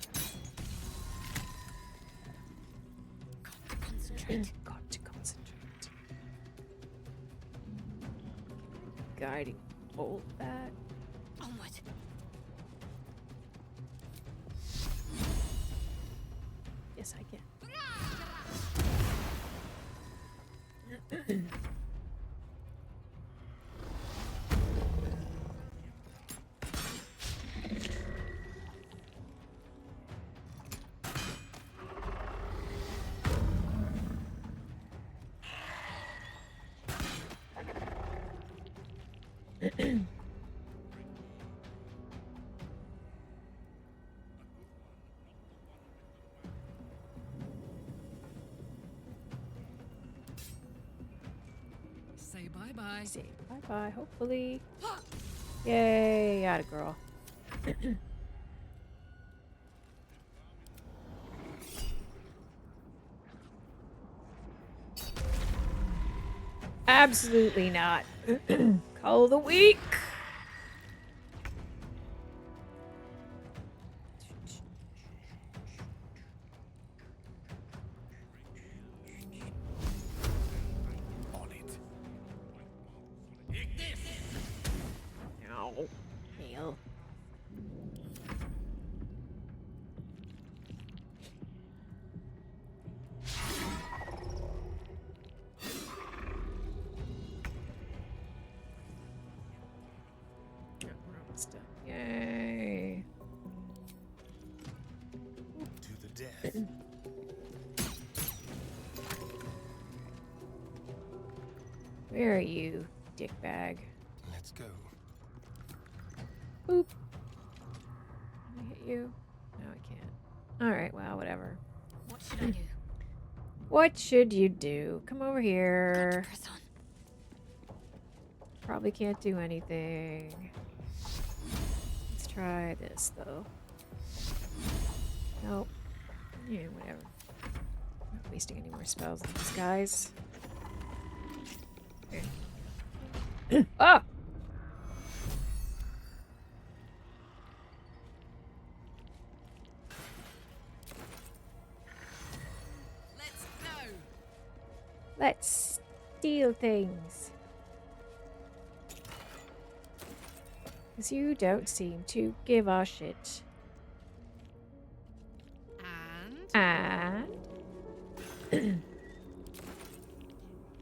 Speaker 1: Got to concentrate. Guiding bolt that.
Speaker 12: Onward.
Speaker 1: Yes, I can.
Speaker 10: Say bye-bye.
Speaker 1: Say bye-bye, hopefully. Yay, atta girl. Absolutely not. Call of the week.
Speaker 18: On it.
Speaker 1: No. Hail. Yay.
Speaker 18: To the death.
Speaker 1: Where are you, dickbag?
Speaker 11: Let's go.
Speaker 1: Boop. Can I hit you? No, I can't. Alright, well, whatever.
Speaker 12: What should I do?
Speaker 1: What should you do? Come over here. Probably can't do anything. Let's try this, though. Nope. Yeah, whatever. Not wasting any more spells on these guys. Okay. Ah!
Speaker 10: Let's go.
Speaker 1: Let's steal things. Because you don't seem to give a shit. And?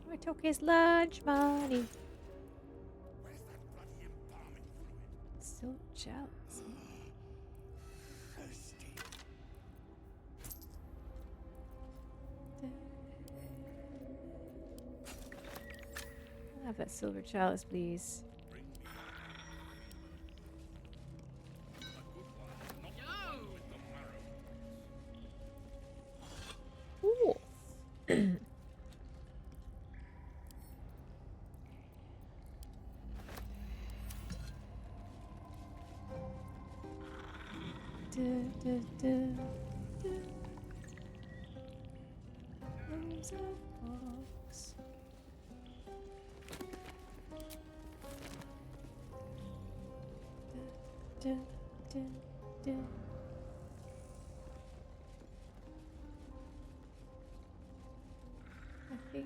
Speaker 1: I took his lunch money. So jealous. have that silver chalice, please. Ooh. Rose of Fox.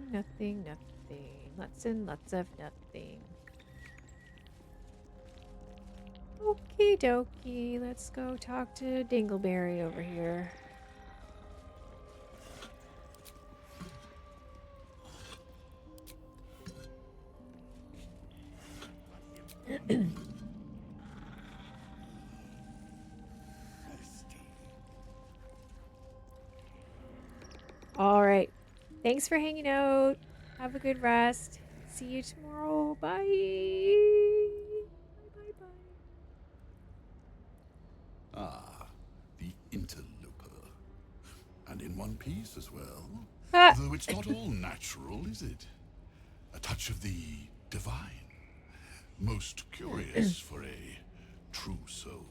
Speaker 1: Nothing. Lots and lots of nothing. Okie dokie, let's go talk to Dingleberry over here. All right. Thanks for hanging out. Have a good rest. See you tomorrow. Bye. Bye.
Speaker 3: Ah, the interloper. And in one piece as well.
Speaker 1: Ah.
Speaker 3: Though it's not all natural, is it? A touch of the divine. Most curious for a true soul.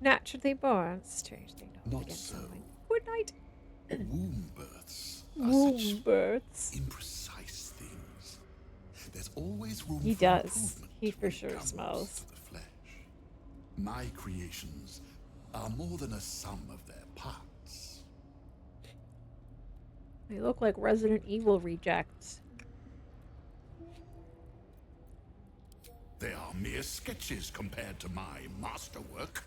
Speaker 1: Naturally born. Strange thing to hold
Speaker 3: Not
Speaker 1: against
Speaker 3: so.
Speaker 1: someone. Good night.
Speaker 3: Womb births are
Speaker 1: Womb
Speaker 3: such
Speaker 1: births.
Speaker 3: imprecise things. There's always room
Speaker 1: He
Speaker 3: for
Speaker 1: does.
Speaker 3: improvement.
Speaker 1: He for
Speaker 3: when it
Speaker 1: sure
Speaker 3: comes
Speaker 1: smells.
Speaker 3: to the flesh. My creations are more than a sum of their parts.
Speaker 1: They look like Resident Evil rejects.
Speaker 3: They are mere sketches compared to my masterwork.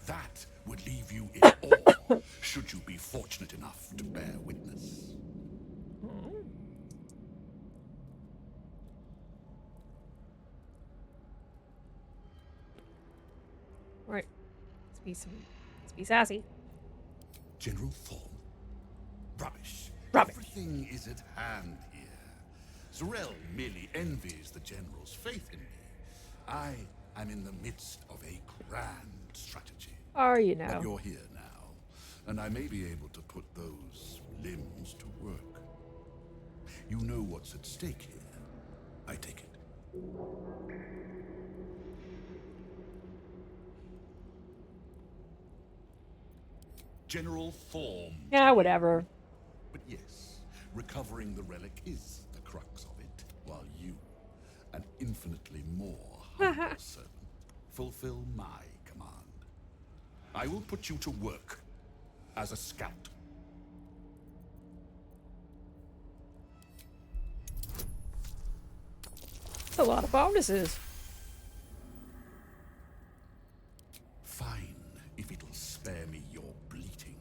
Speaker 3: That would leave you in awe, should you be fortunate enough to bear witness.
Speaker 1: Right. Let's be sassy.
Speaker 3: General Thorn? Rubbish.
Speaker 1: Rubbish.
Speaker 3: Everything is at hand here. Zarel merely envies the General's faith in me. I am in the midst of a grand strategy.
Speaker 1: Are you now?
Speaker 3: But you're here now, and I may be able to put those limbs to work. You know what's at stake here, I take it. General Form.
Speaker 1: Yeah, whatever.
Speaker 3: But yes, recovering the relic is the crux of it, while you, an infinitely more humble servant, fulfill my command. I will put you to work as a scout.
Speaker 1: That's a lot of bonuses.
Speaker 3: Fine, if it'll spare me your bleating.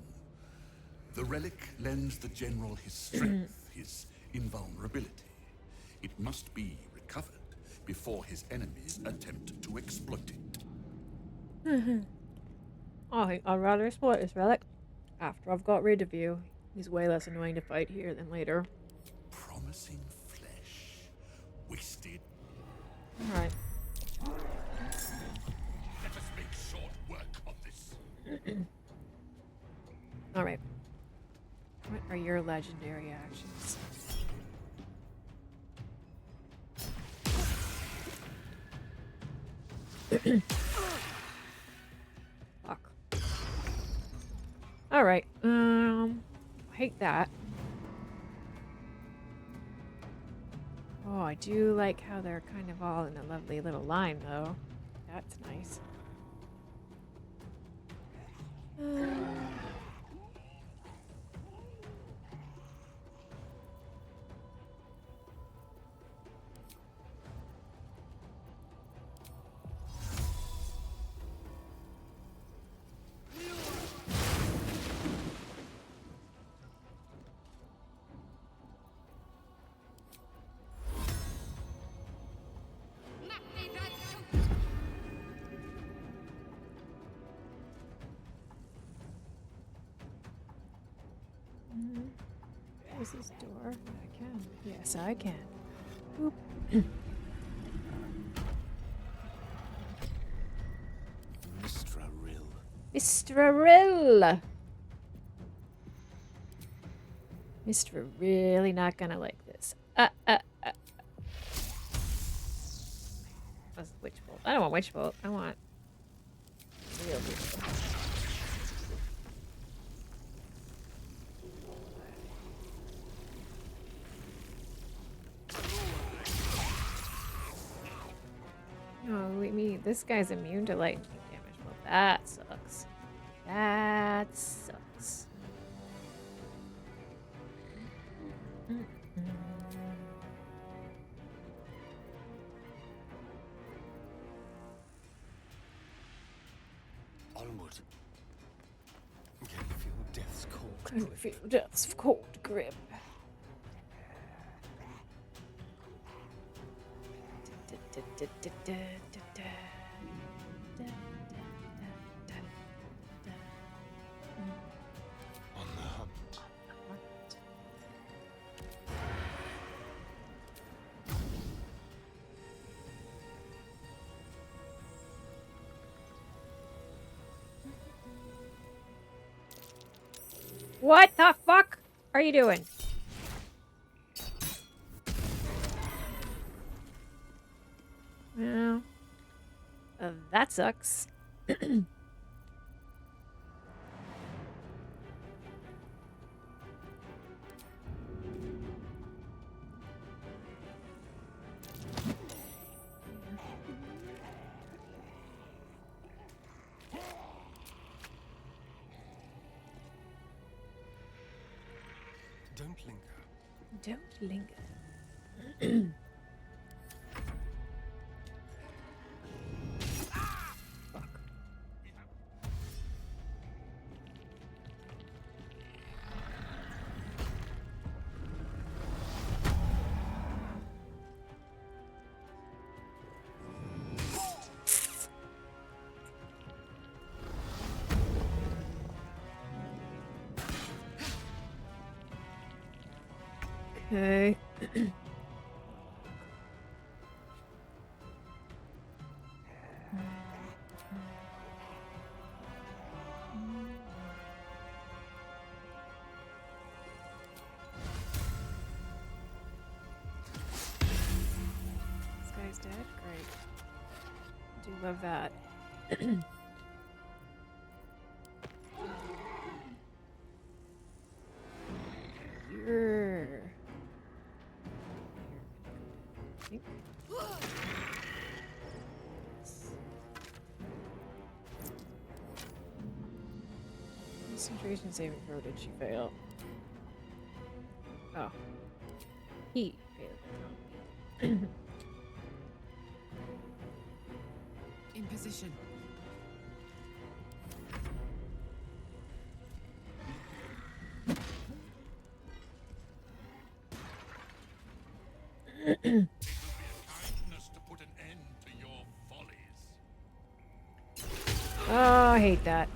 Speaker 3: The relic lends the General his strength, his invulnerability. It must be recovered before his enemies attempt to exploit it.
Speaker 1: I think I'd rather exploit this relic after I've got rid of you. He's way less annoying to fight here than later.
Speaker 3: Promising flesh, wasted.
Speaker 1: Alright.
Speaker 3: Let us make short work of this.
Speaker 1: Alright. What are your legendary actions? Fuck. Alright, I hate that. Oh, I do like how they're kind of all in a lovely little line, though. That's nice. close this door? I can. Yes, I can. Boop.
Speaker 3: Mistra Rill.
Speaker 1: Mr. Rill! Mr. Really not gonna like this. That's witch bolt. I don't want witch bolt. I want real people. No, this guy's immune to lightning damage. Well, that sucks. That sucks.
Speaker 11: Onward. Can you feel death's cold
Speaker 1: Can you feel death's cold grip?
Speaker 11: on the hunt.
Speaker 1: What the fuck are you doing? Well, that sucks.
Speaker 11: Don't linger.
Speaker 1: Don't linger. Okay. This guy's dead? Great. I do love that. You're... Concentration saving throw, did she fail? Oh. He failed.
Speaker 10: In position.
Speaker 18: Kindness to put an end to your follies.
Speaker 1: Oh, I hate that.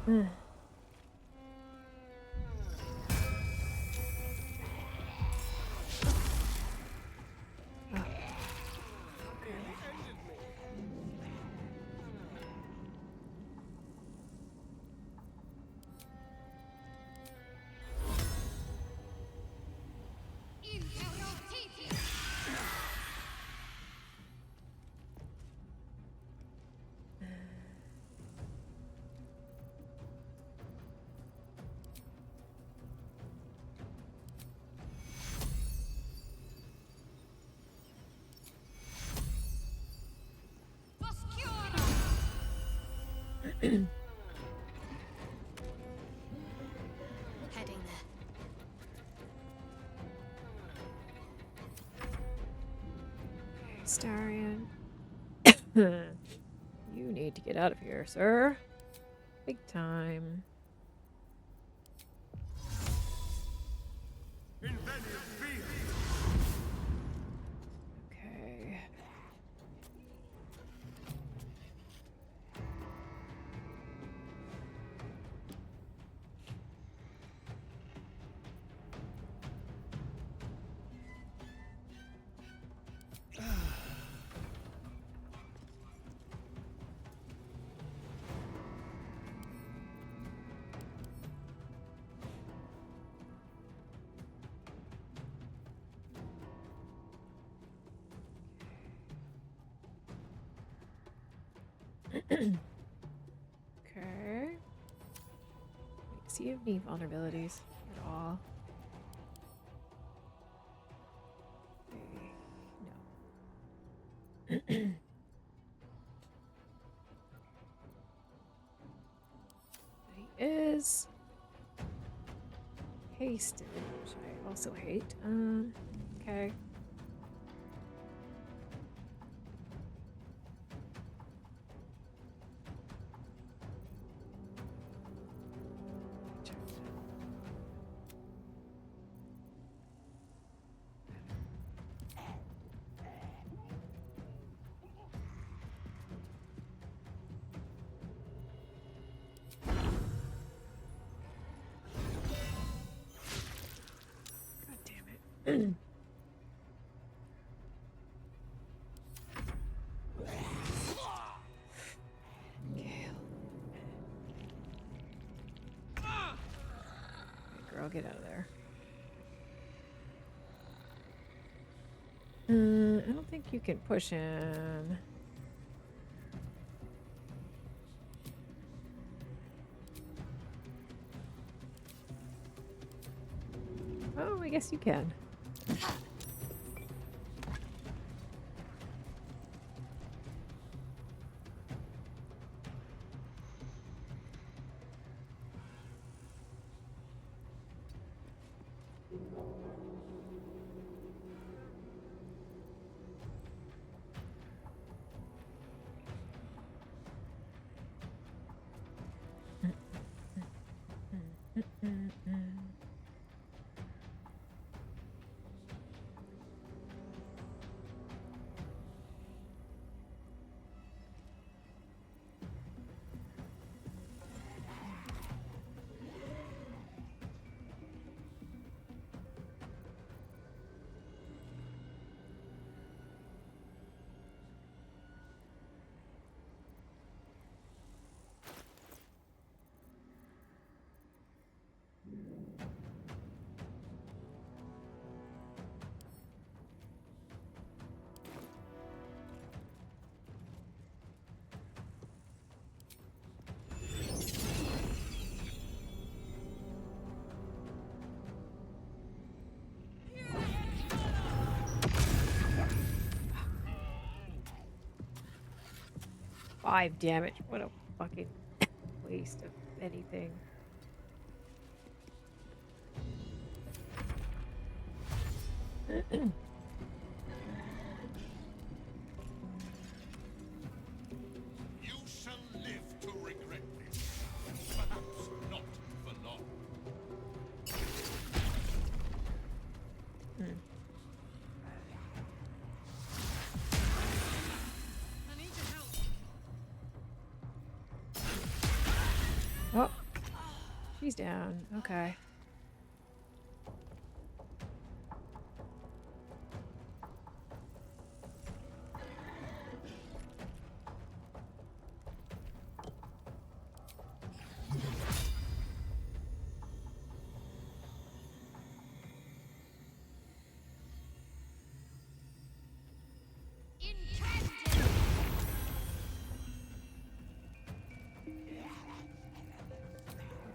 Speaker 7: Heading there.
Speaker 1: Starion. You need to get out of here, sir. Big time. Okay. Okay. See if you have any vulnerabilities at all. Okay. No. He is hasted, which I also hate. Okay. Girl, get out of there. I don't think you can push in. Oh, I guess you can. Five damage. What a fucking waste of anything.
Speaker 18: You shall live to regret this. Perhaps not for long.
Speaker 10: I need your help.
Speaker 1: Oh, she's down. Okay.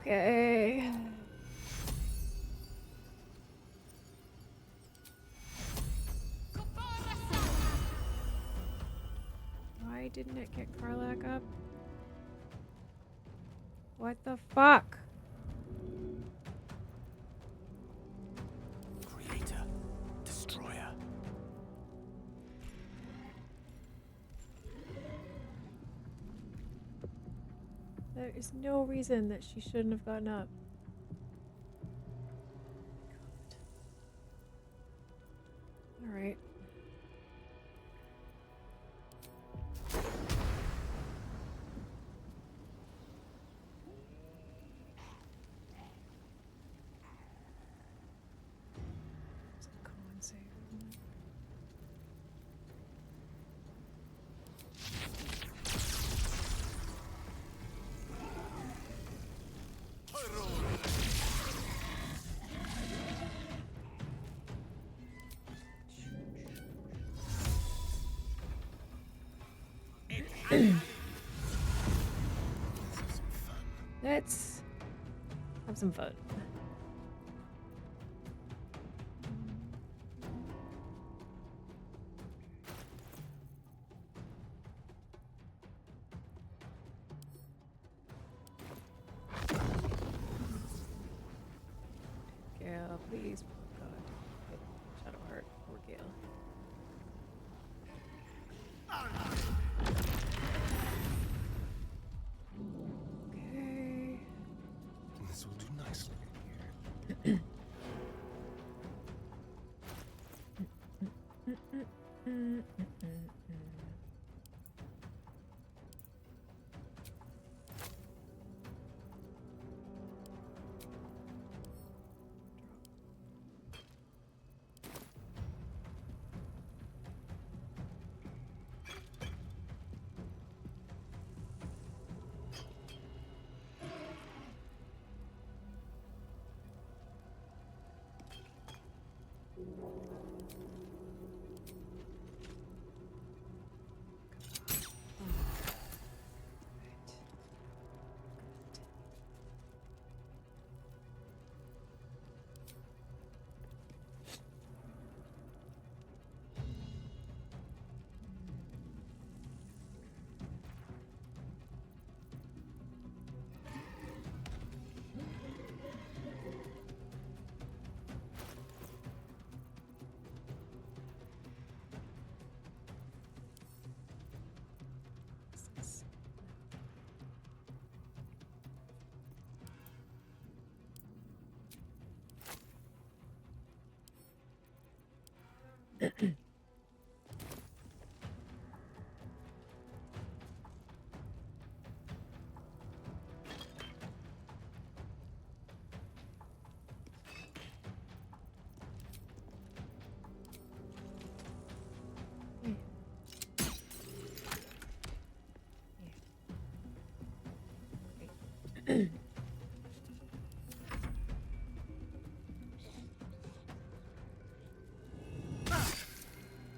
Speaker 1: Okay. Why didn't it get Karlach up? What the fuck?
Speaker 4: Creator, destroyer.
Speaker 1: There is no reason that she shouldn't have gotten up. All right. Con save. Let's have some fun. Gale, please. Oh God. Shadowheart. Poor Gale. Okay.
Speaker 11: This will do nicely.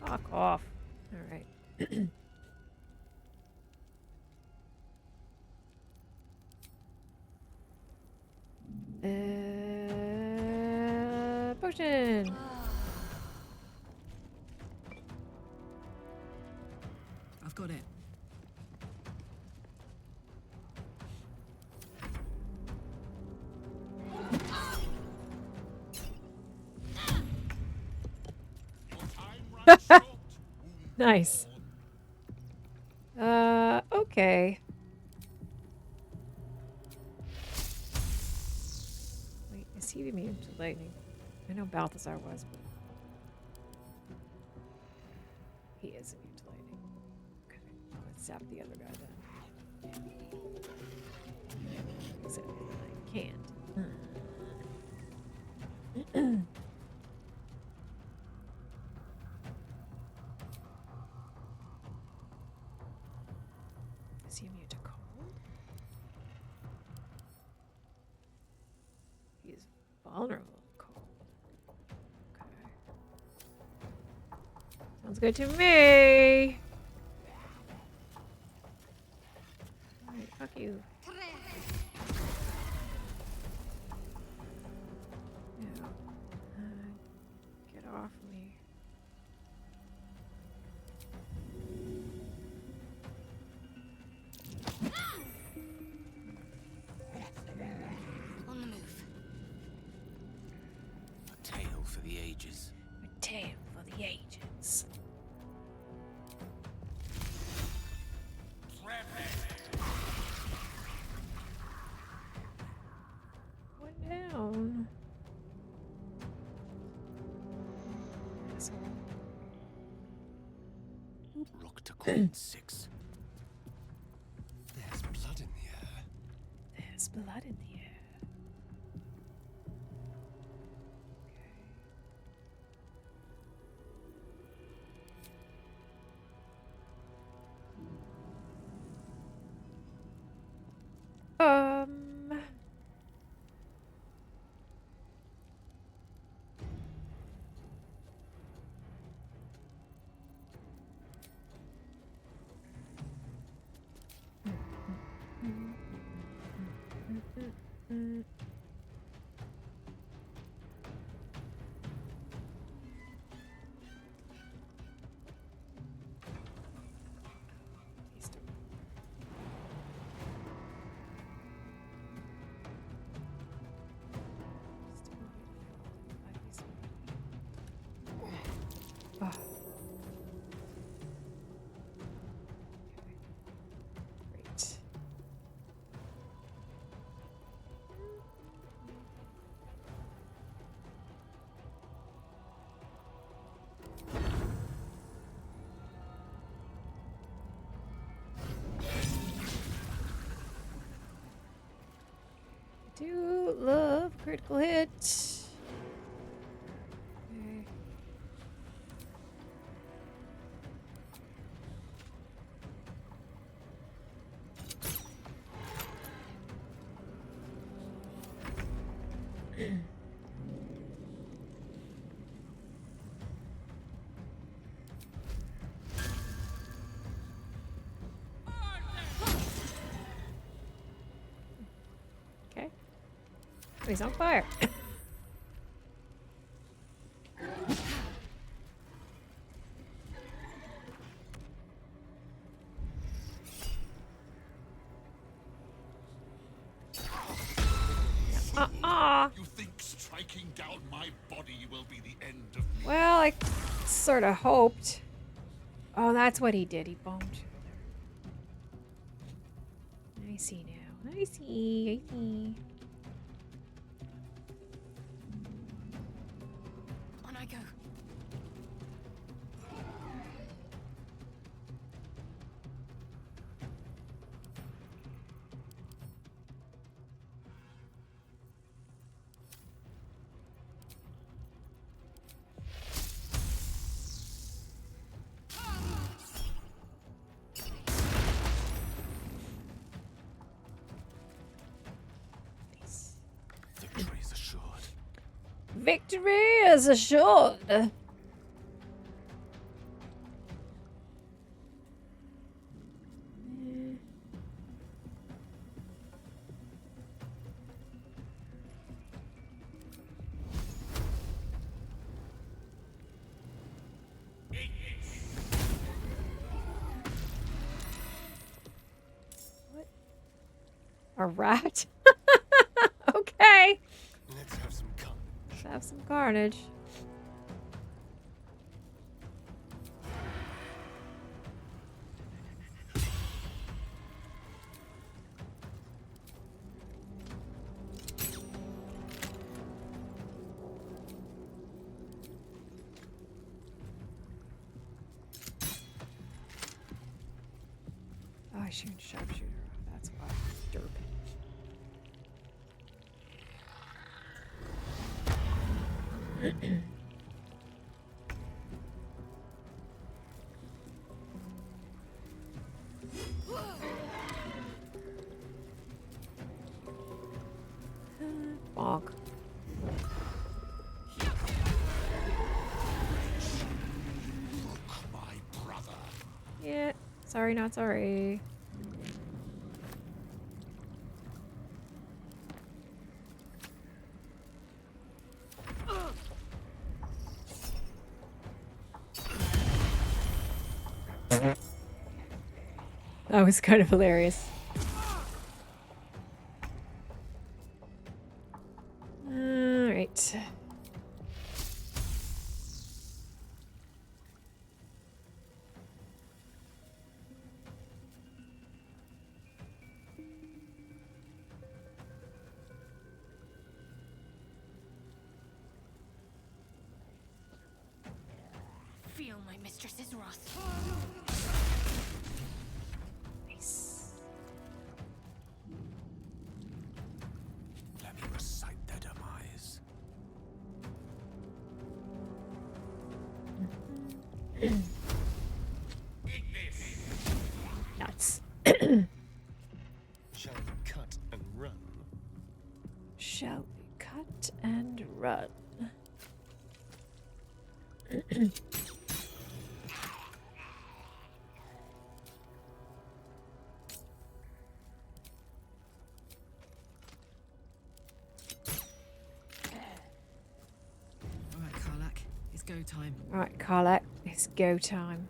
Speaker 1: Fuck off. Alright. Potion!
Speaker 10: I've got it.
Speaker 1: Nice. Okay. Wait, is he immune to lightning? I know Balthazar was, but he is immune to lightning. Okay, let's zap the other guy then. Except I can't. Is he immune to cold? He is vulnerable to cold. Okay. Sounds good to me. Alright, fuck you. Yeah. Get off me.
Speaker 12: On the move.
Speaker 2: A tale for the ages.
Speaker 1: A tale for the ages. One down. Asshole.
Speaker 2: Rook to coin 6.
Speaker 11: There's blood in the air.
Speaker 1: There's blood in the air. Oh. Great. I do love critical hit. Okay. Okay. He's on fire.
Speaker 18: You think striking down my body will be the end of me?
Speaker 1: Well, I sort of hoped. Oh, that's what he did. He bombed. I see now. I see. I see.
Speaker 12: On I go.
Speaker 4: Victory is assured.
Speaker 1: Victory is assured. What? A rat? Okay.
Speaker 11: Let's have some carnage.
Speaker 1: Let's have some carnage. Oh, I shoot sharpshooter. That's why. Derp. Bonk.
Speaker 18: My brother.
Speaker 1: Yeah. Sorry, not sorry. That was kind of hilarious. Alright.
Speaker 12: Feel my mistress's wrath.
Speaker 1: Nice.
Speaker 4: Let me recite their demise.
Speaker 1: Nuts.
Speaker 11: Shall we cut and run?
Speaker 1: Shall we cut and run?
Speaker 10: go time.
Speaker 1: Alright, Karlach, it's go time.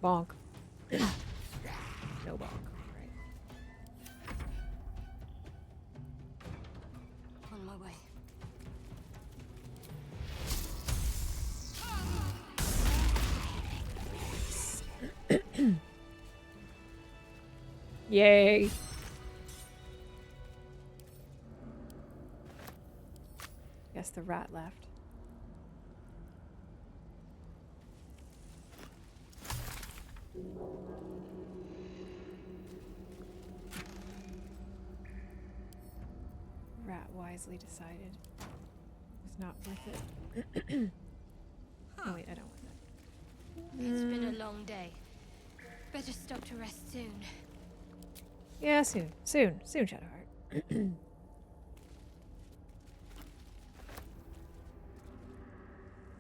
Speaker 1: Bonk. No bonk. Right.
Speaker 5: On my way.
Speaker 1: Yay. Guess the rat left. Rat wisely decided it was not worth it. Oh wait, I don't want that.
Speaker 12: It's been a long day. Better stop to rest soon.
Speaker 1: Yeah, soon, Shadowheart. Where'd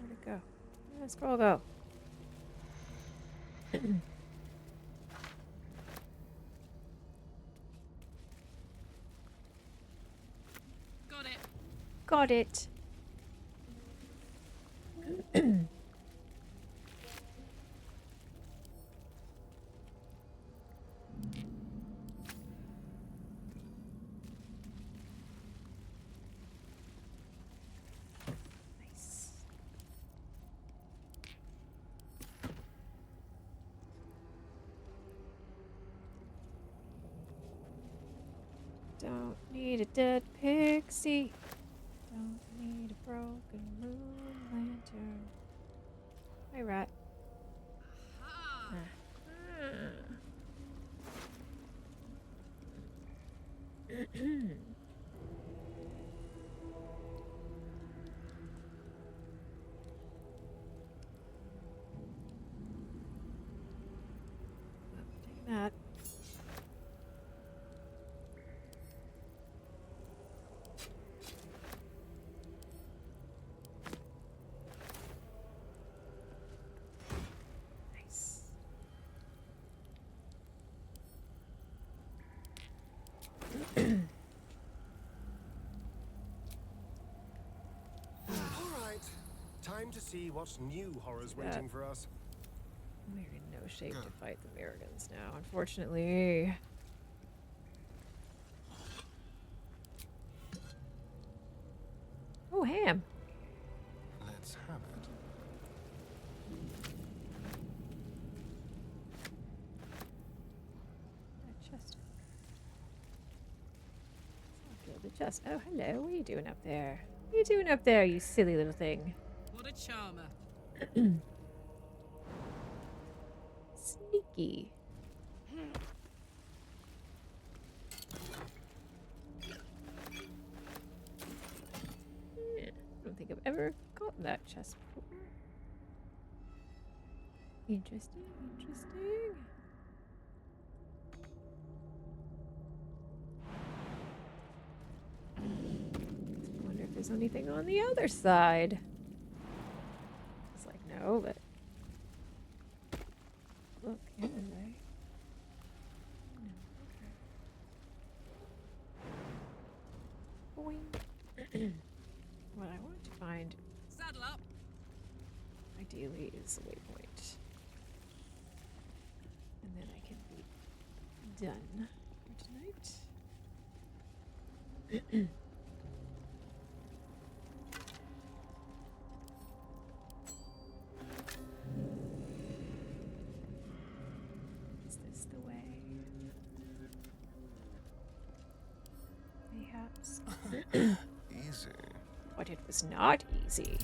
Speaker 1: it go? Where'd the scroll go?
Speaker 10: Got it.
Speaker 1: Got it. Nice. Don't need a dead pixie. Don't need a broken moon lantern. Hi, rat. Take that. Nice.
Speaker 11: Alright, time to see what's new horrors waiting for us.
Speaker 1: We're in no shape to fight the Americans now, unfortunately. Oh, ham.
Speaker 11: Let's have it.
Speaker 1: That chest. I'll kill the chest. Oh, hello. What are you doing up there? What are you doing up there, you silly little thing?
Speaker 10: What a charmer.
Speaker 1: Sneaky. I don't think I've ever gotten that chest before. Interesting, interesting. I wonder if there's anything on the other side. It's like, no, but... Look, anyway. No, okay. Boing. What I want to find,
Speaker 10: Saddle up.
Speaker 1: ideally, is the waypoint. And then I can be done for tonight. Is this the way? Perhaps.
Speaker 11: Easy.
Speaker 1: But it was not easy.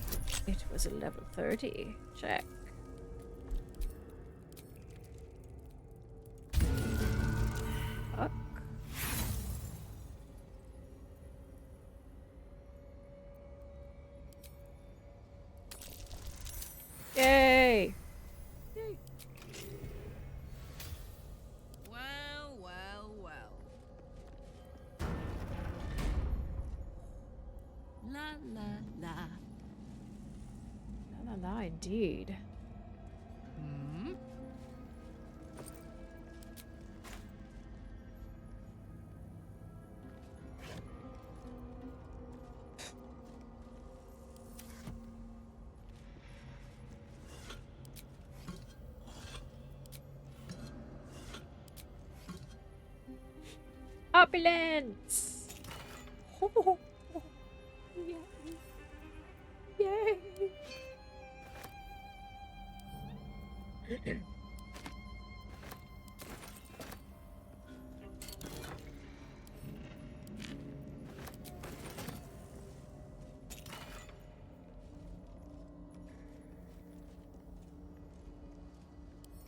Speaker 1: It was a level 30. Check. Fuck. Yay! Yay.
Speaker 10: Well, well, well. La la la.
Speaker 1: La la la, indeed.
Speaker 10: Hmm?
Speaker 1: Opulence! Oh, yay. Yay! Did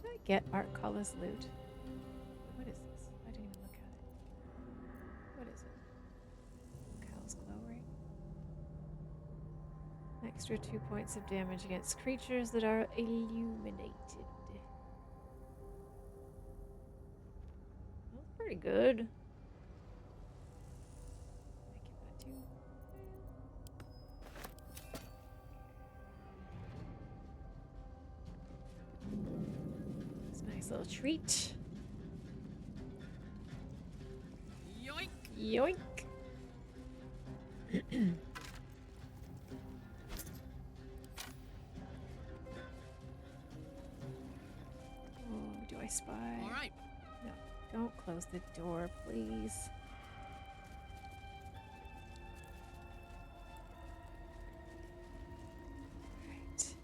Speaker 1: I get Art Kala's loot? What is this? I didn't even look at it. What is it? Cal's glow ring. Extra 2 points of damage against creatures that are illuminated. That's pretty good. I get that too. It's a nice little treat.
Speaker 10: Yoink!
Speaker 1: Yoink! Oh, do I spy?
Speaker 10: All right.
Speaker 1: No, don't close the door, please. Right.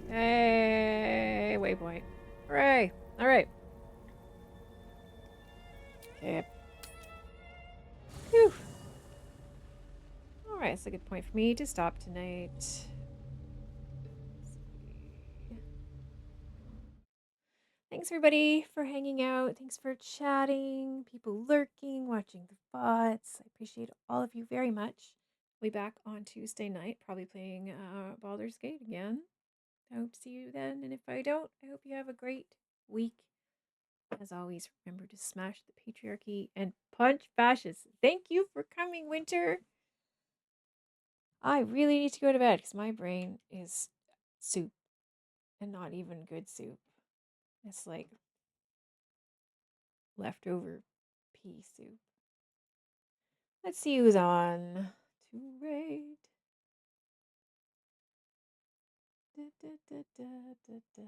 Speaker 1: Hey, waypoint. Hooray! All right. Okay. Whew. All right, that's a good point for me to stop tonight. Thanks everybody for hanging out. Thanks for chatting, people lurking, watching the bots. I appreciate all of you very much. We'll be back on Tuesday night, probably playing Baldur's Gate again. I hope to see you then. And if I don't, I hope you have a great week. As always, remember to smash the patriarchy and punch fascists. Thank you for coming, Winter. I really need to go to bed because my brain is soup and not even good soup. It's like leftover pea soup. Let's see who's on to raid. Da, da, da, da, da, da.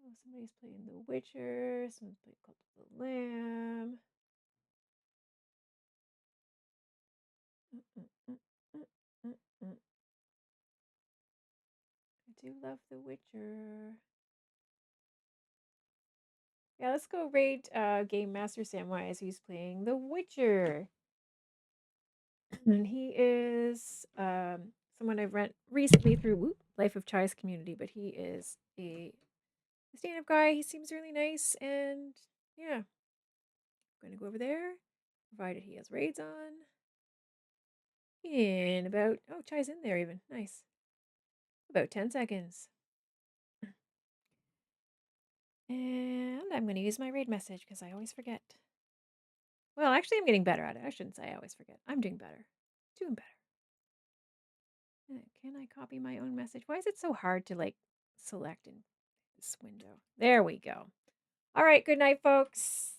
Speaker 1: Oh, somebody's playing The Witcher. Someone's playing Cult of the Lamb. I do love The Witcher. Yeah, let's go raid Game Master Samwise, who's playing The Witcher. And he is someone I've read recently through Life of Chai's community, but he is a stand-up guy. He seems really nice, and yeah. I'm gonna go over there, provided he has raids on. In about Chai's in there even. Nice. About 10 seconds. And I'm gonna use my raid message because I always forget. Well, actually I'm getting better at it. I shouldn't say I always forget. I'm doing better. Doing better. Can I copy my own message? Why is it so hard to like select in this window? There we go. All right, good night, folks.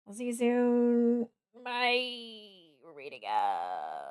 Speaker 1: I'll see you soon. Bye. We're reading up.